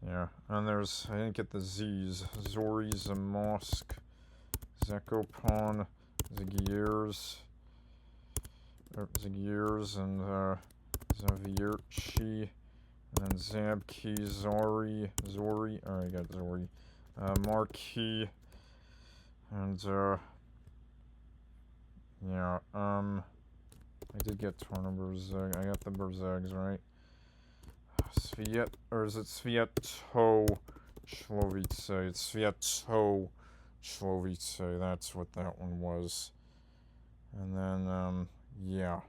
Yeah, and I didn't get the Z's. Zori, Zamosk, Zekopon, Zagiers, and, Zavierchi, and then Zabki, Zori, I got Zori, Marquis, and, yeah, I did get Torna Berzeg. I got the Berzegs, right? Is it Svieto Chlovice? It's Svieto Chlovice. That's what that one was. And then, yeah.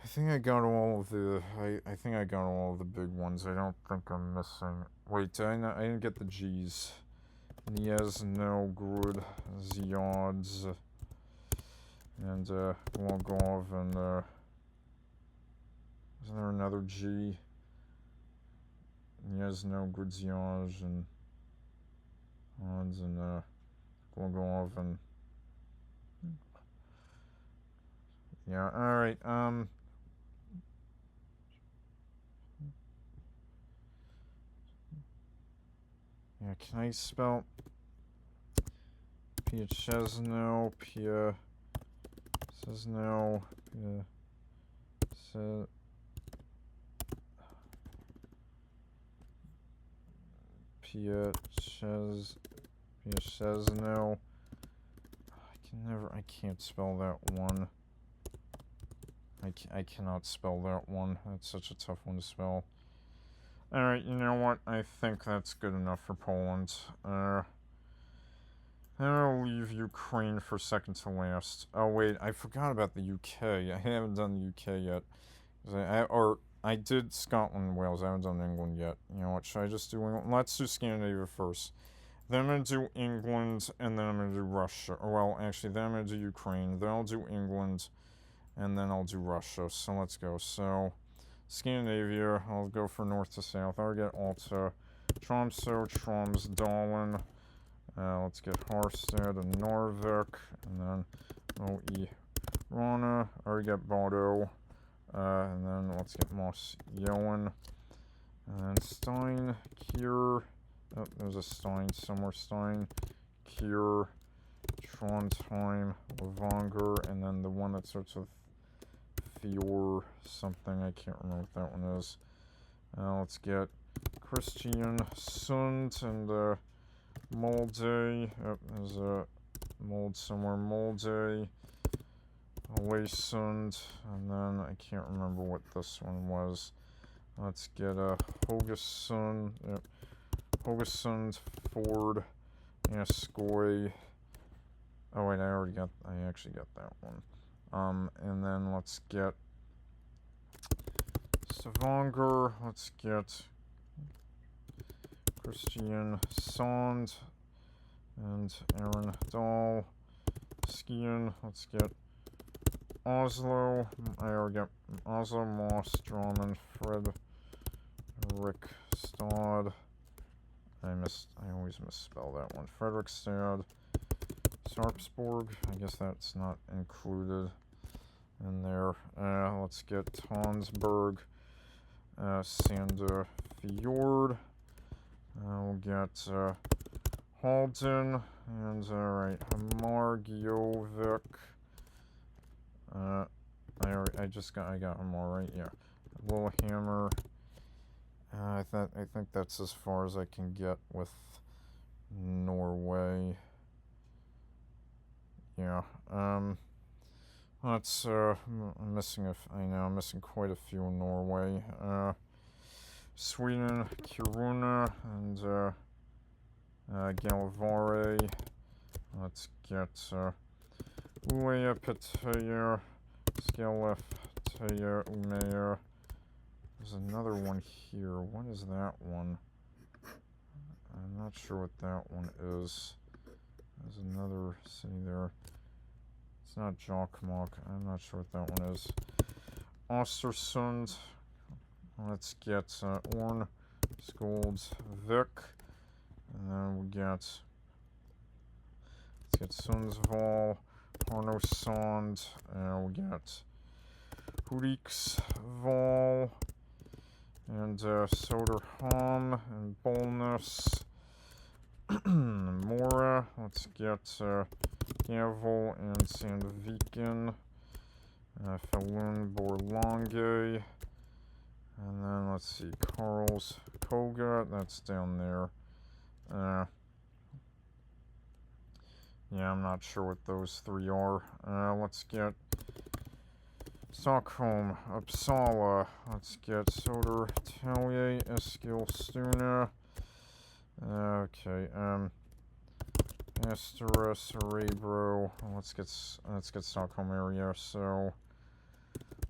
I think I got all of the. I think I got all of the big ones. I don't think I'm missing. Wait, I didn't get the G's. Niezno, Ziods, and Logov, and isn't there another G? Niezno, Zioj, and Odds, and Logov, and yeah. All right. Yeah, can I spell Piachesno, Piachesno, Piachesno. I can't spell that one. I cannot spell that one. That's such a tough one to spell. Alright, you know what? I think that's good enough for Poland. I'll leave Ukraine for second to last. Oh, wait, I forgot about the UK. I haven't done the UK yet. I did Scotland and Wales. I haven't done England yet. You know what? Should I just do England? Let's do Scandinavia first. Then I'm going to do England, and then I'm going to do Russia. Well, actually, then I'm going to do Ukraine. Then I'll do England, and then I'll do Russia. So let's go. So, Scandinavia, I'll go for north to south. I'll get Alta, Tromsø, Tromsdalen, Let's get Harstad and Narvik, and then O.E. Rana. I already got Bodo. And then let's get Moss Yowen. And then Stein, Kier. Oh, there's a Stein somewhere. Stein, Kier, Trondheim, Levanger, and then the one that starts with Fior something. I can't remember what that one is. Let's get Christian Sund and Molde. Oh, there's a Mold somewhere. Molde, Waysund, and then I can't remember what this one was. Let's get Hogesund. Yep. Hogesund, Ford, Ascoy. Oh wait, I actually got that one. And then let's get Stavanger. Let's get Christian Sand and Aaron Dahl. Skiing. Let's get Oslo. I already got Oslo, Moss, Drummond, Fred, Rick Stad. I always misspell that one. Fredrikstad, Sarpsborg. I guess that's not included in there. Let's get Tonsberg, Sandefjord. We'll get Halden, and alright, Margjovic. I got them all right. Yeah, Lillehammer. I think that's as far as I can get with Norway. Yeah. I'm missing I'm missing quite a few in Norway. Sweden, Kiruna, and Galvare. Let's get Uea, Pattaya, Skellefteå, Umeå. There's another one here. What is that one? I'm not sure what that one is. There's another city there. It's not Jokkmokk. I'm not sure what that one is. Ostersund. Let's get Orn, Skoldvik. And then we let's get Sundsvall, Arnosand. We got Hudiksvall. And Soderholm and Bollnäs. Mora. Let's get Gavel and Sandviken. Falun Borlänge. And then let's see, Karlskoga. That's down there. Yeah, I'm not sure what those three are. Let's get Stockholm, Uppsala. Let's get Södertälje, Eskilstuna. Okay. Astra, Cerebro. Let's get Stockholm area. So,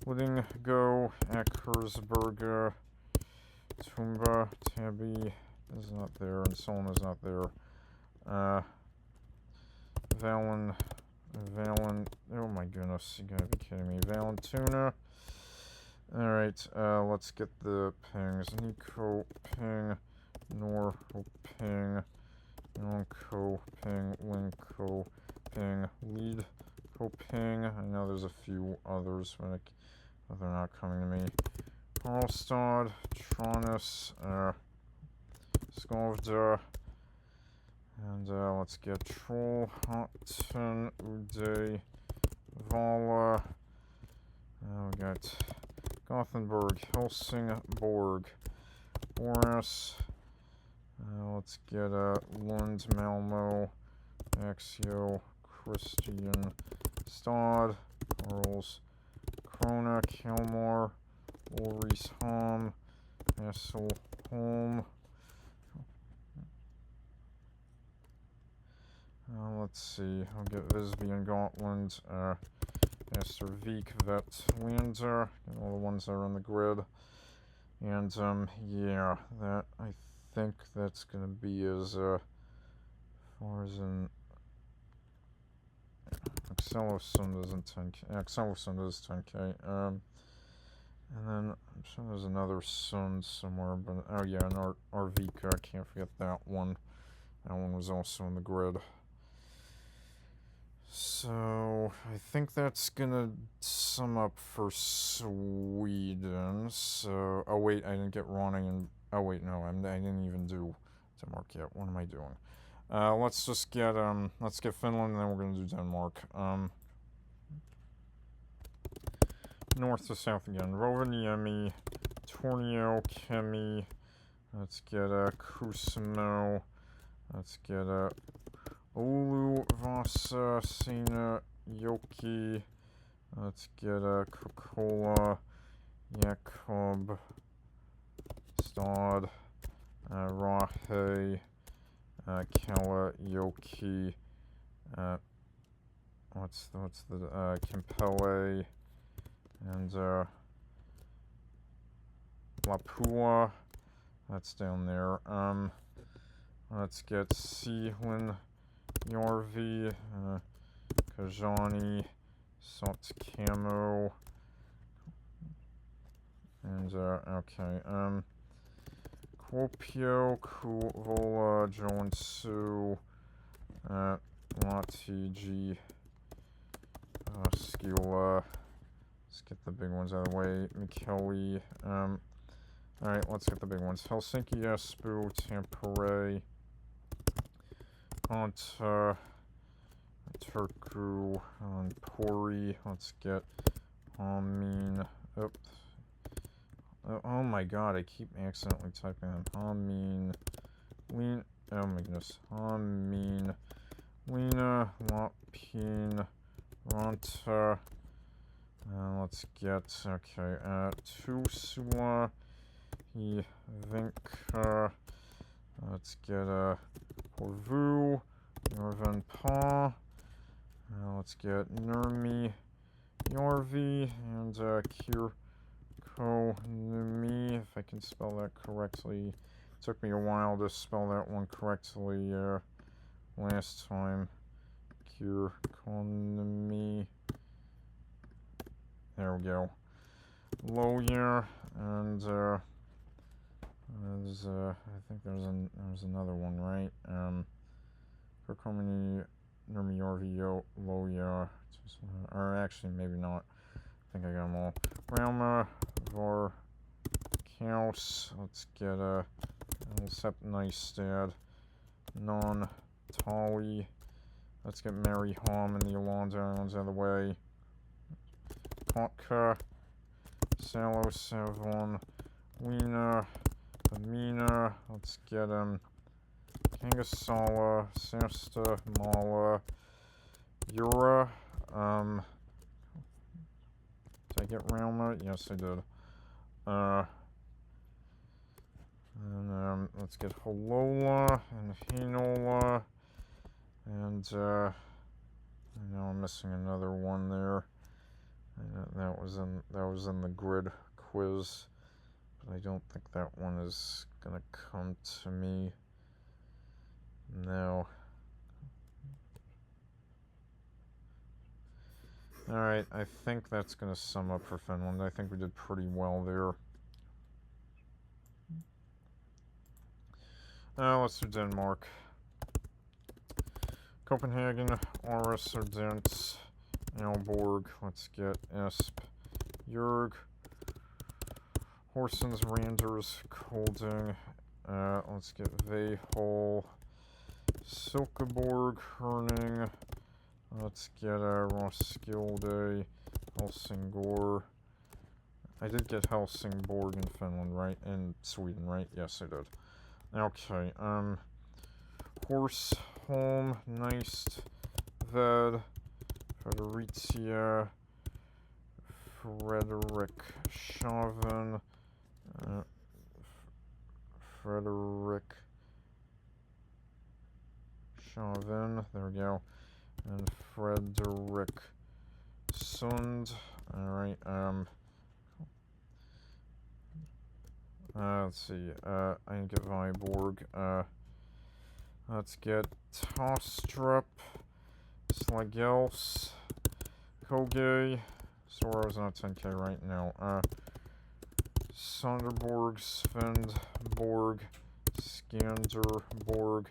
Lidingö, Akersberga, Tumba, Täby is not there, and Solna is not there. Valen. Oh my goodness, you gotta be kidding me. Vallentuna. Alright, let's get the pings. Nico ping, Norho ping, Nonco ping, Linko ping, Leadco ping. I know there's a few others, but they're not coming to me. Karlstad, Tranås, Skövde. And let's get Trollhättan, Uday, Vala. We got Gothenburg, Helsingborg, Boris. Let's get Lund, Malmo, Axio, Christian, Stad, Karls, Krona, Kalmar, Ulricehamn, Hasselholm. Let's see, I'll get Visby and Gotland, Estervik, Vetlanda, all the ones that are on the grid. And, yeah, I think that's gonna be as far as in Axellosund isn't 10k. Axellosund is 10k. And then I'm sure there's another Sund somewhere, but oh yeah, and Arvika, I can't forget that one. That one was also in the grid. So, I think that's gonna sum up for Sweden. So, oh wait, I didn't get Ronning and, oh wait, no, I didn't even do Denmark yet. What am I doing? Let's get Finland, and then we're gonna do Denmark. North to south again. Rovaniemi, Tornio, Kemi. Let's get Kuusamo. Let's get Oulu, Vasa, Sina, Yoki. Let's get Kokkola, Jakob, Stad, Rahe, Kella, Yoki. What's the Kempele and Lapua. That's down there. Let's get Seelin, Yorvi, Kajani, Sotkamo, and okay. Kuopio, Kuvola, Joensuu, Latiji, Skila. Let's get the big ones out of the way. Mikkeli. Alright, let's get the big ones. Helsinki, Espoo, Tampere, Anta, Turku, Pori. Let's get Hamin. Oh my god, I keep accidentally typing on Hamin. Lean. Oh my goodness. Hamin. Lena, Lapin, Ranta. Let's get, okay, Tusula, Vinka. Let's get Horvu, Norvenpa. Let's get Nurmi, Yorvi, and Kirko Numi, if I can spell that correctly. It took me a while to spell that one correctly last time. Kirko Numi. There we go. Lawyer, and there's I think there's another one, right? Kirkomini, Nurmiorvi, Lawyer, or actually maybe not. I think I got them all. Rama, Vor, Kaus. Let's get Sept Neistad, Non, Tali. Let's get Mary Hom and the Alonzo Islands out of the way. Kotka, Salo, Savon, Lena, Amina. Let's get Kangasala, Sasta, Mala, Yura. Did I get Rama? Yes, I did. And let's get Holola and Hinola, and I know I'm missing another one there. That was in the grid quiz, but I don't think that one is gonna come to me. No. Alright, I think that's gonna sum up for Finland. I think we did pretty well there. Let's do Denmark. Copenhagen, Aarhus, Odense, Aalborg. Let's get Esp, Jurg, Horsens, Randers, Kolding. Let's get Vehol, Silkeborg, Herning. Let's get Roskilde, Helsingor. I did get Helsingborg in Finland, right? In Sweden, right? Yes, I did. Okay, Horsholm, Neist, Ved, Fredericia, Frederick Chauvin, Frederick Chauvin, there we go, and Frederick Sund. Alright, let's see, I didn't get Viborg. Let's get Tostrup, Slagels, Koge. Sora's not 10k right now. Sonderborg, Svendborg, Skanderborg,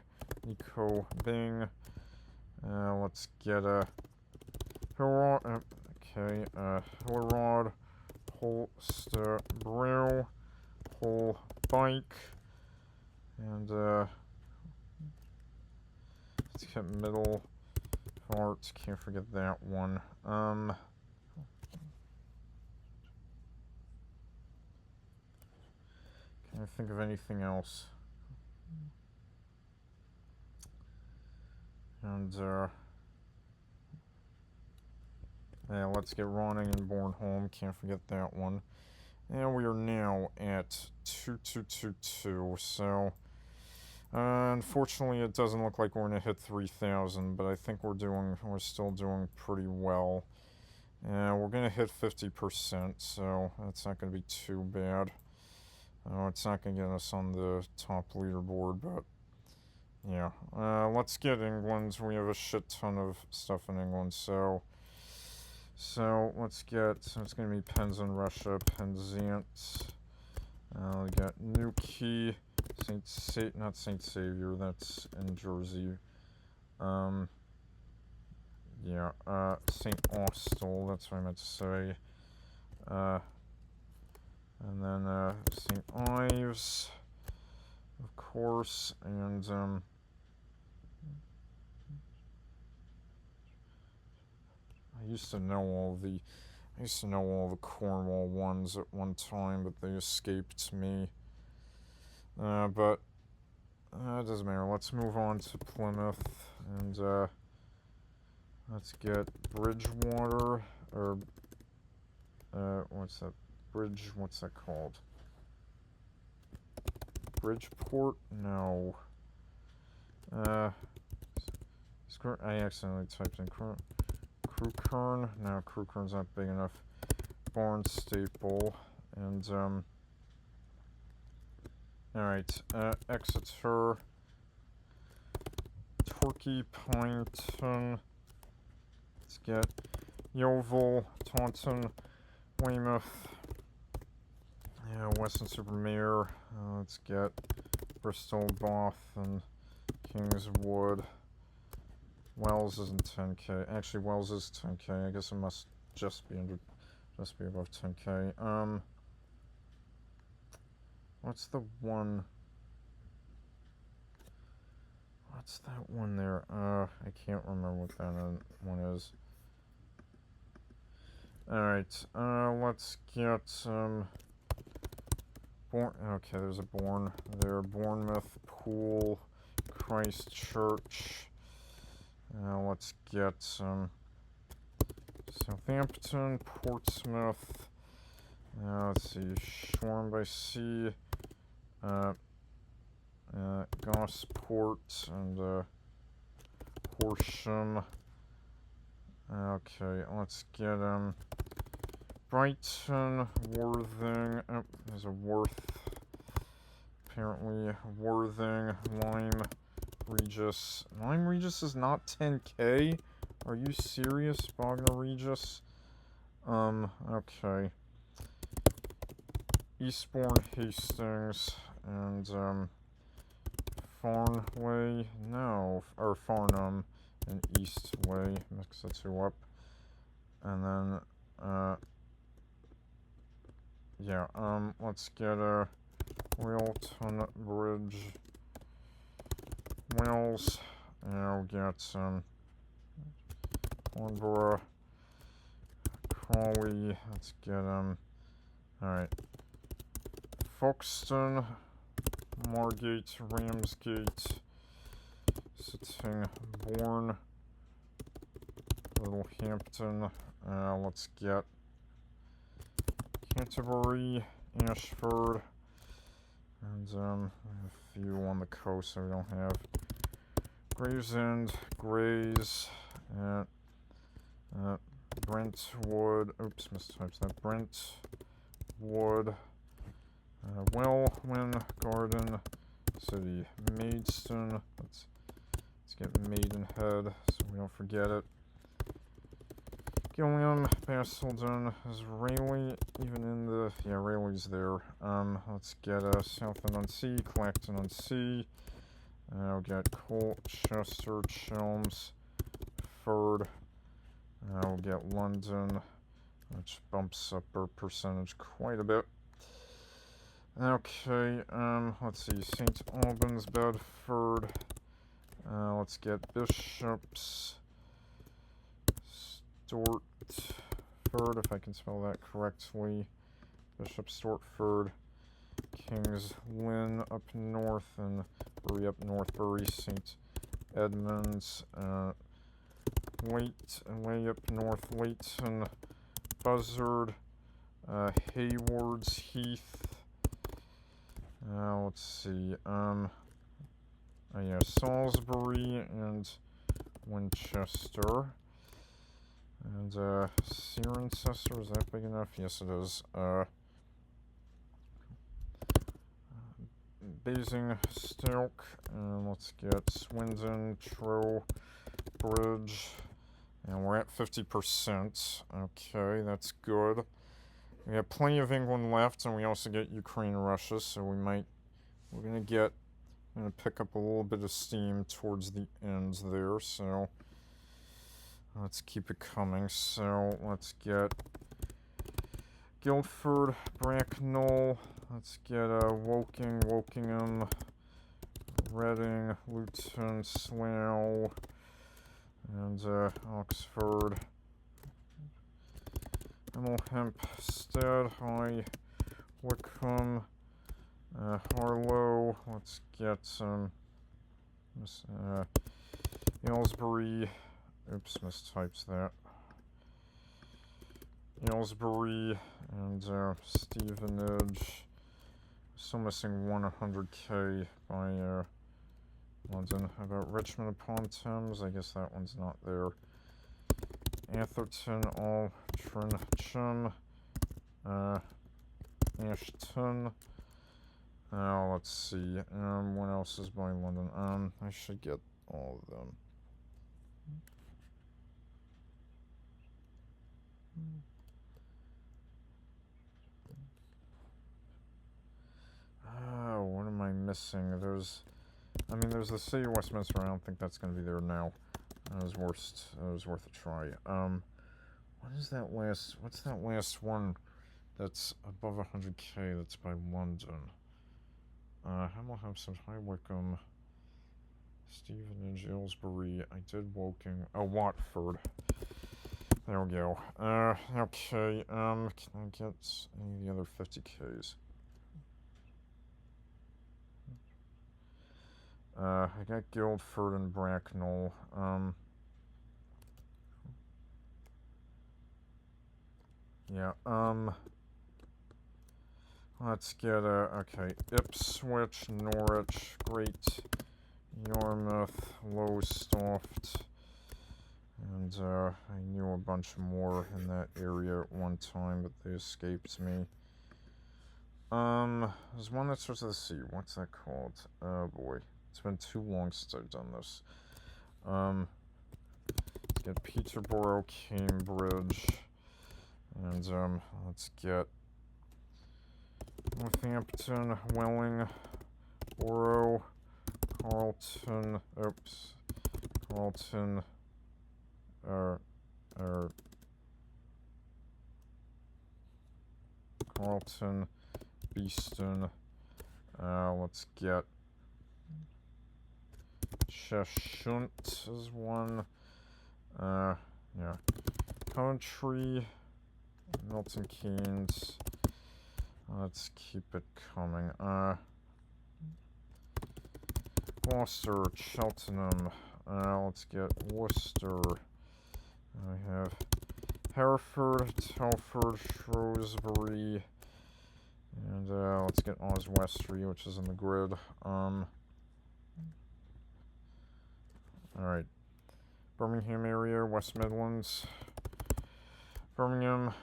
Eco Bing. Let's get a Hillerod, Holster Brew, Whole Bike, and let's get Middle Hearts. Can't forget that one. Can I think of anything else? And yeah, let's get Ronning and Bornholm. Can't forget that one. And we are now at 2222. So unfortunately, it doesn't look like we're gonna hit 3,000, but I think we're still doing pretty well. We're gonna hit 50%, so that's not gonna be too bad. It's not gonna get us on the top leaderboard, but yeah. Let's get England. We have a shit ton of stuff in England, so let's get. So it's gonna be Penzance, Russia, Penzance. We got Newquay, not Saint Savior. That's in Jersey. Yeah. Saint Austell. That's what I meant to say. And then St. Ives, of course, and I used to know all the Cornwall ones at one time, but they escaped me. But it doesn't matter. Let's move on to Plymouth, and let's get Bridgewater, or what's that called? Bridgeport? No. I accidentally typed in Crewkerne. No, Crewkerne's not big enough. Barnstaple. And, alright, Exeter. Torquay, Pinton. Let's get Yeovil, Taunton, Weymouth. Yeah, Weston-super-Mare. Let's get Bristol, Bath, and Kingswood. Wells isn't 10k. Actually, Wells is 10k. I guess it must just be above 10k. What's the one? What's that one there? I can't remember what that one is. Alright, let's get, okay, there's a Bourne there. Bournemouth, Poole, Christchurch. Let's get Southampton, Portsmouth. Let's see, Shoreham by Sea, Gosport, and Horsham. Okay, let's get Brighton, Worthing. Oh, there's a Worth. Apparently, Worthing, Lyme Regis. Lyme Regis is not 10k? Are you serious, Bognor Regis? Okay. Eastbourne, Hastings, and Farnway. No, or Farnham and Eastway. Mix the two up. And then, yeah, let's get a Railton Bridge, Wales, and I'll get Hornborough, Crawley. Let's get alright, Folkestone, Margate, Ramsgate, Sittingbourne, Littlehampton. Let's get Canterbury, Ashford, and a few on the coast that we don't have. Gravesend, Grays, Brentwood. Oops, mistyped that. Brentwood, Wellwyn, Garden City, Maidstone. Let's get Maidenhead so we don't forget it. Gillingham, Basildon. Is Rayleigh even in the... Yeah, Rayleigh's there. Let's get Southend-on-Sea, Clacton-on-Sea, We'll get Colchester, Chelmsford. We'll get London, which bumps up our percentage quite a bit. Okay, let's see, St. Albans, Bedford. Let's get Bishops, Stortford, if I can spell that correctly. Bishop Stortford, King's Lynn up north, and Bury up north, Bury, St. Edmunds, way up north, Leighton, Buzzard, Haywards Heath. Let's see, yeah, Salisbury and Winchester. And, Cirencester, is that big enough? Yes, it is. Basingstoke, and let's get Swindon, Trowbridge, and we're at 50%. Okay, that's good. We have plenty of England left, and we also get Ukraine and Russia, so we're gonna pick up a little bit of steam towards the end there, so let's keep it coming. So let's get Guildford, Bracknell, let's get Woking, Wokingham, Reading, Luton, Slough, and Oxford, Hemel Hempstead, High Wycombe, Harlow, let's get Aylesbury, oops, mistyped that, Aylesbury, and Stevenage, still missing 100k by London. How about Richmond upon Thames? I guess that one's not there. Atherton, Altrincham, Ashton. Let's see. What else is by London? I should get all of them. What am I missing? There's the city of Westminster. I don't think that's going to be there now. It was worth a try. What's that last one that's above 100k that's by London? Hemel Hempstead, High Wycombe, Stevenage, Aylesbury. I did Woking. Oh, Watford. There we go. Okay. Can I get any of the other 50ks? I got Guildford and Bracknell. Yeah, let's get, okay, Ipswich, Norwich, Great Yarmouth, Lowestoft, and, I knew a bunch more in that area at one time, but they escaped me. There's one that starts with a C. What's that called? Oh boy. It's been too long since I've done this. Let's get Peterborough, Cambridge, and let's get Northampton, Welling, Borough, Carlton, Carlton, Beeston, let's get Cheshunt is one, yeah, Coventry, Milton Keynes, let's keep it coming, Gloucester, Cheltenham, let's get Worcester, I have Hereford, Telford, Shrewsbury, and let's get Oswestry, which is in the grid. Alright. Birmingham area, West Midlands. Birmingham,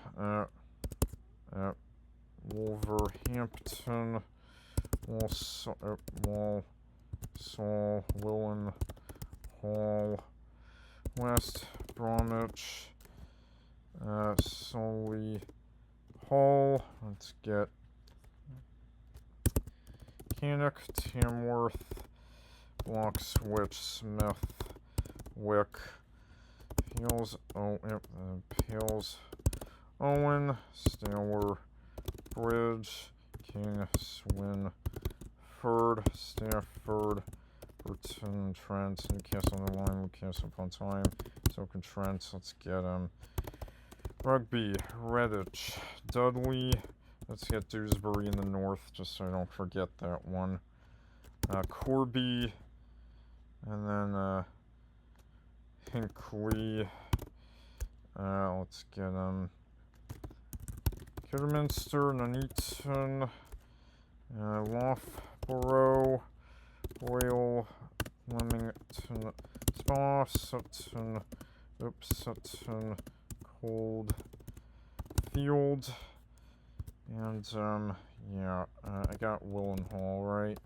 Wolverhampton, Walsall, Willen, Hall, West Bromwich, Solly Hall. Let's get Cannock, Tamworth, Bloxwich, Smith, Wick, Peels, Peels, Owen, Stour, Bridge, King, Swinford, Stafford, Burton, Trent, Newcastle on the line, Newcastle upon time, Stoke and Trent, let's get him. Rugby, Redditch, Dudley, let's get Dewsbury in the north, just so I don't forget that one. Corby, and then Hinkley, let's get him. Kidderminster, Nuneaton, Loughborough, Royal, Leamington, Spa, Sutton, Cold Field, and yeah, I got Willenhall, right?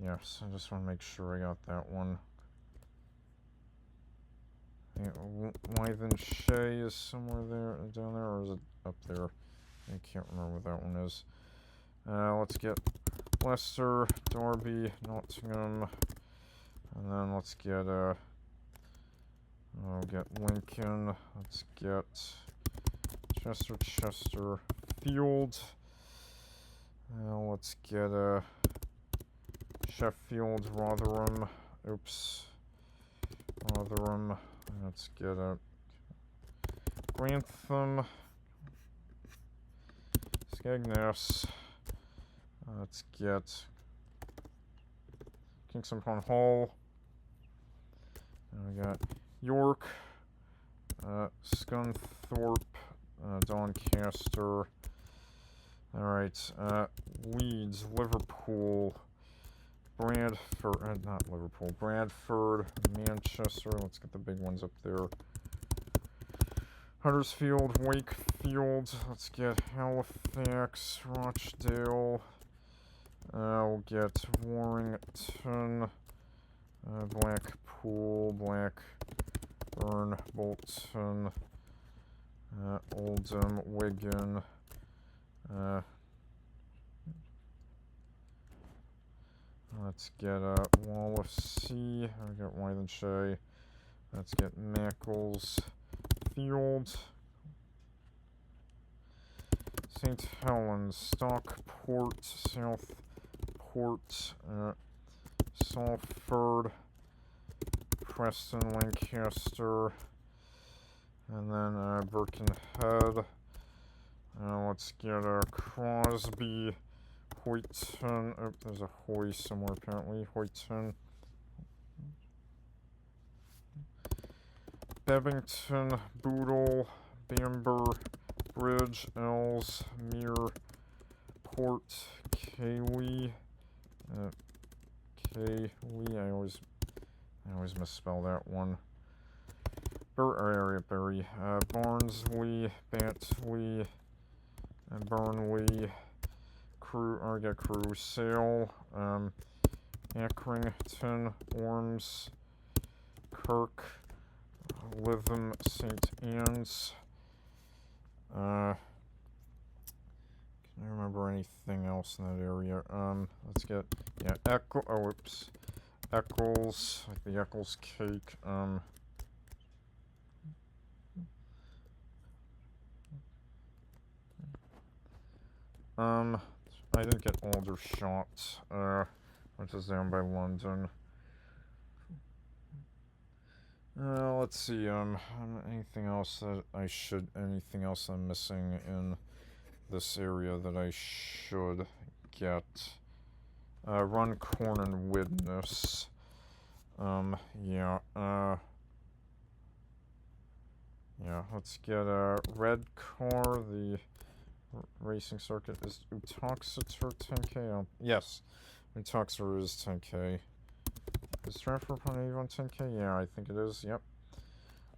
Yes, I just want to make sure I got that one. Yeah, Wythenshawe is somewhere there, down there, or is it up there? I can't remember what that one is. Let's get Leicester, Derby, Nottingham, and then let's get I'll get Lincoln. Let's get Chesterfield. Let's get Sheffield, Rotherham. Rotherham. Let's get Grantham, Skegness. Let's get Kingston upon Hull. And we got York, Scunthorpe, Doncaster. Alright, Leeds, Liverpool, Bradford, not Liverpool, Bradford, Manchester. Let's get the big ones up there. Huddersfield, Wakefield. Let's get Halifax, Rochdale. We'll get Warrington, Blackpool, Blackburn, Bolton, Oldham, Wigan. Let's get Wallasey. We got Wythenshawe. Let's get Macclesfield, St. Helens, Stockport, Southport, Salford, Preston, Lancaster, and then Birkenhead. Let's get Crosby, Hoyton. Oh, there's a Hoy somewhere apparently. Hoyton. Bevington, Boodle, Bamber, Bridge, Ellesmere, Port, Kaylee. Kaylee. I always misspell that one. Barnsley, Bantley, and Burnley. Sale, Accrington, Orms, Kirk, Lytham, St. Anne's. Can I remember anything else in that area? Let's get, Eccles, like the Eccles cake. I didn't get Aldershot, which is down by London. Let's see, anything else I'm missing in this area that I should get? Runcorn and Widnes. Let's get Redcar, the racing circuit. Is Uttoxeter 10k? Yes, Uttoxeter is 10k. Is Stratford upon Avon 10k? Yeah, I think it is. Yep.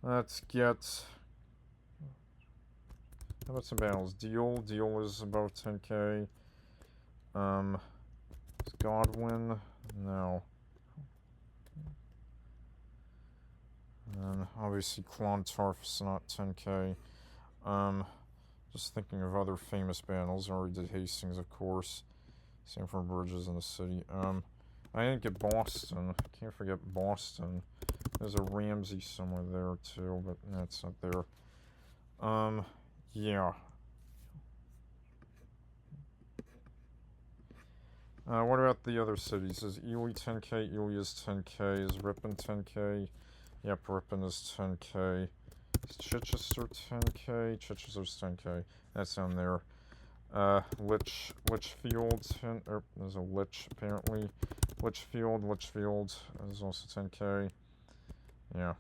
Let's get. How about some battles? Deal is about 10k. Is Godwin? No. And obviously Clontarf is not 10k. Just thinking of other famous battles. I already did Hastings, of course. Same for Bridges in the city. I didn't get Boston. Can't forget Boston. There's a Ramsey somewhere there too, but that's not there. Yeah. What about the other cities? Is Ely 10k? Ely is 10k. Is Ripon 10k? Yep, Ripon is 10k. Is Chichester 10k? Chichester's 10k. That's down there. Litchfield, there's a Litch apparently. Litchfield is also 10k. Yeah.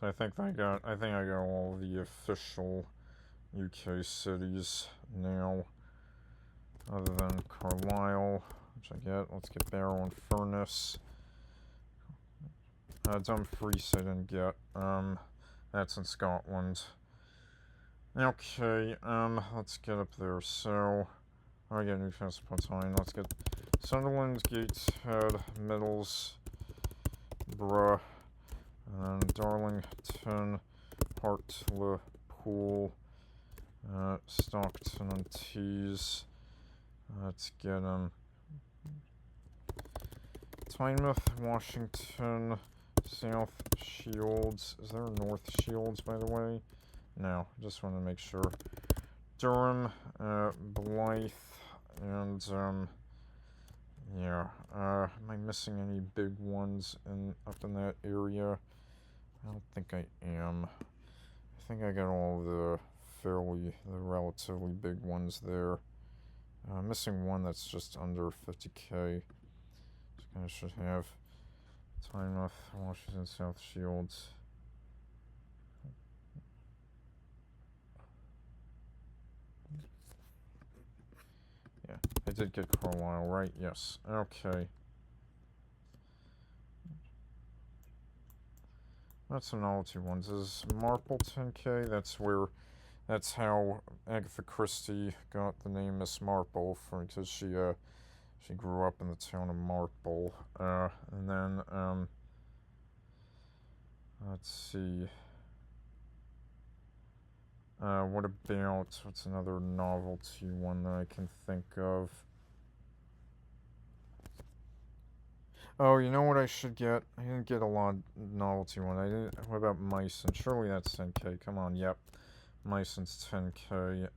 So I think I got all the official UK cities now, other than Carlisle, which I get. Let's get Barrow and Furness. Dumfries I didn't get. That's in Scotland. Okay, let's get up there. So, I get Newcastle upon Tyne. Let's get Sunderland, Gateshead, Middlesbrough, and then Darlington, Hartlepool, Stockton and Tees. Let's get Tynemouth, Washington, South Shields. Is there North Shields, by the way? No, just want to make sure. Durham, Blythe, and yeah. Am I missing any big ones up in that area? I don't think I am. I think I got all the relatively big ones there. Missing one that's just under 50k. So I should have Tynemouth, Washington, South Shields. Yeah, I did get Carlisle, right? Yes. Okay. That's some novelty ones. Is Marple 10k? That's how Agatha Christie got the name Miss Marple, because she grew up in the town of Marple. And then let's see. What's another novelty one that I can think of? Oh, you know what I should get? I didn't get a lot of novelty one. What about Meissen? Surely that's 10k. Come on, yep. Meissen's 10k.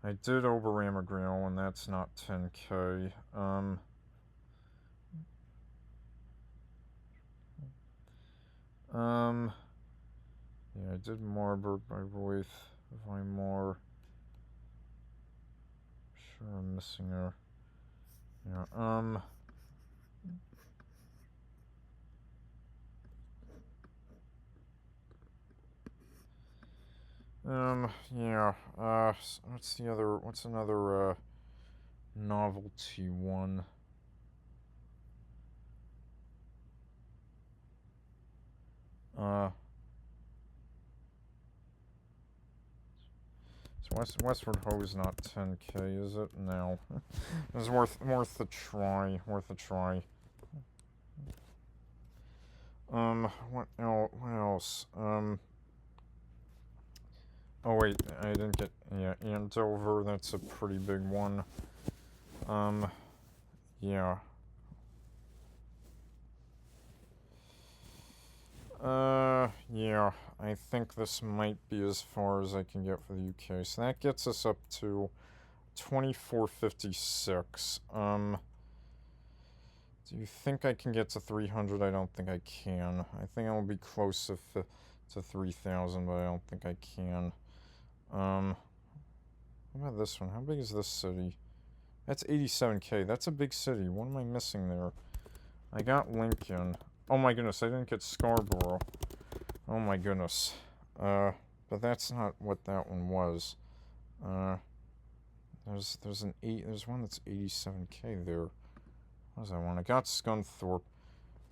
I did Oberammergau, and that's not 10k. Yeah, I did Marburg by Royth, Weimar. Sure, I'm missing a. Yeah, yeah, what's another, novelty one? Westward Ho is not 10k, is it? No. It's worth a try. What else? Oh wait, I didn't get, yeah, Andover, that's a pretty big one. Yeah. Yeah, I think this might be as far as I can get for the UK. So that gets us up to 2456. Do you think I can get to 300? I don't think I can. I think I'll be close to 3,000, but I don't think I can. What about this one? How big is this city? That's 87k. That's a big city. What am I missing there? I got Lincoln. Oh my goodness, I didn't get Scarborough. Oh my goodness. But that's not what that one was. There's one that's 87k there. What was that one? I got Scunthorpe.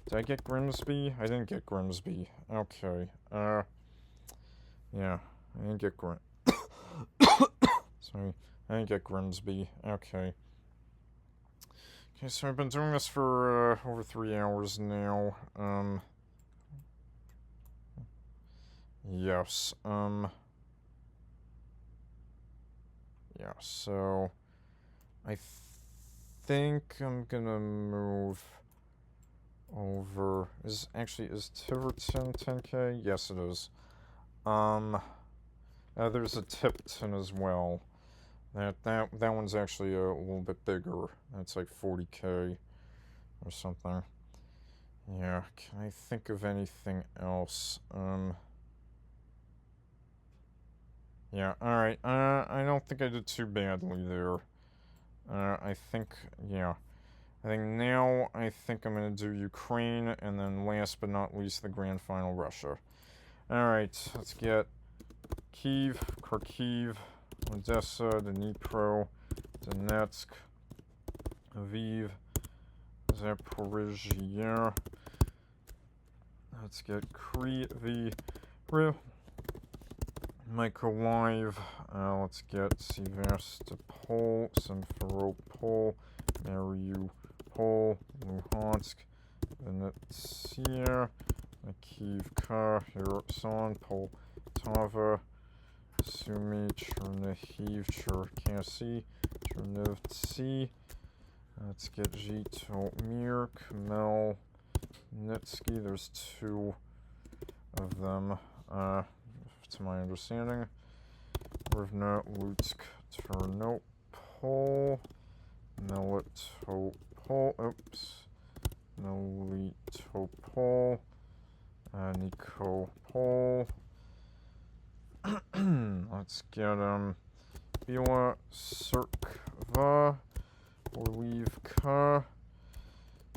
Did I get Grimsby? I didn't get Grimsby. Okay. Yeah. I didn't get Sorry. I didn't get Grimsby. Okay. Okay, so I've been doing this for over 3 hours now. Yes. Yeah, so I think I'm gonna move over. Is Tiverton 10K? Yes, it is. There's a Tipton as well. That one's actually a little bit bigger. That's like 40K or something. Yeah, can I think of anything else? Yeah, alright. I don't think I did too badly there. I think, yeah. I think now, I think I'm gonna do Ukraine, and then last but not least, the grand final, Russia. Alright, let's get Kyiv, Kharkiv, Odessa, Dnipro, Donetsk, Lviv, Zaporizhia. Let's get Kryvyi Rih, Mykolaiv. Let's get Sevastopol, Simferopol, Mariupol, Luhansk, Vinnytsia, Makivka, Kherson, Poltava, Sumy, Chernihiv, Cherkasy, Chernivtsi. Let's get Zhytomyr, Khmelnytsky. There's two of them, to my understanding. Rivne, Lutsk, Ternopil, Melitopol, Melitopol, Nikopol. Let's get, Bila Serkva, Orlivka,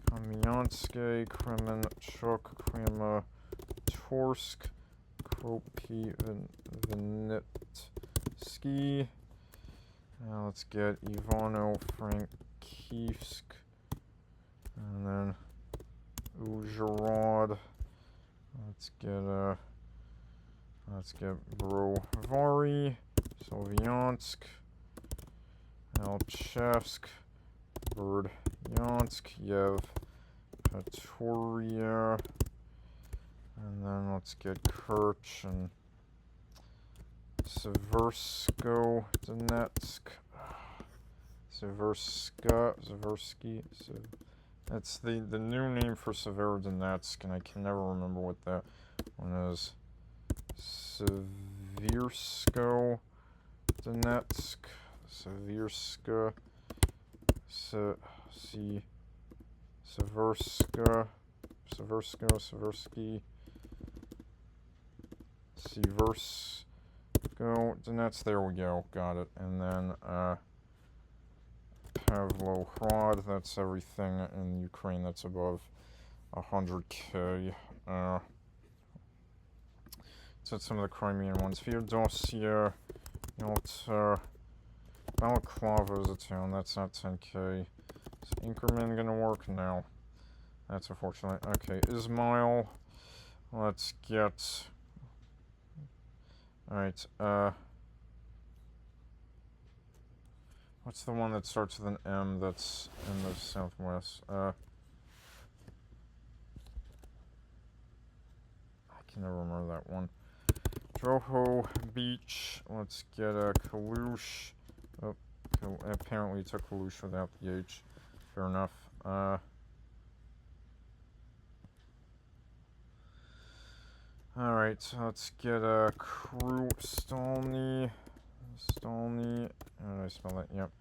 Kamyanske, Kremenchuk, Kramatorsk, Kropy, Vinnytsky. Let's get Ivano-Frankivsk, and then Uzhhorod. Let's get Brovary, Slavyansk, Alchevsk, Berdyansk, Yevpatoria, and then let's get Kerch and Seversko, Donetsk, Seversky. That's the new name for Severodonetsk, and I can never remember what that one is. Seversko, Donetsk, Severska, Seversky, Seversko, Donetsk, there we go, got it. And then, Pavlohrad, that's everything in Ukraine that's above 100K. So that's some of the Crimean ones. Feodosia, Yalta, Balaclava is a town, that's not 10K. Is Inkerman gonna work? No. That's unfortunate. Okay, Ismail. Let's get... Alright, what's the one that starts with an M that's in the southwest? I can never remember that one. Droho Beach. Let's get a Kalush. Oh, apparently it took Kalush without the H. Fair enough. Alright, so let's get a Stolny. How did I spell that? Yep.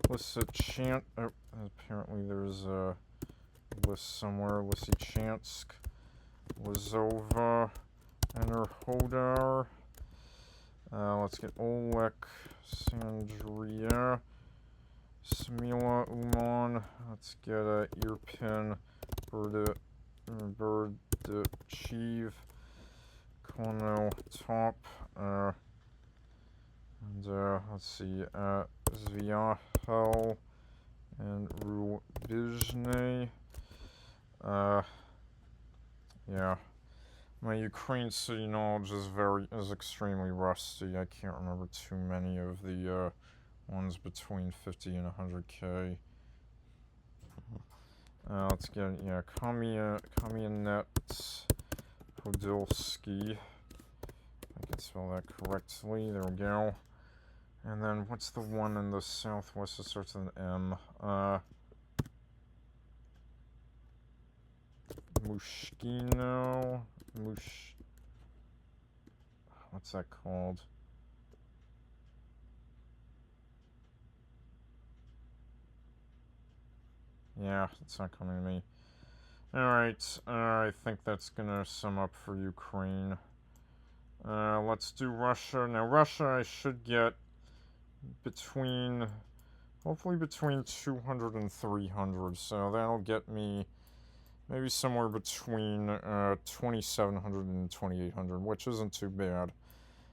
Lysychansk. Oh, apparently there's a list somewhere. Lysychansk. Lazova. Enerhodar. Let's get Olek. Sandria. Smila Uman. Let's get a Irpin. Berdichev. Kono Top. And let's see, Zviahel and Rubizhny. Yeah. My Ukraine city knowledge is extremely rusty. I can't remember too many of the ones between 50 and 100K. Let's get, yeah, Kamyanet Podilsky. I can spell that correctly. There we go. And then what's the one in the southwest that starts with an M? Mushkino, what's that called? Yeah, it's not coming to me. Alright, I think that's gonna sum up for Ukraine. Let's do Russia. Now, Russia, I should get hopefully between 200 and 300, so that'll get me maybe somewhere between 2,700 and 2,800, which isn't too bad.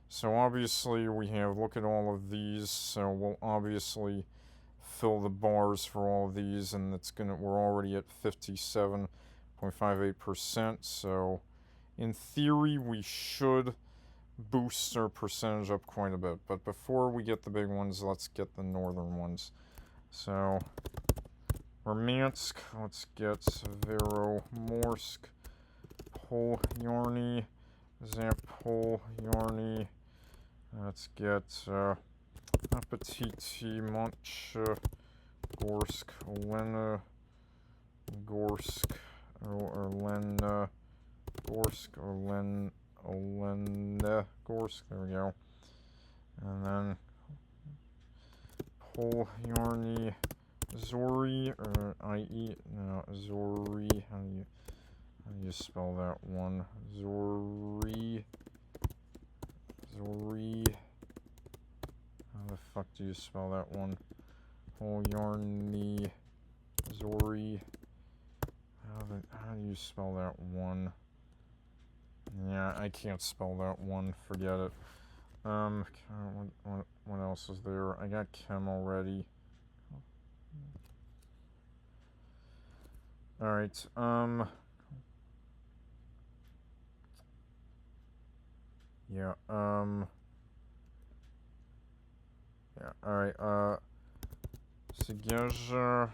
So obviously look at all of these, so we'll obviously fill the bars for all of these, and we're already at 57.58%, so in theory we should boost our percentage up quite a bit. But before we get the big ones, let's get the northern ones. So Murmansk, let's get Severomorsk, Polyarny, Zapolyarny. Let's get Apatiti, Gorsk, Olena, Gorsk, Olena, Gorsk, Olena, Gorsk, there we go. And then Polyarny, Zori, or I-E, no, Zori, how do you spell that one? Zori, how the fuck do you spell that one? Polyarny, Zori, how do you spell that one? Yeah, I can't spell that one, forget it. What else is there? I got Chem already. Alright, yeah, alright, Sigezha,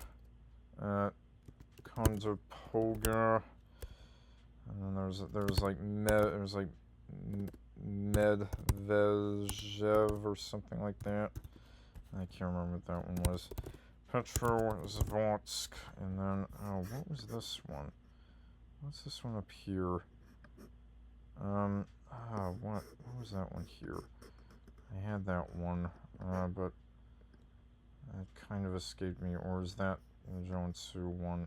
Kondopoga, and then there's like Medvedev or something like that. I can't remember what that one was. Petrovsk, and then, oh, what was this one? What's this one up here? What was that one here? I had that one, but it kind of escaped me, or is that the Jiangsu one?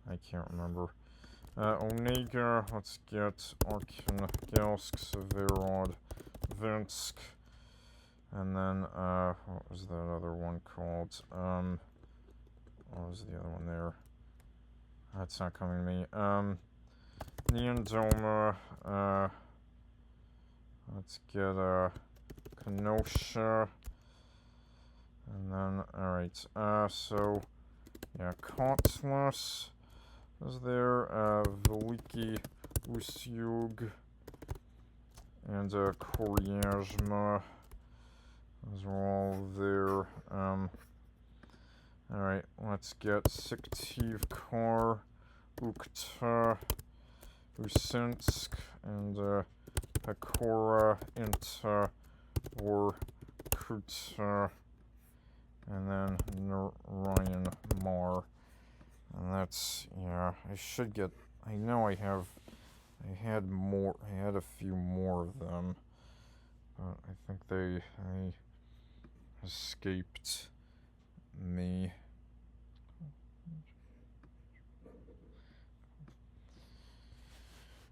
I can't remember. Onega, let's get Arkhangelsk, Severod, Vinsk, and then, what was that other one called? What was the other one there? That's not coming to me. Neondoma, let's get, Kenosha, and then, alright, so, yeah, Kotlas is there, Veliki Usyug, and, Koryazma, those are all there. Alright, let's get Syktyvkar, Ukhta, Usinsk, and Pekora, Inta, Vorkuta, and then Narayan Mar. And that's, yeah, I know I had a few more of them, but I think they escaped me.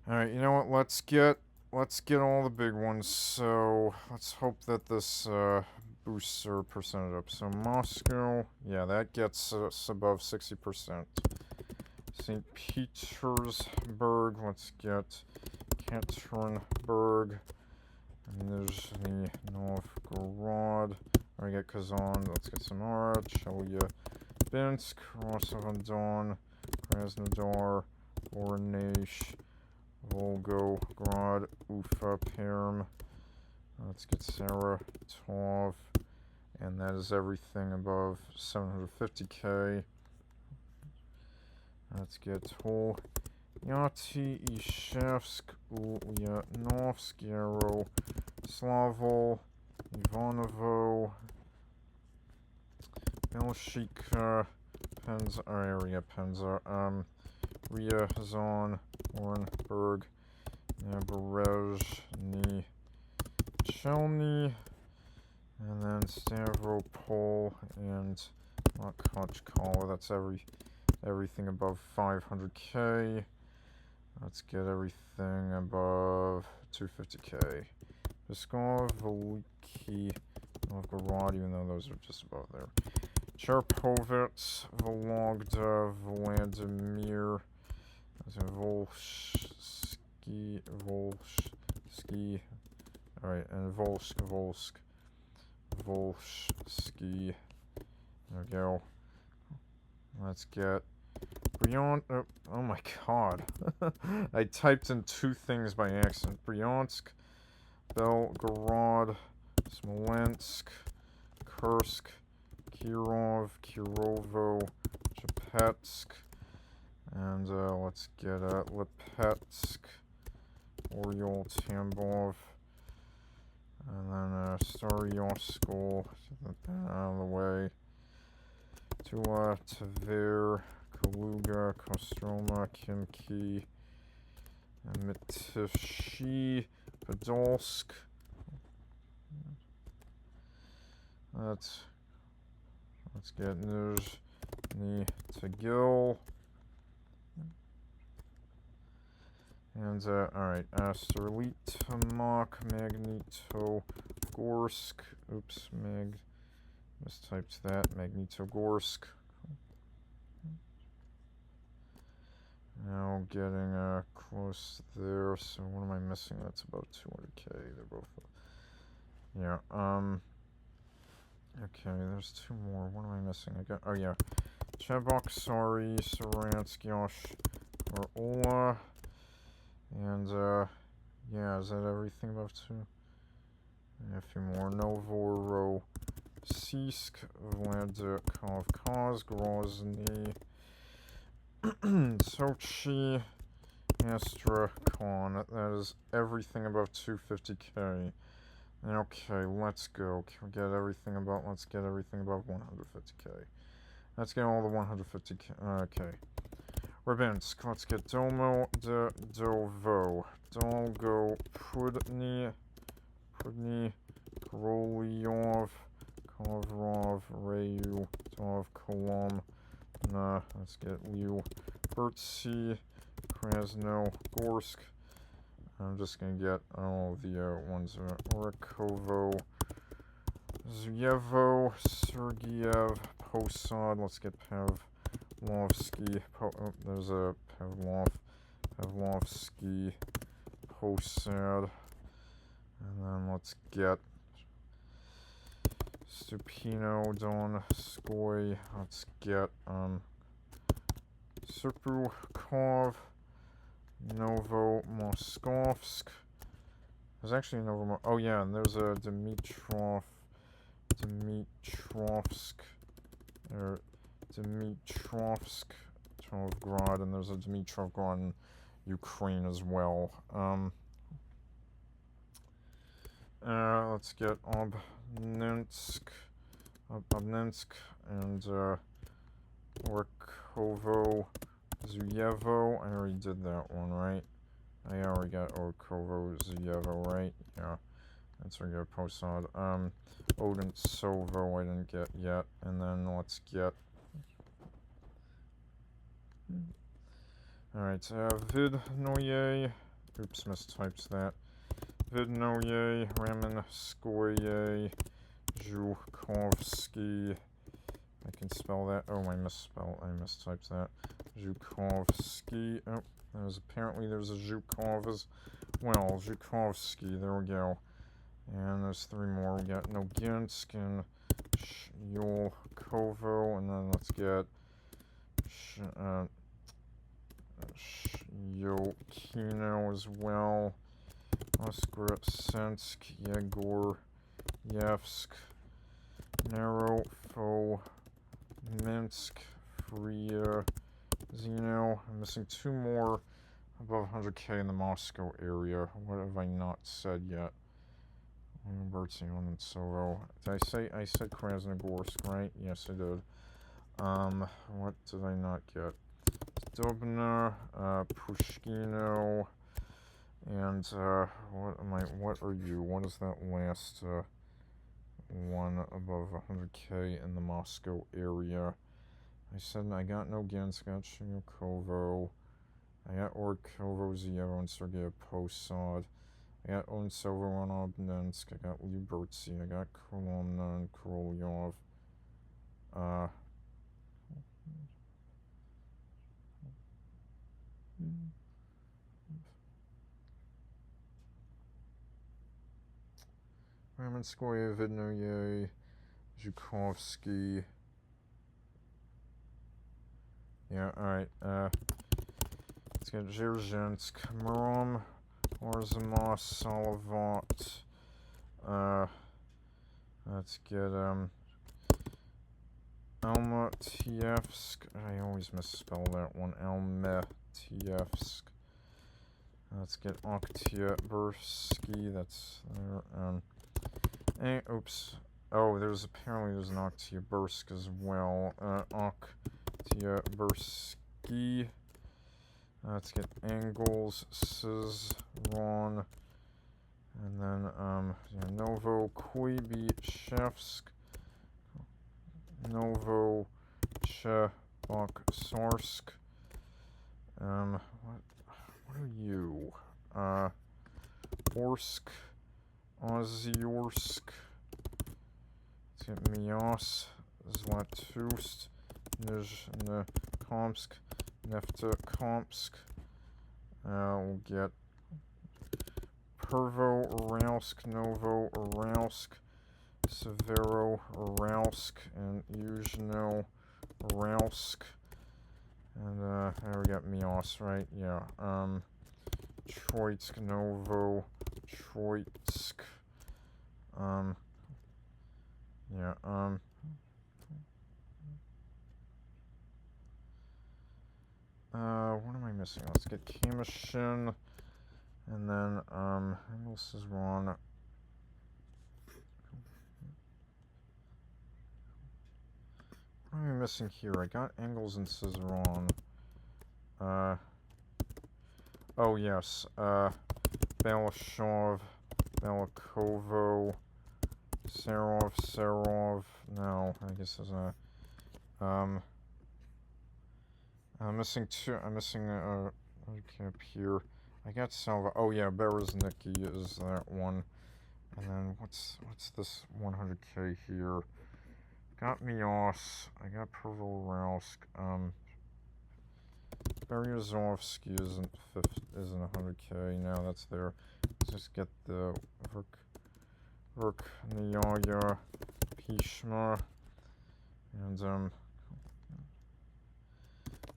Alright, you know what, let's get all the big ones, so let's hope that this boosts our percentage up. So Moscow, yeah, that gets us above 60%. St. Petersburg, let's get Katerinburg, Nizhny Novgorod, I get Kazan, let's get Samara, Chelyabinsk, Rostov-on-Don, Krasnodar, Voronezh, Volgograd, Ufa, Perm. Let's get Saratov, and that is everything above 750k. Let's get Tolyatti, Ishevsk, Ulyanovsk, Yaroslavl, Ivanovo, Belshika, Penza, Penza, Ryazan, Orenburg, Naberezhny, Chelny, and then Stavropol and Makhachkala. That's everything above 500k. Let's get everything above 250k. Pskov, Veliki, Novgorod, even though those are just above there. Cherpovets, Vologda, Vladimir, Volsky, alright, and Volsky. There we go. Let's get Bryansk. Oh my god. I typed in two things by accident. Bryansk, Belgorod, Smolensk, Kursk, Kirov, Kirovo, Chapetsk, and let's get Lipetsk, Oryol, Tambov, and then Staryoskol, out of the way. Tula, Tver, Kaluga, Kostroma, Kimki, Mitishi, Podolsk. Let's get Nizhny Tagil. And, alright, Sterlitamak, Magnitogorsk. Oops, mistyped that. Magnitogorsk. Now getting, close there. So, what am I missing? That's about 200k. They're both, yeah, okay, there's two more. What am I missing? I got, oh yeah. Chebok, Sari, Saransk, Yosh, or Ola. And, yeah, is that everything above two? Yeah, a few more. Novorossiysk, Vladikavkaz, Grozny, Sochi, Astrakhan. That is everything above 250k. Okay, let's go. Can we get everything above? Let's get everything above 150k. Let's get all the 150k. Okay. Rabinsk. Let's get Domo de Dovo. Dolgo Prudny, Korolyov, Kovrov, Rayu, Tov, Kolom. Let's get Liu, Bertsy, Krasnogorsk. I'm just gonna get all the ones. Orakovo, Zuyevo, Sergeyev, Posad. Let's get Pavlovsky. There's a Pavlovsky, Posad. And then let's get Stupino, Donskoy. Let's get Serpukov, Novomoskovsk. There's actually oh yeah, and there's a Dmitrovsk, or Dmitrovsk, Trovgrad, and there's a Dmitrovgrad in Ukraine as well. Let's get Obninsk, and Orkovo, Zuyevo. I already did that one, right? I already got Orkovo, Zuyevo, right? Yeah, that's where I got Posad. Odintsovo I didn't get yet. And then let's get... Alright, Vidnoye. Oops, mistyped that. Vidnoye, Ramenskoye, Zhukovsky. I can spell that. Oh, I mistyped that. Zhukovsky. Oh, there's a Zhukov as well. Zhukovsky, there we go. And there's three more. We got Noginsk and Yolkovo, and then let's get Yokino as well. Oskresensk, Yegor-Yevsk, Narofo, Minsk, Fria, Zeno. I'm missing two more above 100k in the Moscow area. What have I not said yet? Bertzion and Soro. Did I said Krasnogorsk, right? Yes, I did. What did I not get? Dubna, Pushkino, and, what are you? What is that last, one above 100k in the Moscow area? I said I got Noginsk, I got Shinyukovo, I got Orkovo, Zievo, and Sergei Posad. I got Onsovo and Obninsk, I got Lyubertsy, I got Kolomna and Korolyov. Ramenskoye, Vidnoye, Zhukovsky. Yeah, alright, let's get Zherzhinsk, Murom, Orzamov, Salavat. Let's get, Almatyevsk. I always misspell that one. Almatyevsk. Let's get Oktyabrski. That's there. Oops. Oh, apparently an Oktyabrsk as well. Oktyabrski. Let's get Angles, Sizron, and then Novokuybishevsk, Novocheboksorsk. What are you? Orsk, Ozyorsk. Let's get Mias, Zlatust, Nizhnekomsk, Neftekomsk. We'll get Pervo-Uralsk, Novo-Uralsk, Severo-Uralsk, and Yuzhno-Uralsk. And there we got Mios, right? Yeah. Troitsk, Novo-Troitsk. Yeah, what am I missing? Let's get Kamyshin, and then, what else is wrong? What am I missing here? I got Engels and Cizeron. Oh yes, Balashov, Balakovo, Serov, no, I guess there's a, I'm missing okay, up here. I got Salva, oh yeah, Bereznicki is that one. And then, what's this 100k here? Got Mios, I got Pervolrausk, Beryazovsky isn't 100k, now that's there. Let's just get the Verknyaya, Pishma, and,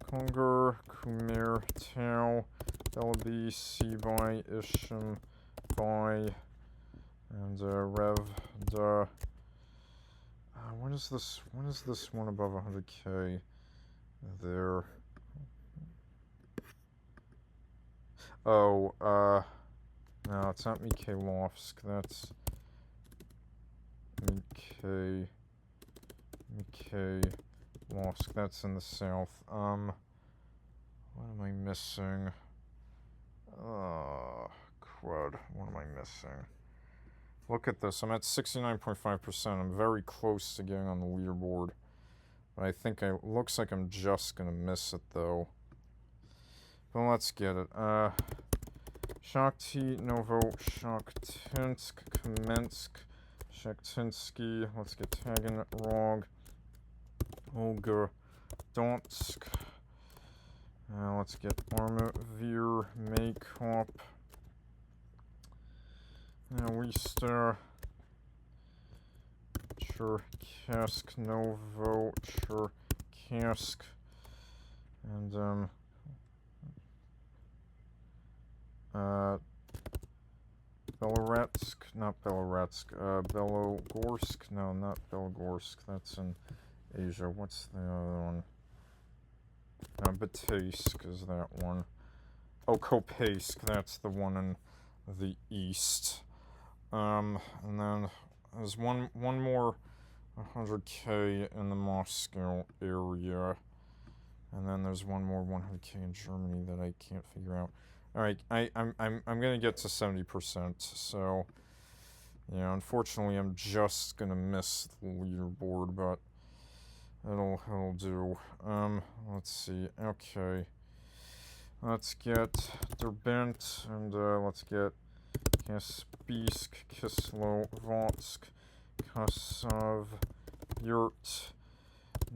Konger, Kumir, Tau, Belby, Sebai, Isham, Bai, and, Rev, Da. When is this one above 100k? There. Oh, no, it's not Mikhailovsk, that's Mikhailovsk, that's in the south. What am I missing? Crud, what am I missing? Look at this, I'm at 69.5%, I'm very close to getting on the leaderboard. But I think looks like I'm just gonna miss it though. But let's get it. Shakhty, Novoshaktinsk, Kamensk, Shakhtinsky. Let's get Taganrog, Olga, Donsk. Let's get Armavir, Maykop. Lister, Cherkask, Novo, Cherkask, and Beloretsk, not Beloretsk, Belogorsk, no, not Belogorsk, that's in Asia. What's the other one? Bataysk is that one. Oh, Kopaysk, that's the one in the east. And then there's one more 100k in the Moscow area. And then there's one more 100k in Germany that I can't figure out. All right, I'm gonna get to 70%. So, yeah, unfortunately, I'm just gonna miss the leaderboard, but it'll do. Let's see. Okay, let's get Derbent, and let's get Kaspiysk, Kislovodsk, Kasov, Yurt,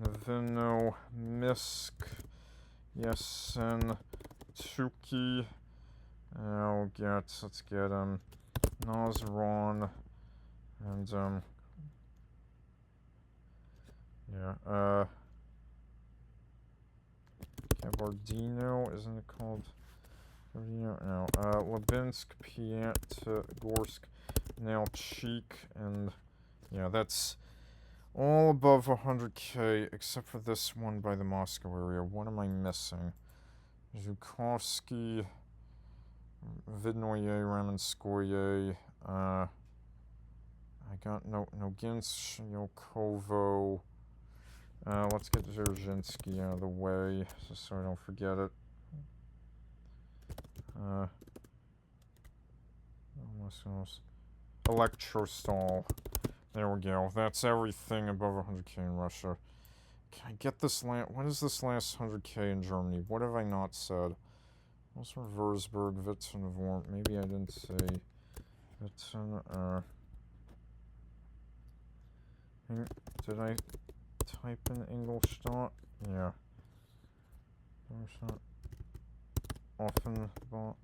Novino, Misk, Yesen, Tuki. Let's get Nazaron, and Kabardino, isn't it called? No, Labinsk, Piatigorsk, Nalchik, and yeah, that's all above 100k except for this one by the Moscow area. What am I missing? Zhukovsky, Vidnoye, Ramenskoye, I got Noginsk, Yokovo. Let's get Dzerzhinsky out of the way so I don't forget it. Electrostal. There we go. That's everything above 100k in Russia. Can I get this what is this last 100k in Germany? What have I not said? What's from Würzburg, Witten, Worm? Maybe I didn't say Witten, did I type in Ingolstadt? Yeah. Ingolstadt. Offenbach.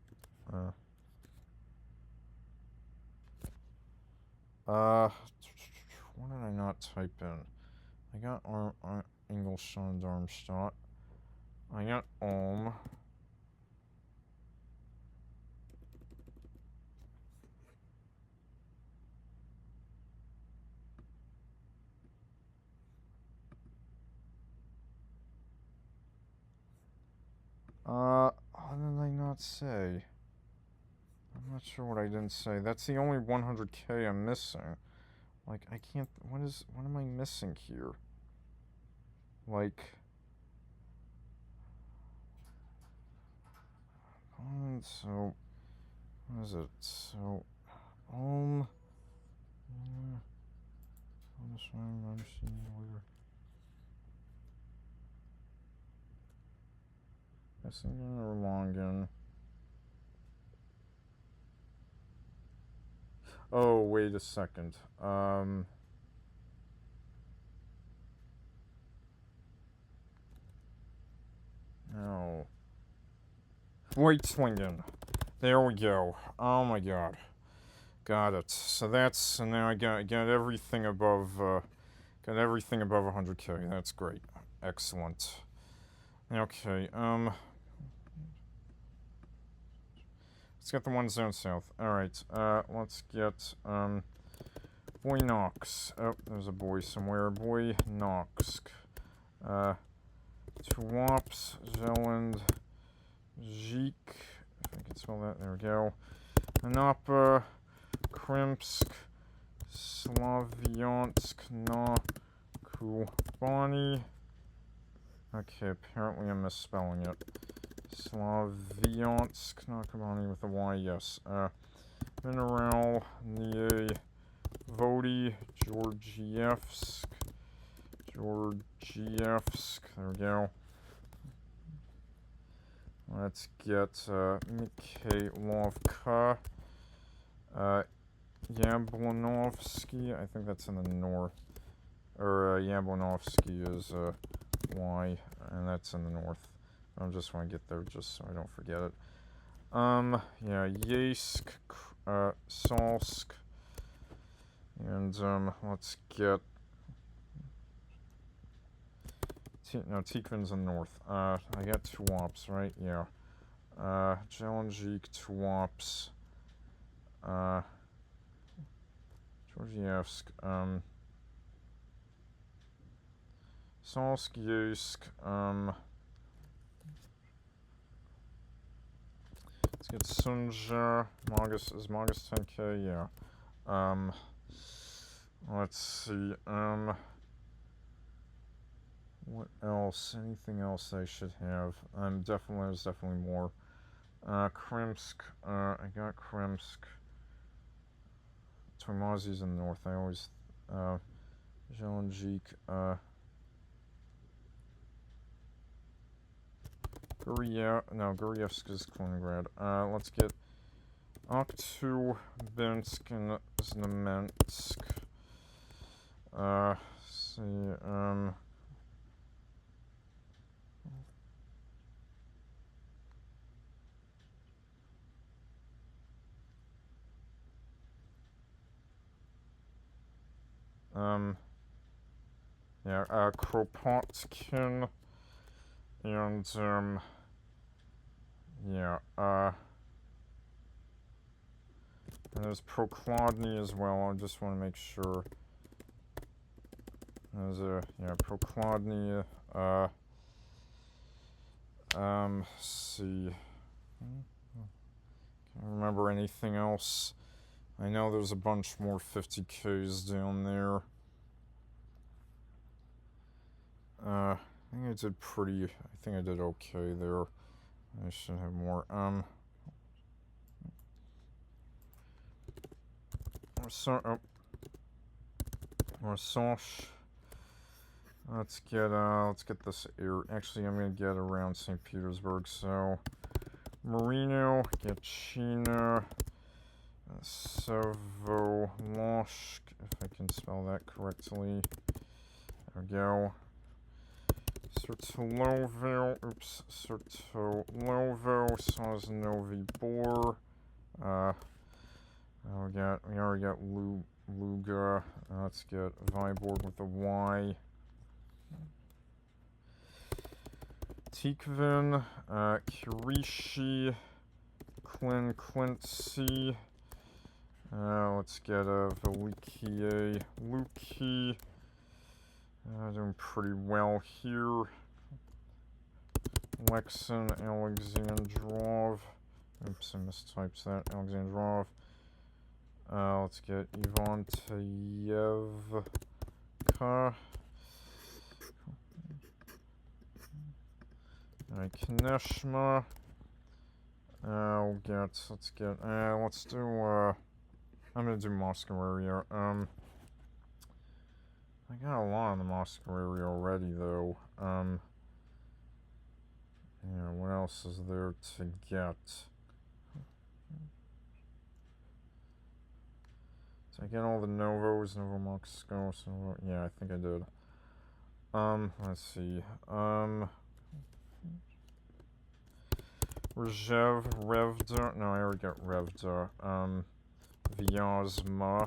What did I not type in? I got Ingolstadt and Darmstadt. I got Ulm. What did I not say? I'm not sure what I didn't say. That's the only 100k I'm missing. Like, I can't, what am I missing here? Like, so, what is it? So, I'm just trying to understand where. Essingen or Longen? Oh, wait a second. No. Weitzlingen. There we go. Oh my god. Got it. So now I got everything above, got everything above 100k. That's great. Excellent. Okay, let's get the ones down south. Alright, let's get, Boynox. Oh, there's a boy somewhere. Boynox. Twops, Zeland, Zheek. If I can spell that, there we go. Anapa, Krimsk, Slavyansk, Kubani. Okay, apparently I'm misspelling it. Slavyansk, Kubani with a Y, yes. Mineral, Nie, Vody, Georgievsk, there we go. Let's get Mikhailovka, Yablonovsky, I think that's in the north, or Yablonovsky is Y, and that's in the north. I just want to get there just so I don't forget it. Yeah, Yeysk, Salsk, and let's get Tikvin's in the north. I got Twops, right? Yeah. Jelenjik, Twops, Georgievsk, Salsk, let's get Sunja. Is Magus 10k? Yeah. Let's see. What else? Anything else I should have? There's definitely more. Krimsk. I got Krimsk. Toymazi's in the north. I always. Zelenjik. Guryevsk is Kaliningrad. Let's get Aktubinsk and Znamensk. See, Kropotkin and, and there's Prokladny as well. I just want to make sure. There's Prokladny, see. Can't remember anything else. I know there's a bunch more 50Ks down there. I think I did okay there. I should have more. Warsash. Let's get this air. Actually, I'm gonna get around St. Petersburg. So, Marino, Gatchina, Savoloshk, if I can spell that correctly. There we go. Sertolovo, Sosnowy Bor. We already got Luga. Let's get Vyborg with a Y. Tikvin, Kirishi, Quincy. Let's get Velikie, Luki. Doing pretty well here. Lexin, Alexandrov. Oops, I mistyped that. Alexandrov. Let's get Ivan Tayevka. Alright, Kneshma. I'm gonna do Moscow area. I got a lot in the Moscow area already, though. What else is there to get? Did I get all the Novos? Novomoscow? Yeah, I think I did. Let's see. Revda. No, I already got Revda. Vyazma.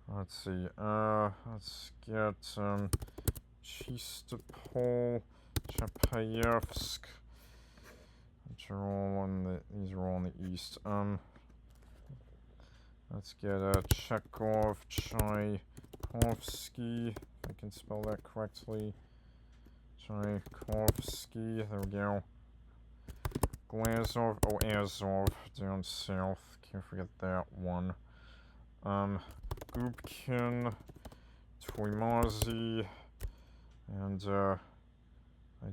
Let's see. Let's get Chistopol, Chapayevsk. These are all on the east. Let's get Chekhov, Tchaikovsky. If I can spell that correctly. Tchaikovsky. There we go. Glazov. Oh, Azov down south. Can't forget that one. Gubkin, Toymazi, and I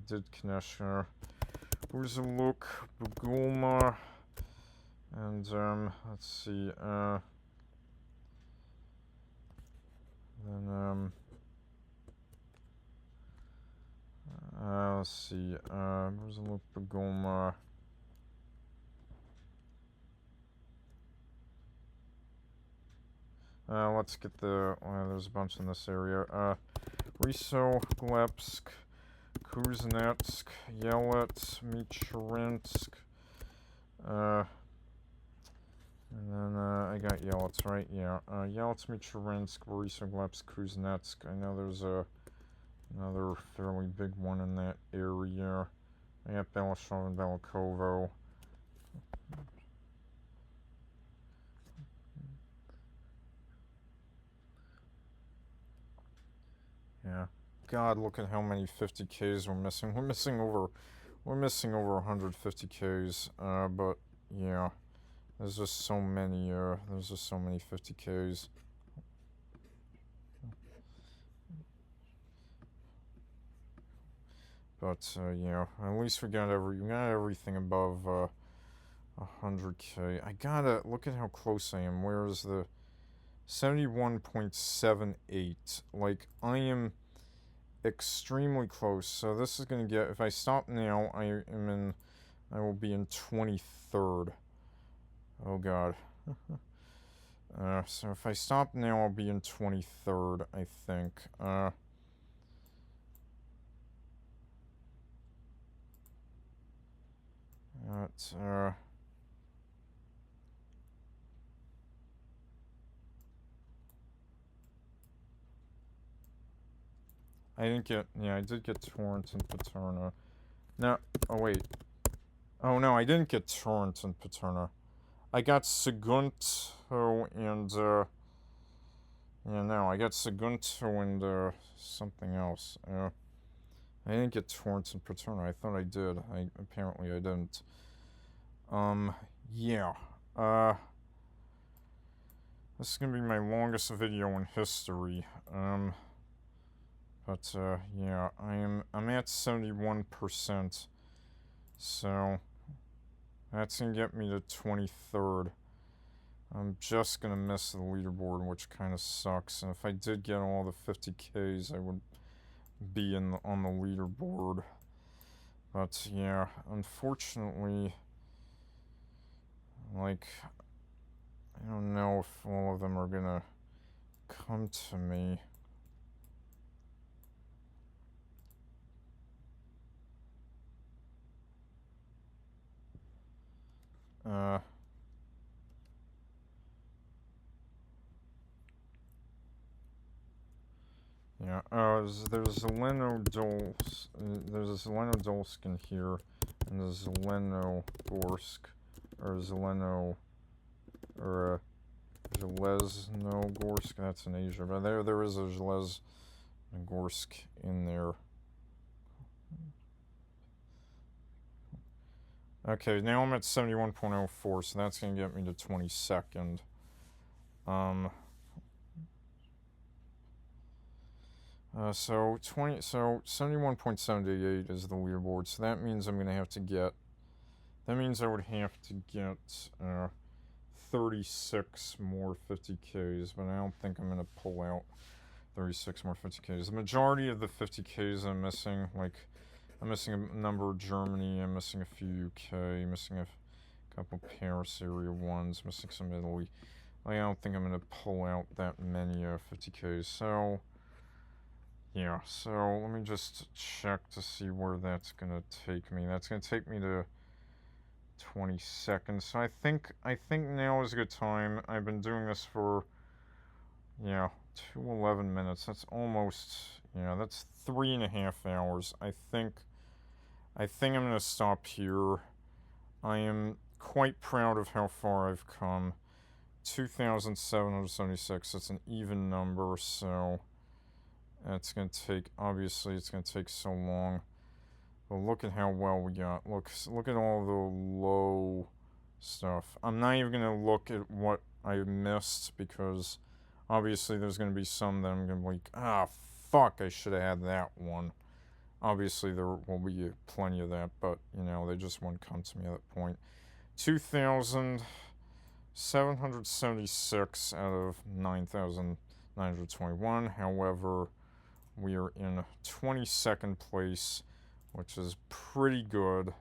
did Kneshner, Buzaluk, Bugulma, and let's see, Buzaluk, Bugulma. Let's get there's a bunch in this area. Riso, Glepsk, Kuznetsk, Yelets, Michurinsk. And then I got Yelets, right? Yeah. Yelets, Michurinsk, Riso, Glepsk, Kuznetsk. I know there's another fairly big one in that area. I got Belashov and Belakovo. Yeah. God, look at how many 50Ks we're missing. We're missing over 150Ks. But yeah, there's just so many 50Ks. But, yeah, at least we got everything above, 100K. I gotta look at how close I am. Where is the 71.78? Like, I am extremely close. So this is gonna get, if I stop now, I will be in 23rd. Oh god. So if I stop now, I'll be in 23rd, I think. That's, I didn't get, yeah, I did get Torrance and Paterna. No, oh wait. Oh no, I didn't get Torrance and Paterna. I got Sagunto and, yeah, no, I got Sagunto and, something else. I didn't get Torrance and Paterna. I thought I did. Apparently I didn't. Yeah. This is gonna be my longest video in history. But, yeah, I'm at 71%. So, that's gonna get me to 23rd. I'm just gonna miss the leaderboard, which kind of sucks. And if I did get all the 50Ks, I would be on the leaderboard. But yeah, unfortunately, like, I don't know if all of them are gonna come to me. Yeah, there's Zeleno Dolskin here, and there's Zeleno Gorsk, or Zeleno, or Zhelezno Gorsk, that's in Asia, but there is a Zhelezno Gorsk in there. Okay, now I'm at 71.04, so that's gonna get me to 22nd. So 71.78 is the leaderboard, so that means I would have to get 36 more 50Ks, but I don't think I'm gonna pull out 36 more 50Ks. The majority of the 50Ks I'm missing, like, I'm missing a number of Germany, I'm missing a few UK, missing a couple Paris area ones, missing some Italy. Like, I don't think I'm gonna pull out that many 50Ks, so yeah, so let me just check to see where that's gonna take me. That's gonna take me to 22nd. So I think now is a good time. I've been doing this for, yeah, 2:11 minutes. That's almost, that's 3.5 hours. I think I'm gonna stop here. I am quite proud of how far I've come. 2,776. That's an even number, so it's gonna take, obviously it's gonna take so long. But look at how well we got. Look at all the low stuff. I'm not even gonna look at what I missed, because obviously there's gonna be some that I'm gonna be like, fuck, I should have had that one. Obviously there will be plenty of that, but they just won't come to me at that point. 2,776 out of 9,921. However, we are in 22nd place, which is pretty good.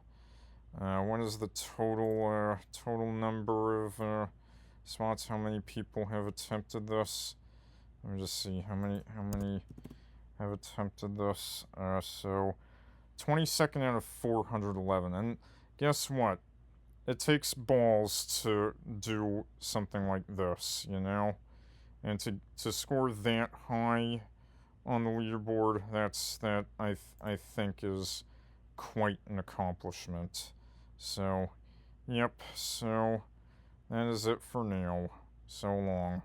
What is the total number of spots? How many people have attempted this? Let me just see how many have attempted this. So 22nd out of 411, and guess what? It takes balls to do something like this, and to score that high on the leaderboard, that I think is quite an accomplishment. So, yep, so that is it for now. So long.